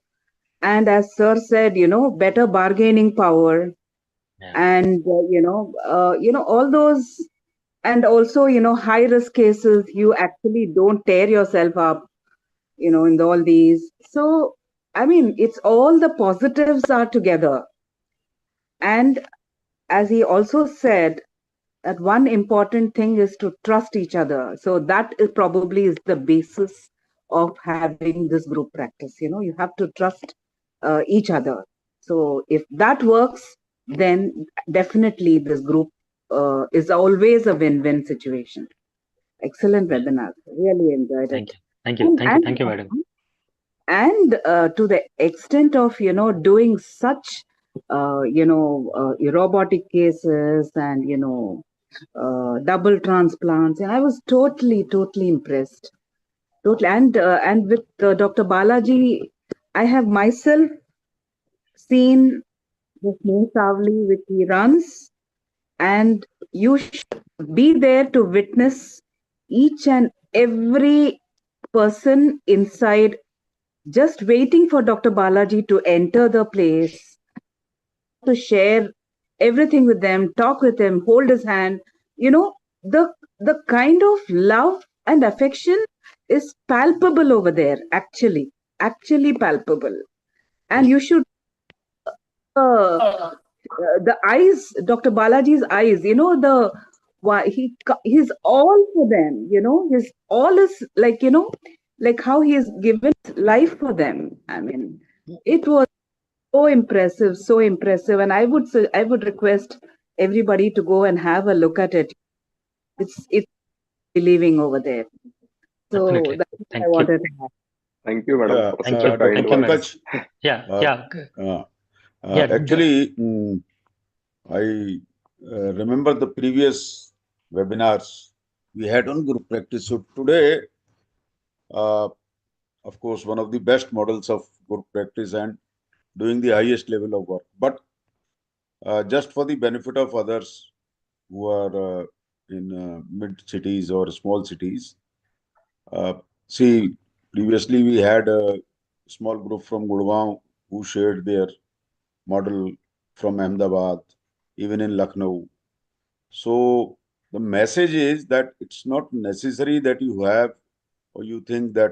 and as Sir said, better bargaining power, and all those, and also, high-risk cases, you actually don't tear yourself up, in all these. So, I mean, it's all the positives are together. And as he also said, that one important thing is to trust each other. So that is probably is the basis of having this group practice. You have to trust each other. So if that works, then definitely this group is always a win-win situation. Excellent webinar. Really enjoyed it. Thank you, madam. And to the extent of, doing such, robotic cases and, double transplants. And I was totally impressed. Totally. And with Dr. Balaji, I have myself seen the Sneh Savli which he runs, and you should be there to witness each and every person inside, just waiting for Dr. Balaji to enter the place, to share everything with them, talk with him, hold his hand. The kind of love and affection is palpable over there, actually palpable. And you should the eyes, Dr. Balaji's eyes, he's all for them, his all is like, like how he has given life for them. I mean, it was so impressive. And I would request everybody to go and have a look at it. It's believing over there. So Definitely. that's what Thank I you. wanted to have. Thank you, madam, for Thank such a you. kind Thank you, word. madam. Pankaj, Yeah, yeah, yeah. actually, I remember the previous webinars we had on group practice. So today, of course, one of the best models of group practice and doing the highest level of work. But just for the benefit of others who are in mid cities or small cities, see, previously we had a small group from Gurgaon who shared their model from Ahmedabad, even in Lucknow. So the message is that it's not necessary that you have or you think that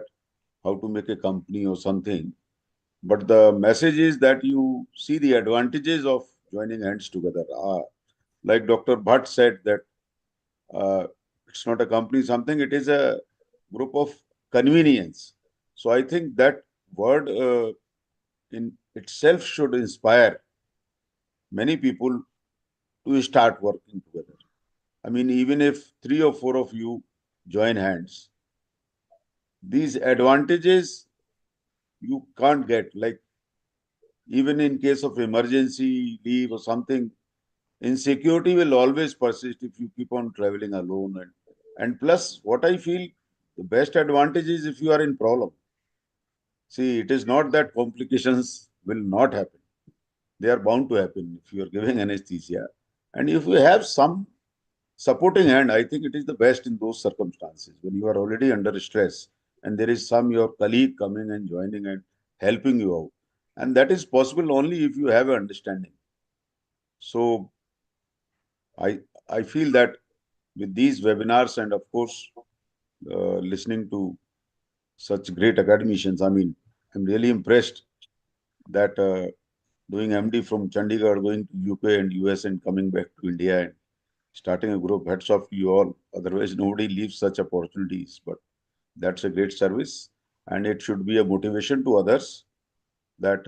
how to make a company or something. But the message is that you see the advantages of joining hands together. Like Dr. Bhatt said that it's not a company something, it is a group of convenience. So I think that word in itself should inspire many people to start working together. I mean, even if 3 or 4 of you join hands, these advantages you can't get. Like even in case of emergency leave or something, insecurity will always persist if you keep on traveling alone. And plus, what I feel the best advantage is if you are in problem. See, it is not that complications will not happen. They are bound to happen if you are giving anesthesia. And if you have some supporting hand, I think it is the best in those circumstances when you are already under stress and there is your colleague coming and joining and helping you out. And that is possible only if you have an understanding. So I feel that with these webinars and of course listening to such great academicians, I mean, I'm really impressed that doing MD from Chandigarh, going to UK and US and coming back to India and starting a group, hats off to you all. Otherwise, nobody leaves such opportunities. But that's a great service. And it should be a motivation to others that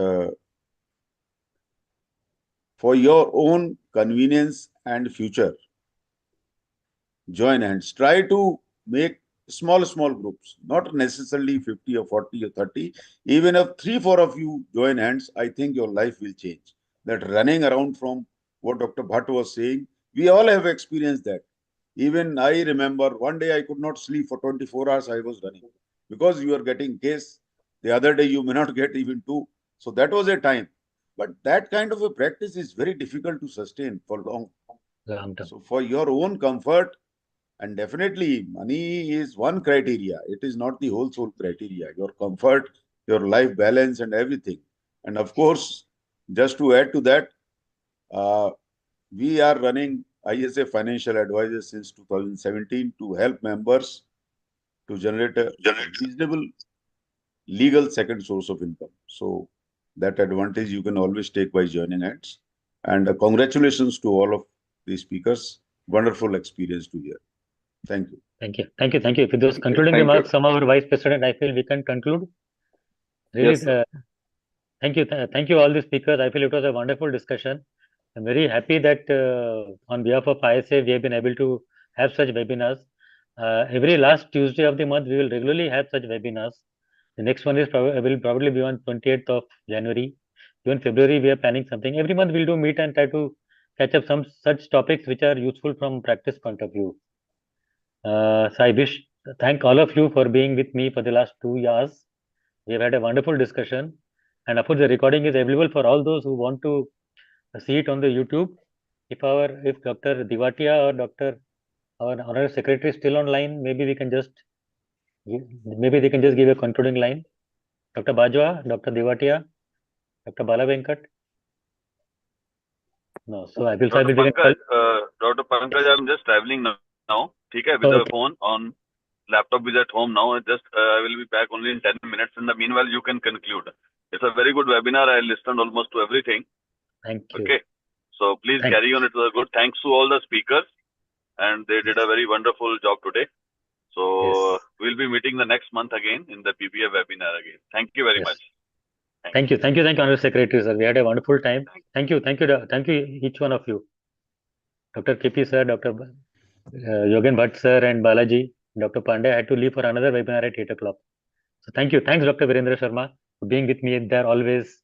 for your own convenience and future, join hands. Try to make small groups, not necessarily 50 or 40 or 30. Even if 3-4 of you join hands, I think your life will change. That running around from what Dr. Bhatt was saying, we all have experienced that. Even I remember one day I could not sleep for 24 hours. I was running because you are getting case. The other day you may not get even 2. So that was a time. But that kind of a practice is very difficult to sustain for long. So for your own comfort, and definitely money is one criteria. It is not the whole soul criteria. Your comfort, your life balance and everything. And of course, just to add to that, we are running ISA Financial Advisors since 2017 to help members to generate a reasonable legal second source of income. So that advantage you can always take by joining hands. And congratulations to all of the speakers. Wonderful experience to hear. Thank you. Thank you. Thank you. Thank you. With those concluding remarks from our Vice President, I feel we can conclude. Really, Yes, thank you. Thank you all the speakers. I feel it was a wonderful discussion. I'm very happy that on behalf of ISA, we have been able to have such webinars. Every last Tuesday of the month, we will regularly have such webinars. The next one is will probably be on 28th of January. Even February, we are planning something. Every month, we'll do meet and try to catch up some such topics which are useful from practice point of view. So I thank all of you for being with me for the last 2 years. We have had a wonderful discussion. And of course, the recording is available for all those who want to see it on the YouTube. If Dr. Diwatia or our honorary secretary is still online, maybe they can just give a concluding line. Dr. Bajwa, Dr. Diwatia, Dr. Bala Venkat. No, so I will. Dr. Pankaj, I'm just traveling now. Okay, with the phone on laptop is at home now. I will be back only in 10 minutes. In the meanwhile, you can conclude. It's a very good webinar. I listened almost to everything. Thank you. Okay. So please Thank- carry on. It was good. Thanks to all the speakers, and they did a very wonderful job today. So Yes. we'll be meeting the next month again in the PPF webinar again. Thank you very Yes. much. Thank you, Honorable Secretary, sir. We had a wonderful time. Thank you, each one of you. Dr. KP, sir, Dr. Yogen Bhatt, sir, and Balaji, Dr. Pandey had to leave for another webinar at 8 o'clock. So thank you. Thanks, Dr. Virendra Sharma, for being with me there always.